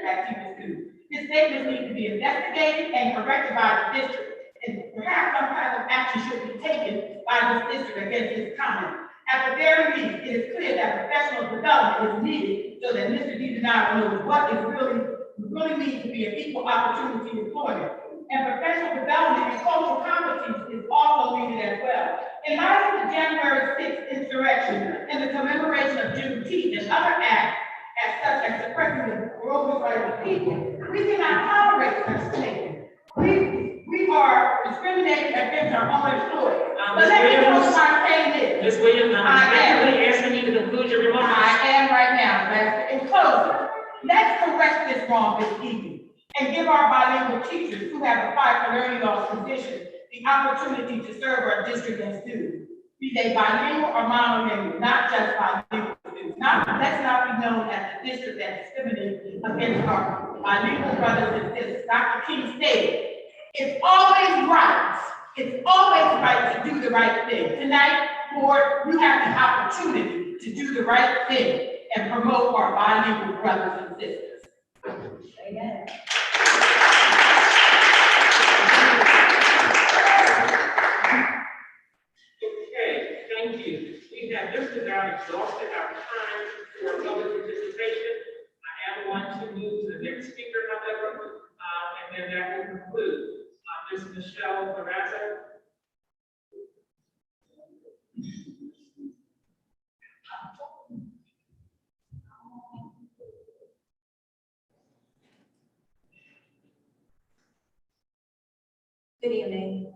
Latino students. His statements need to be investigated and corrected by the district, and perhaps some kind of action should be taken by this district against his comments. At the very least, it is clear that professional development is needed so that Mr. Donato knows what it really means to be an equal opportunity employer. And professional development and cultural competencies is also needed as well. In light of the January 6th insurrection and the commemoration of Juneteenth and other acts such as suppressing the global rights of people, we cannot tolerate such statements. We are discriminating against our own employees. But let me close by saying this. Ms. Williams, I'm asking you to conclude your remarks. I am right now. In closing, let's correct this wrong this evening and give our bilingual teachers who have applied for learning loss positions the opportunity to serve our district and students. Be they bilingual or monolingual, not just bilingual students. Let's not be known as the district that discriminates against our bilingual brothers and sisters. Dr. King stated, it's always right to do the right thing. Tonight, Board, you have the opportunity to do the right thing and promote our bilingual brothers and sisters. Amen. Okay, thank you. We have just about exhausted our time for public participation. I am going to move to the next speaker, however, and then that will conclude. Ms. Michelle Barraza. Good evening.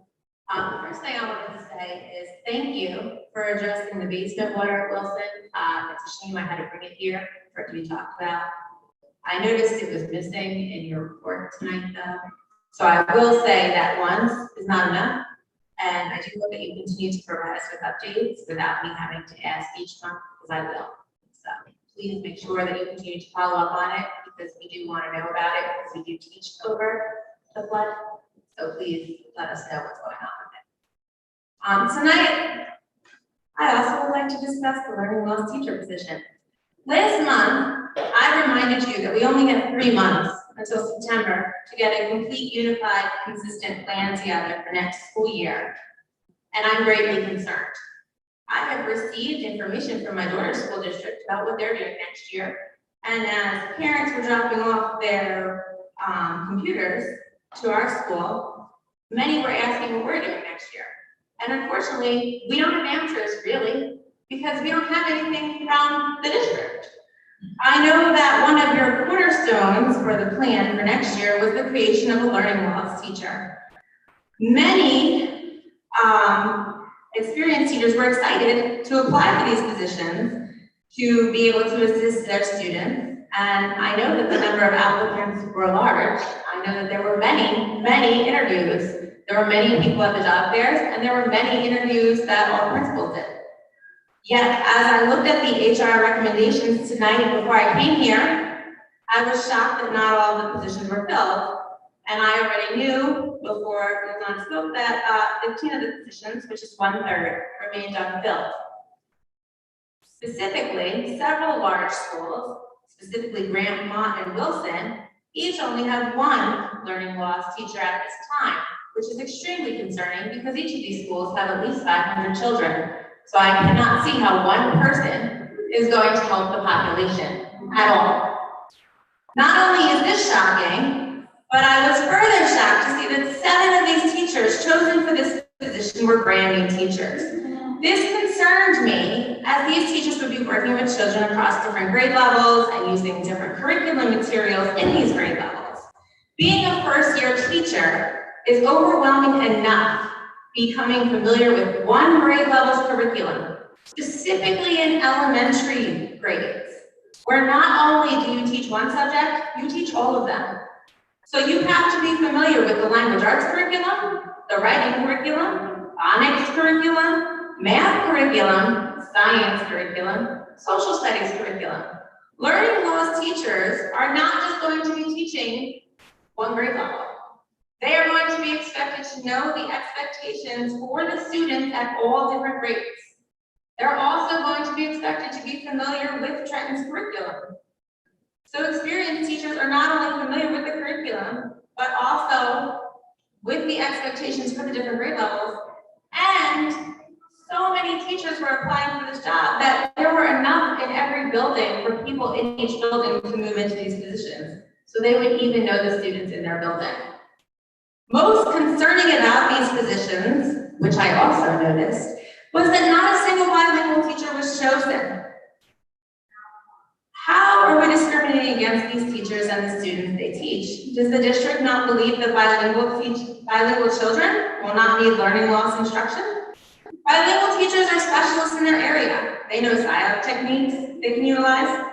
The first thing I wanted to say is thank you for addressing the basement water at Wilson. It's a shame I had to bring it here for it to be talked about. I noticed it was missing in your report tonight though. So I will say that once is not enough. And I do hope that you continue to provide us with updates without me having to ask each month, because I will. So please make sure that you continue to follow up on it, because we do want to know about it, because we do teach over the flood. So please let us know what's going on with it. Tonight, I also would like to discuss the learning loss teacher position. Last month, I reminded you that we only have 3 months until September to get a complete, unified, consistent plan together for next school year. And I'm greatly concerned. I have received information from my daughter's school district about what they're doing next year. And as parents were dropping off their computers to our school, many were asking what we're doing next year. And unfortunately, we don't have answers really, because we don't have anything from the district. I know that one of your cornerstones for the plan for next year was the creation of a learning loss teacher. Many experienced teachers were excited to apply for these positions to be able to assist their students. And I know that the number of applicants were large. I know that there were many interviews. There were many people at the job fairs, and there were many interviews that our principals did. Yet, as I looked at the HR recommendations tonight before I came here, I was shocked that not all the positions were filled. And I already knew before Yolanda spoke that 15 of the positions, which is 1/3, remained unfilled. Specifically, several large schools, specifically Grant, Mott, and Wilson, each only have 1 learning loss teacher at this time, which is extremely concerning because each of these schools have at least 500 children. So I cannot see how 1 person is going to help the population at all. Not only is this shocking, but I was further shocked to see that 7 of these teachers chosen for this position were brand new teachers. This concerned me, as these teachers would be working with children across different grade levels and using different curriculum materials in these grade levels. Being a first-year teacher is overwhelming enough becoming familiar with 1 grade level's curriculum, specifically in elementary grades, where not only do you teach 1 subject, you teach all of them. So you have to be familiar with the language arts curriculum, the writing curriculum, phonics curriculum, math curriculum, science curriculum, social studies curriculum. Learning loss teachers are not just going to be teaching 1 grade level. They are going to be expected to know the expectations for the students at all different grades. They're also going to be expected to be familiar with Trenton's curriculum. So experienced teachers are not only familiar with the curriculum, but also with the expectations for the different grade levels. And so many teachers were applying for this job that there were enough in every building for people in each building to move into these positions. So they would even know the students in their building. Most concerning about these positions, which I also noticed, was that not a single bilingual teacher was chosen. How are we discriminating against these teachers and the students they teach? Does the district not believe that bilingual children will not need learning loss instruction? Bilingual teachers are specialists in their area. They know silent techniques they can utilize.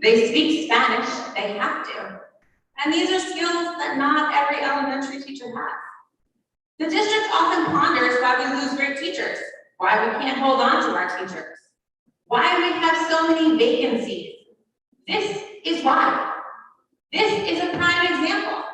They speak Spanish, they have to. And these are skills that not every elementary teacher has. The district often ponders why we lose great teachers, why we can't hold on to our teachers, why we have so many vacancies. This is why. This is a prime example.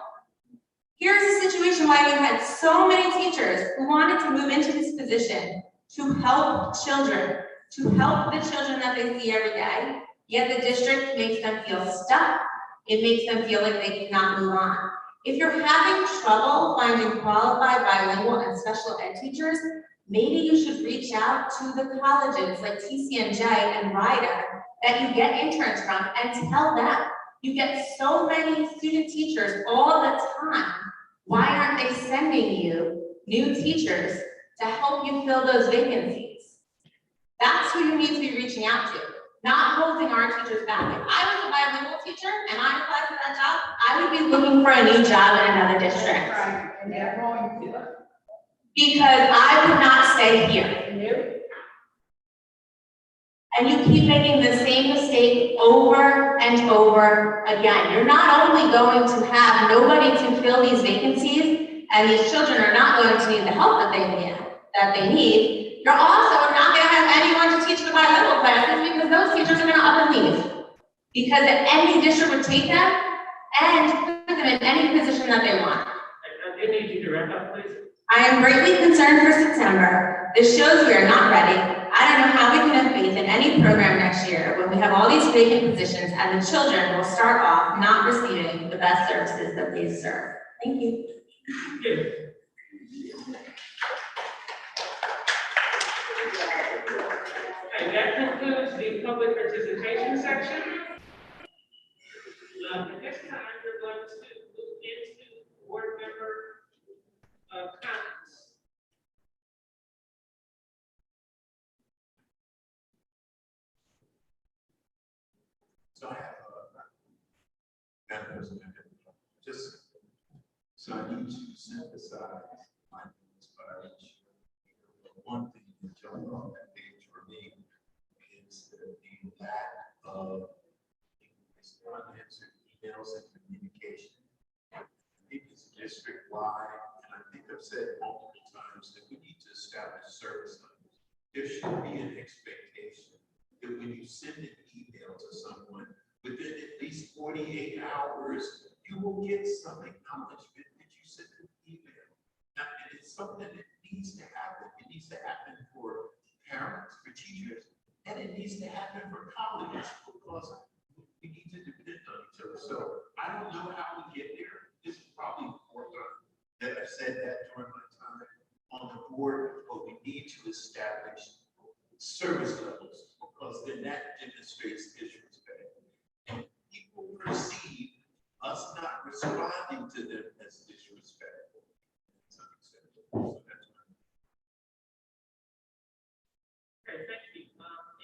Here's a situation why we had so many teachers who wanted to move into this position to help children, to help the children that they see every day, yet the district makes them feel stuck. It makes them feel like they cannot move on. If you're having trouble finding qualified bilingual and special ed teachers, maybe you should reach out to the colleges like TCNJ and Ryder that you get interns from and tell them. You get so many student teachers all the time. Why aren't they sending you new teachers to help you fill those vacancies? That's who you need to be reaching out to. Not holding our teachers back. If I was a bilingual teacher and I applied for that job, I would be looking for a new job in another district. Right, and they're going to. Because I would not stay here. And you keep making the same mistake over and over again. You're not only going to have nobody to fill these vacancies, and these children are not going to need the help that they need, you're also not going to have anyone to teach the bilingual classes because those teachers are going to up and leave. Because any district would take them and put them in any position that they want. I need you to wrap up, please. I am greatly concerned for September. This shows we are not ready. I don't know how we can have faith in any program next year when we have all these vacant positions and the children will start off not receiving the best services that they deserve. Thank you. Okay, that concludes the public participation section. At this time, we're going to move into board member comments. So I have Madam President, just so I need to synthesize my needs, but I need to, one thing that jumped off that page for me is the lack of unanswered emails and communication. I think it's district-wide, and I think I've said multiple times that we need to establish service levels. There should be an expectation that when you send an email to someone, within at least 48 hours, you will get some acknowledgement that you sent an email. Now, and it's something that needs to happen. It needs to happen for parents, for teachers, and it needs to happen for colleagues because we need to depend on each other. So I don't know how we get there. This is probably the fourth time that I've said that during my time on the board, but we need to establish service levels because then that demonstrates disrespect. And people perceive us not responding to them as disrespectful. So that's my Okay, thank you.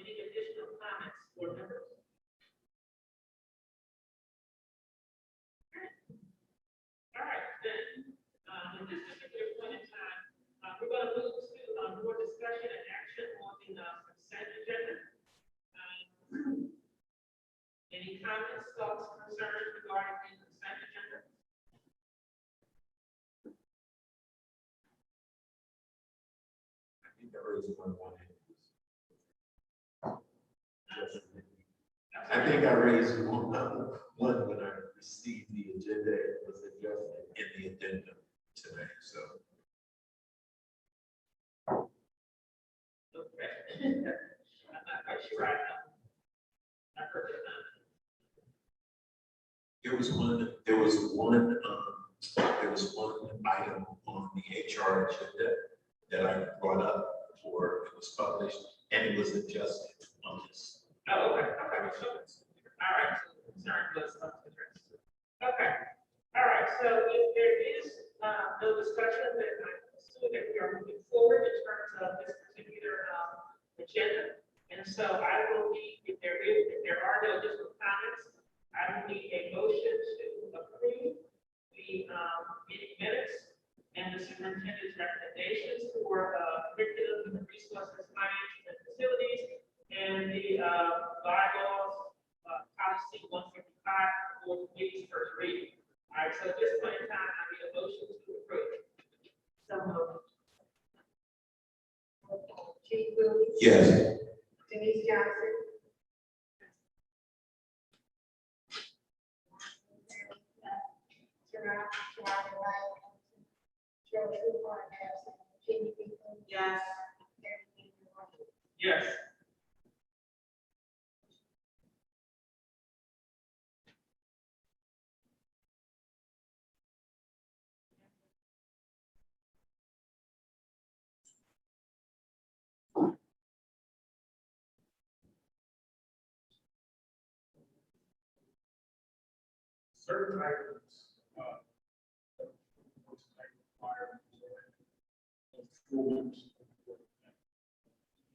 Any additional comments, board members? All right, then, at this particular point in time, we're going to move to more discussion and action on the consent agenda. Any comments, thoughts, concerns regarding the consent agenda? I think I raised one. I think I raised one when I received the agenda. It was adjusted in the addendum today, so. Okay. I'm not quite sure I heard it. There was one item on the HR agenda that I brought up before it was published, and it was adjusted on this. Oh, okay, okay, so, all right, so concern was addressed. Okay, all right, so if there is no discussion, then I assume that we are moving forward in terms of this particular agenda. And so I will need, if there are no additional comments, I will need a motion to approve the meeting minutes and the superintendent's recommendations for curriculum and resources, financial and facilities, and the bylaws, policy 155 for committee's first reading. All right, so at this point in time, I need a motion to approve. So moved. Chief Williams. Yes. Denise Johnson. Yes. Yes. Certain items, require schools.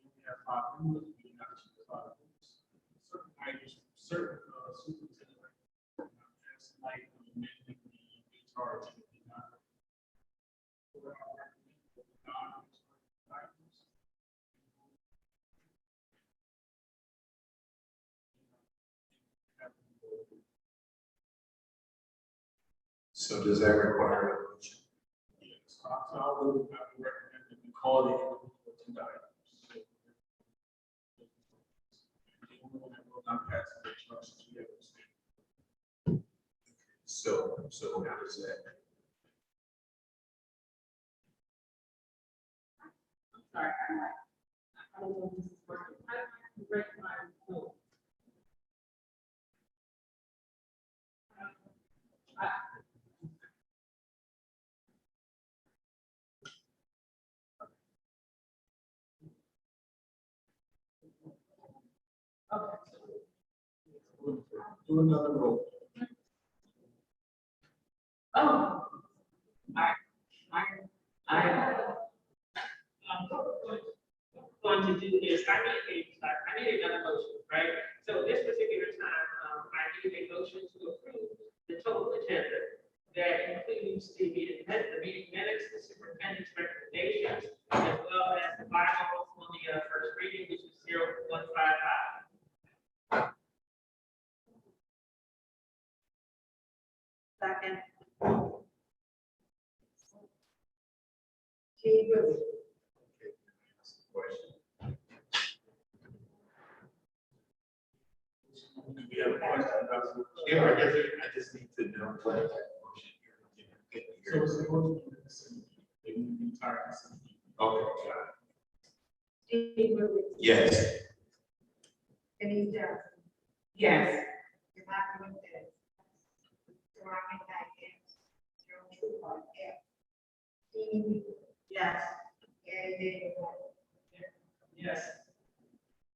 We have 5 rules, we do not choose 5 rules. Certain items, certain superintendent, as like amending the HR agenda, So does that require a motion? Yes, I would recommend that we call the tonight. The only one that will not pass the instructions we have to say. So how does that? I'm sorry, I don't know if this is working. I can break my phone. Do another roll. Oh. Going to do is, I need another motion, right? So this particular time, I need a motion to approve the total agenda that includes the meeting minutes, the superintendent's recommendations, as well as the bylaws on the first reading, which is 0155. Second. Jean Wilson. Do we have a question about the? Yeah, I just need to know what that motion you're. So it's going to be the same, they need the entire consent. Okay, got it. Jean Wilson. Yes. Denise Johnson. Yes. Yolanda Wendell. Veronica Knight. Joe Trueheart. Yes. Jean Wilson. Yes. Gary Daniel. Yes.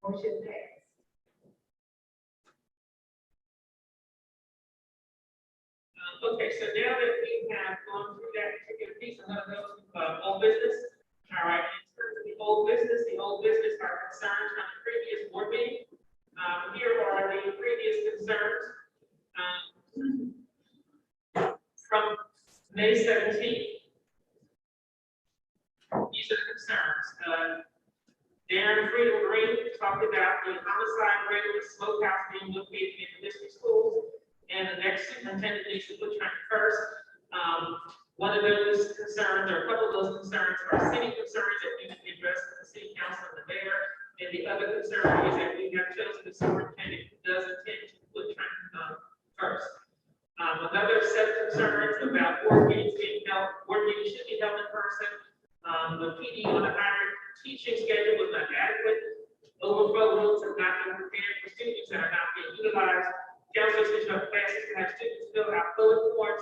Motion passed. Okay, so now that we have gone through that particular piece, I'm gonna go to old business. All right, in terms of the old business are concerns from the previous board meeting. Here are the previous concerns from May 17th. These are the concerns. Darren Freedom Green talked about the homicide rate of the smokehouse being located in the district schools. And the next superintendent needs to put Trent first. One of those concerns, or a couple of those concerns, are city concerns that need to be addressed with the city council and the mayor. And the other concern is that we have chosen the superintendent who does intend to put Trent first. Another set of concerns about board meetings being held, board meetings should be held in person. The PD on the hybrid teaching schedule was not adequate. Overflow rooms have not been prepared for students that are not being utilized. Counselors switching up classes to have students fill out bullet points.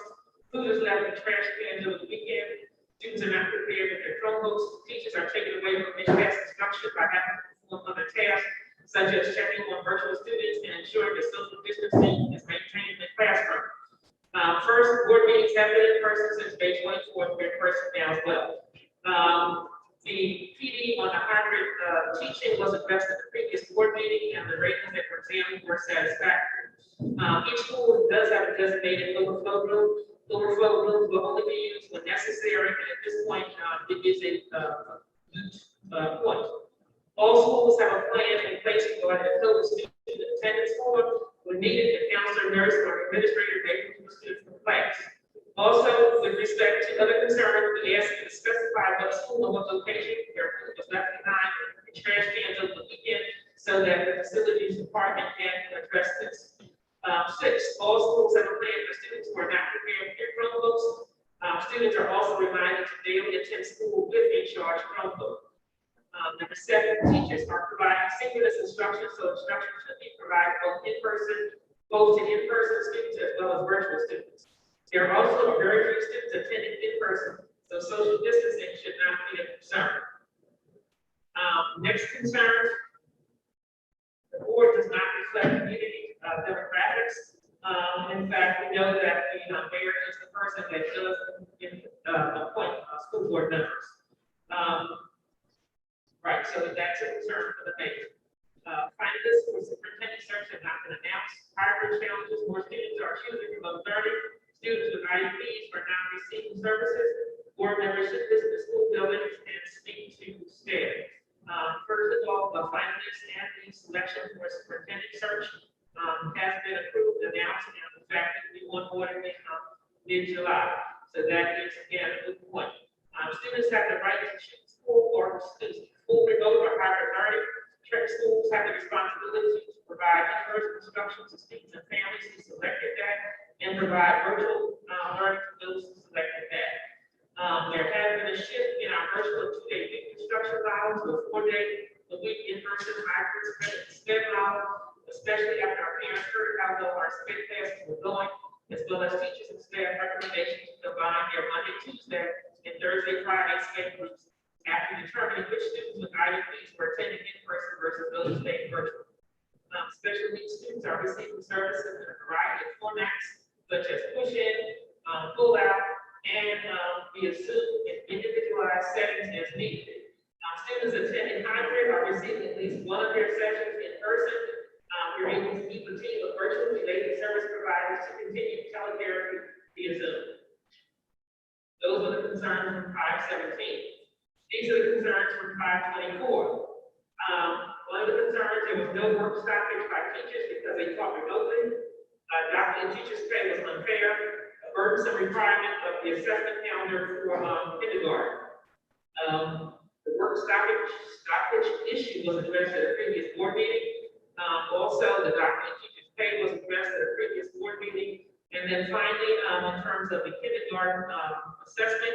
Food is left in trash cans over the weekend. Students are not prepared with their Chromebooks. Teachers are taken away from in-class instruction by having to perform other tasks, such as checking on virtual students and ensuring that social distancing is maintained in the classroom. First, board meetings have been in person since May 24th, they're in person now as well. The PD on the hybrid teaching was addressed at the previous board meeting, and the ratings that were examined were satisfactory. Each school does have a designated overflow room. Overflow rooms will only be used when necessary, and at this point, it is a point. All schools have a plan in place to go ahead and fill the student attendance form. When needed, the counselor, nurse, or administrator may remove the student from class. Also, with respect to other concerns, we ask you to specify what school and what location their food was left behind in trash cans over the weekend, so that the facilities department can address this. 6, all schools have a plan for students who are not prepared with their Chromebooks. Students are also reminded to daily attend school with a charged Chromebook. Number 7, teachers are providing synchronous instruction, so instruction should be provided both to in-person students as well as virtual students. There are also very few students attending in person, so social distancing should not be a concern. Next concern, the board does not reflect community demographics. In fact, we know that the mayor is the person that does appoint school board members. Right, so that's a concern for the mayor. Finalists for superintendent search have not been announced. Hybrid challenges, more students are choosing remote learning. Students with IEPs are not receiving services. Board members should visit the school buildings and speak to staff. First of all, the finalists and the selection for superintendent search has been approved, announced, and in fact, we onboarded mid-July. So that is, again, a good point. Students have the right to choose full or full remote or hybrid learning. Schools have the responsibility to provide in-person instruction to students and families who selected that, and provide virtual learning to those who selected that. There has been a shift in our virtual 2-day week instruction model to a 4-day-a-week in-person hybrid SPED model, especially after our parents heard how low our SPED classes were going, as well as teachers and staff recommendations to combine their Monday, Tuesday, and Thursday, Friday SPED groups after determining which students with IEPs were attending in person versus those staying virtual. Special needs students are receiving services in a variety of formats, such as push-in, pull-out, and via Zoom in individualized settings as needed. Students attending hybrid are receiving at least one of their sessions in person. We're able to meet with team of virtual related service providers to continue teletherapy via Zoom. Those are the concerns from 517. These are the concerns from 524. One of the concerns, there was no work stoppage by teachers because they taught remotely. Doctor and teachers' pay was unfair. A burdensome requirement of the assessment calendar for kindergarten. The work stoppage issue was addressed at a previous board meeting. Also, the doctor and teachers' pay was addressed at a previous board meeting. And then finally, in terms of the kindergarten assessment,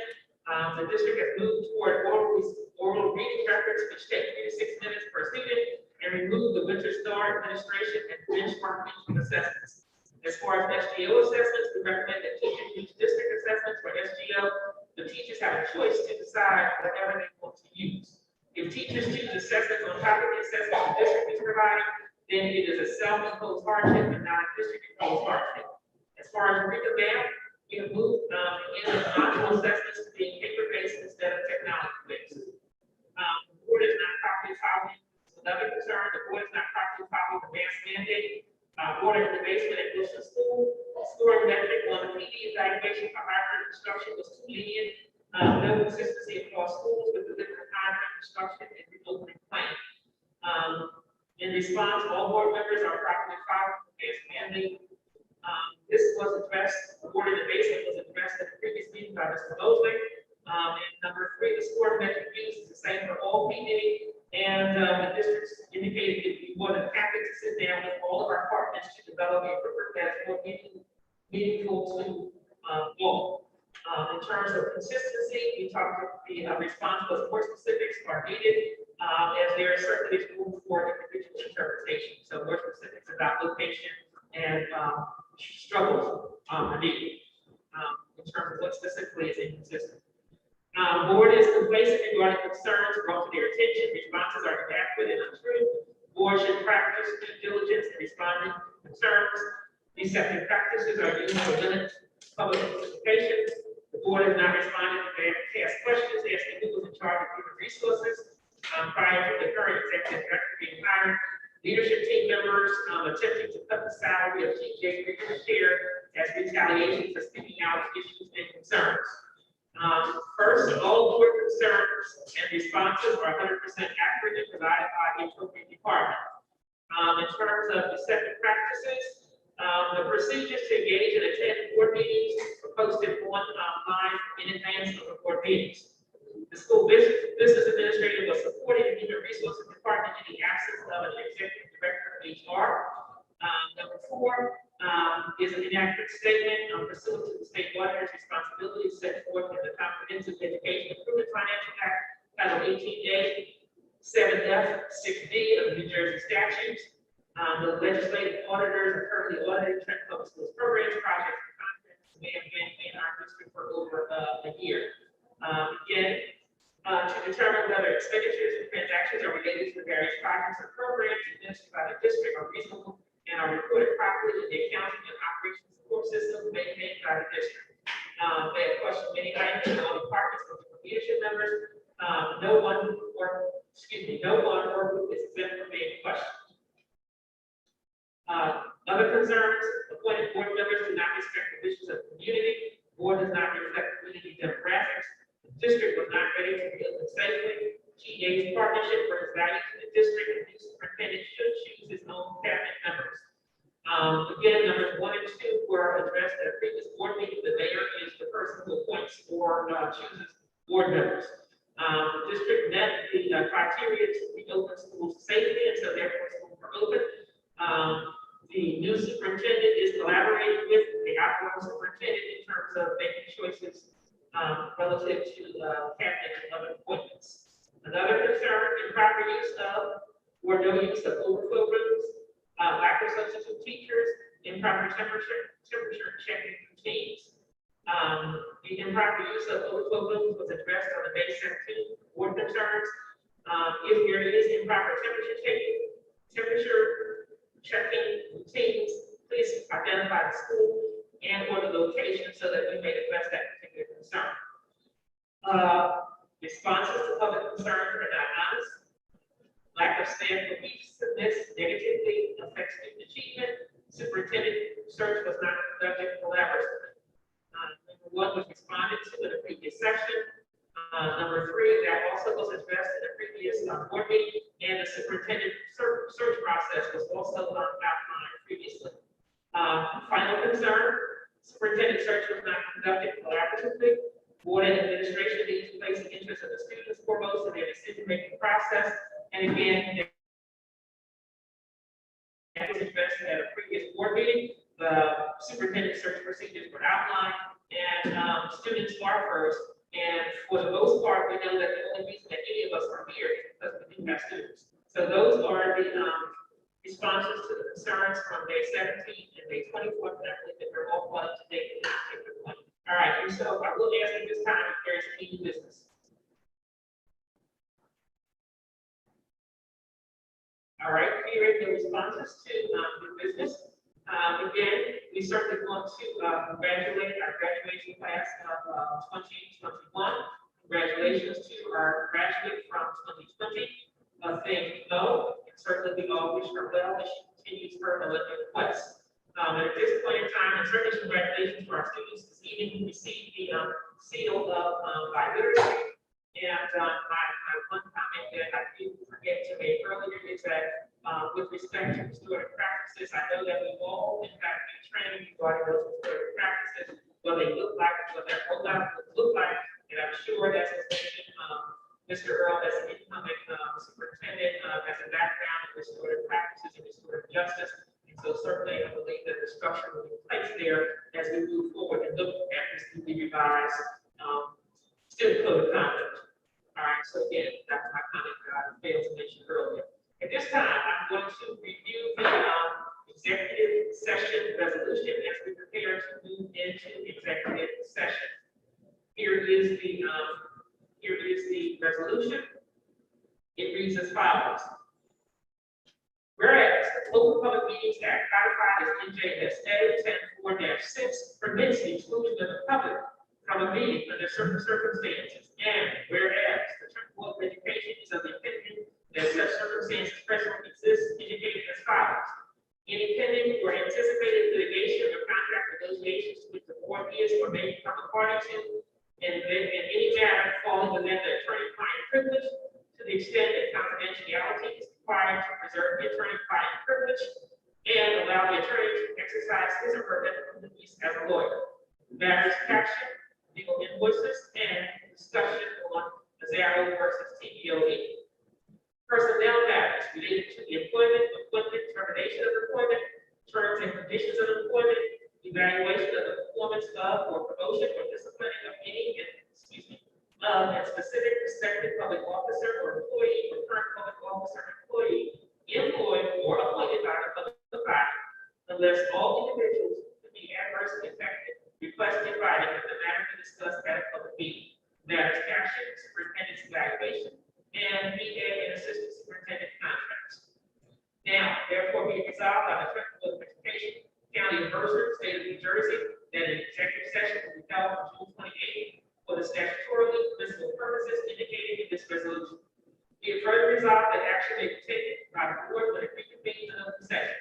the district has moved toward oral reading records, which take 3 to 6 minutes per student, and remove the winter star administration and benchmark teaching assessments. As far as SGO assessments, we recommend that teachers use district assessments for SGO. The teachers have a choice to decide whatever they want to use. If teachers choose assessments on top of the assessment the district is providing, then it is a self-imposed hardship and not a district-imposed hardship. As far as math, we have moved in the module assessments to being paper-based instead of technology-based. The board is not properly following, another concern, the board is not properly following the mask mandate. Water in the basement at Wilson School, scoring metric on the PD evaluation for hybrid instruction was too lenient. No consistency across schools with delivering hybrid instruction and reopening plan. In response, all board members are properly following the mask mandate. This was addressed, the water in the basement was addressed at the previous meeting by Mr. Mosley. And number 3, the score metric used is the same for all PD. And the districts indicated it would be more than happy to sit down with all of our partners to develop a report that is more meaningful to all. In terms of consistency, we talked about the response was more specifics are needed, as there is certainly room for individual interpretation. So more specifics about location and struggles are needed in terms of what specifically is inconsistent. Board is complacent regarding concerns brought to their attention. Responses are inadequate and untrue. Board should practice due diligence in responding to concerns. Deceptive practices are used to limit public participation. The board has not responded to their past questions asking who was in charge of human resources prior to the current executive director being hired. Leadership team members attempting to cut the salary of TJ Regional Chair as retaliation for speaking out issues and concerns. First, all board concerns and responses are 100% accurate and provided by the appropriate department. In terms of deceptive practices, the procedures to engage and attend board meetings are posted online in advance of the board meetings. The school business administrator was supporting the human resources department in the absence of an executive director of HR. Number 4 is an inaccurate statement pursuant to the state auditor's responsibilities set forth in the Comprehensive Education Improvement Financial Act, Title 18A, 7F, 6D of the New Jersey statutes. The legislative auditors are currently auditing Trenton Public Schools programs, projects, and contracts that may have been in our district for over a year. Again, to determine whether expenditures and transactions are related to the various projects or programs administered by the district are reasonable and are recorded properly in the accounting and operations support systems maintained by the district. They have questioned many items in all departments from the leadership members. No one or group is exempt from being questioned. Other concerns, appointed board members do not respect the wishes of the community. Board does not reflect community demographics. The district was not ready to reopen safely. GA's partnership brings value to the district, and the superintendent should choose his own cabinet members. Again, numbers 1 and 2 were addressed at a previous board meeting. The mayor is the person who appoints or chooses board members. The district met the criteria to reopen schools safely, and so therefore schools were open. The new superintendent is collaborating with the outgoing superintendent in terms of making choices relative to cabinet and other appointments. Another concern, improper use of or no use of overflow rooms, lack of substitute teachers, improper temperature checking routines. The improper use of overflow rooms was addressed on the May 17th board concerns. If there is improper temperature checking routines, please identify the school and or the location so that we may address that particular concern. Responses to public concerns are not honest. Lack of staff cohesiveness negatively affects student achievement. Superintendent search was not conducted collaboratively. Number 1 was responded to in the previous section. Number 3, that also was addressed in the previous board meeting, and the superintendent search process was also outlined previously. Final concern, superintendent search was not conducted collaboratively. Board and administration needs to place the interest of the students foremost in their decision-making process. And again, that was addressed at a previous board meeting. The superintendent search procedures were outlined, and students are first. And for the most part, we know that the only reason that any of us are here is because we do have students. So those are the responses to the concerns from May 17th and May 24th, and I believe that they're all up to date at this particular point. All right, and so I will ask at this time if there's any business. All right, hearing the responses to the business. Again, we certainly want to congratulate our graduation class of 2021. Congratulations to our graduate from 2020. Thank you, Mo, and certainly we all wish her well as she continues her Olympic quest. At this point in time, and certainly congratulations to our students this evening who received the seal of by literacy. And my one comment that I did forget to make earlier is that with respect to restorative practices, I know that we've all in fact been training regarding those restorative practices, what they look like, what their rollout would look like, and I'm sure that's what Mr. Earl, as an incoming superintendent, has a background in restorative practices and restorative justice. And so certainly I believe that the structure will be placed there as we move forward and look at this newly revised student code of conduct. All right, so again, that's my comment that I failed to mention earlier. At this time, I'm going to review the executive session resolution as we prepare to move into executive session. Here is the resolution. It reads as follows. Whereas the Open Public Meetings Act codified as NJSA 10-4-6 permits the exclusion of the public from a meeting under certain circumstances, and whereas the Board of Education is of the opinion that such circumstances presently exist, indicated as follows. Any pending or anticipated litigation or contract negotiations which the board is or may become a party to, and any matter falling within the attorney-client privilege, to the extent that confidentiality is required to preserve the attorney-client privilege and allow the attorney to exercise his or her ethical duties as a lawyer. Matters caption, legal invoices, and discussion on Azaro versus TBOE. Personnel matters related to the employment, appointment, termination of employment, terms and conditions of employment, evaluation of the performance of or promotion or disciplining of any, a specific prospective public officer or employee or current public officer employee employed or appointed by the public body, unless all individuals to be adversely affected request in writing that the matter be discussed at a public meeting. Matters caption, superintendent's evaluation, and BA and assistant superintendent contracts. Now, therefore, be resolved by the Trenton Board of Education, County of Mercer, State of New Jersey, that an executive session will be held on June 28th for the statutorily permissible purposes indicated in this resolution. Be it further resolved that action may be taken by the board when it reconvenes in open session.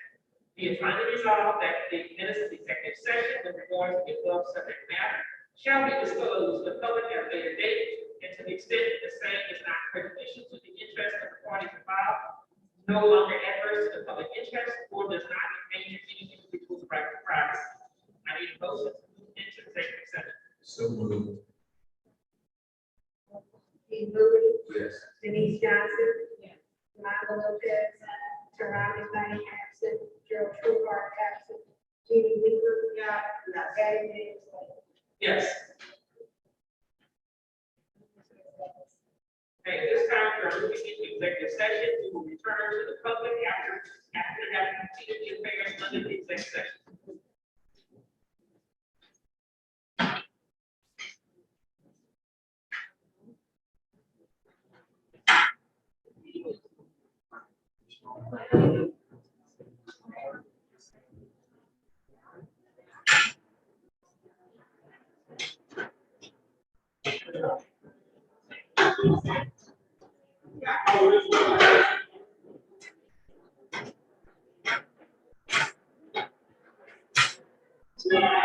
Be it finally resolved that the minutes of the executive session with regard to the above subject matter shall be disclosed to the public at a later date, and to the extent that the same is not prejudicial to the interest of the parties involved, no longer adverse to the public interest, or does not endanger any community affairs under the executive session. Yeah.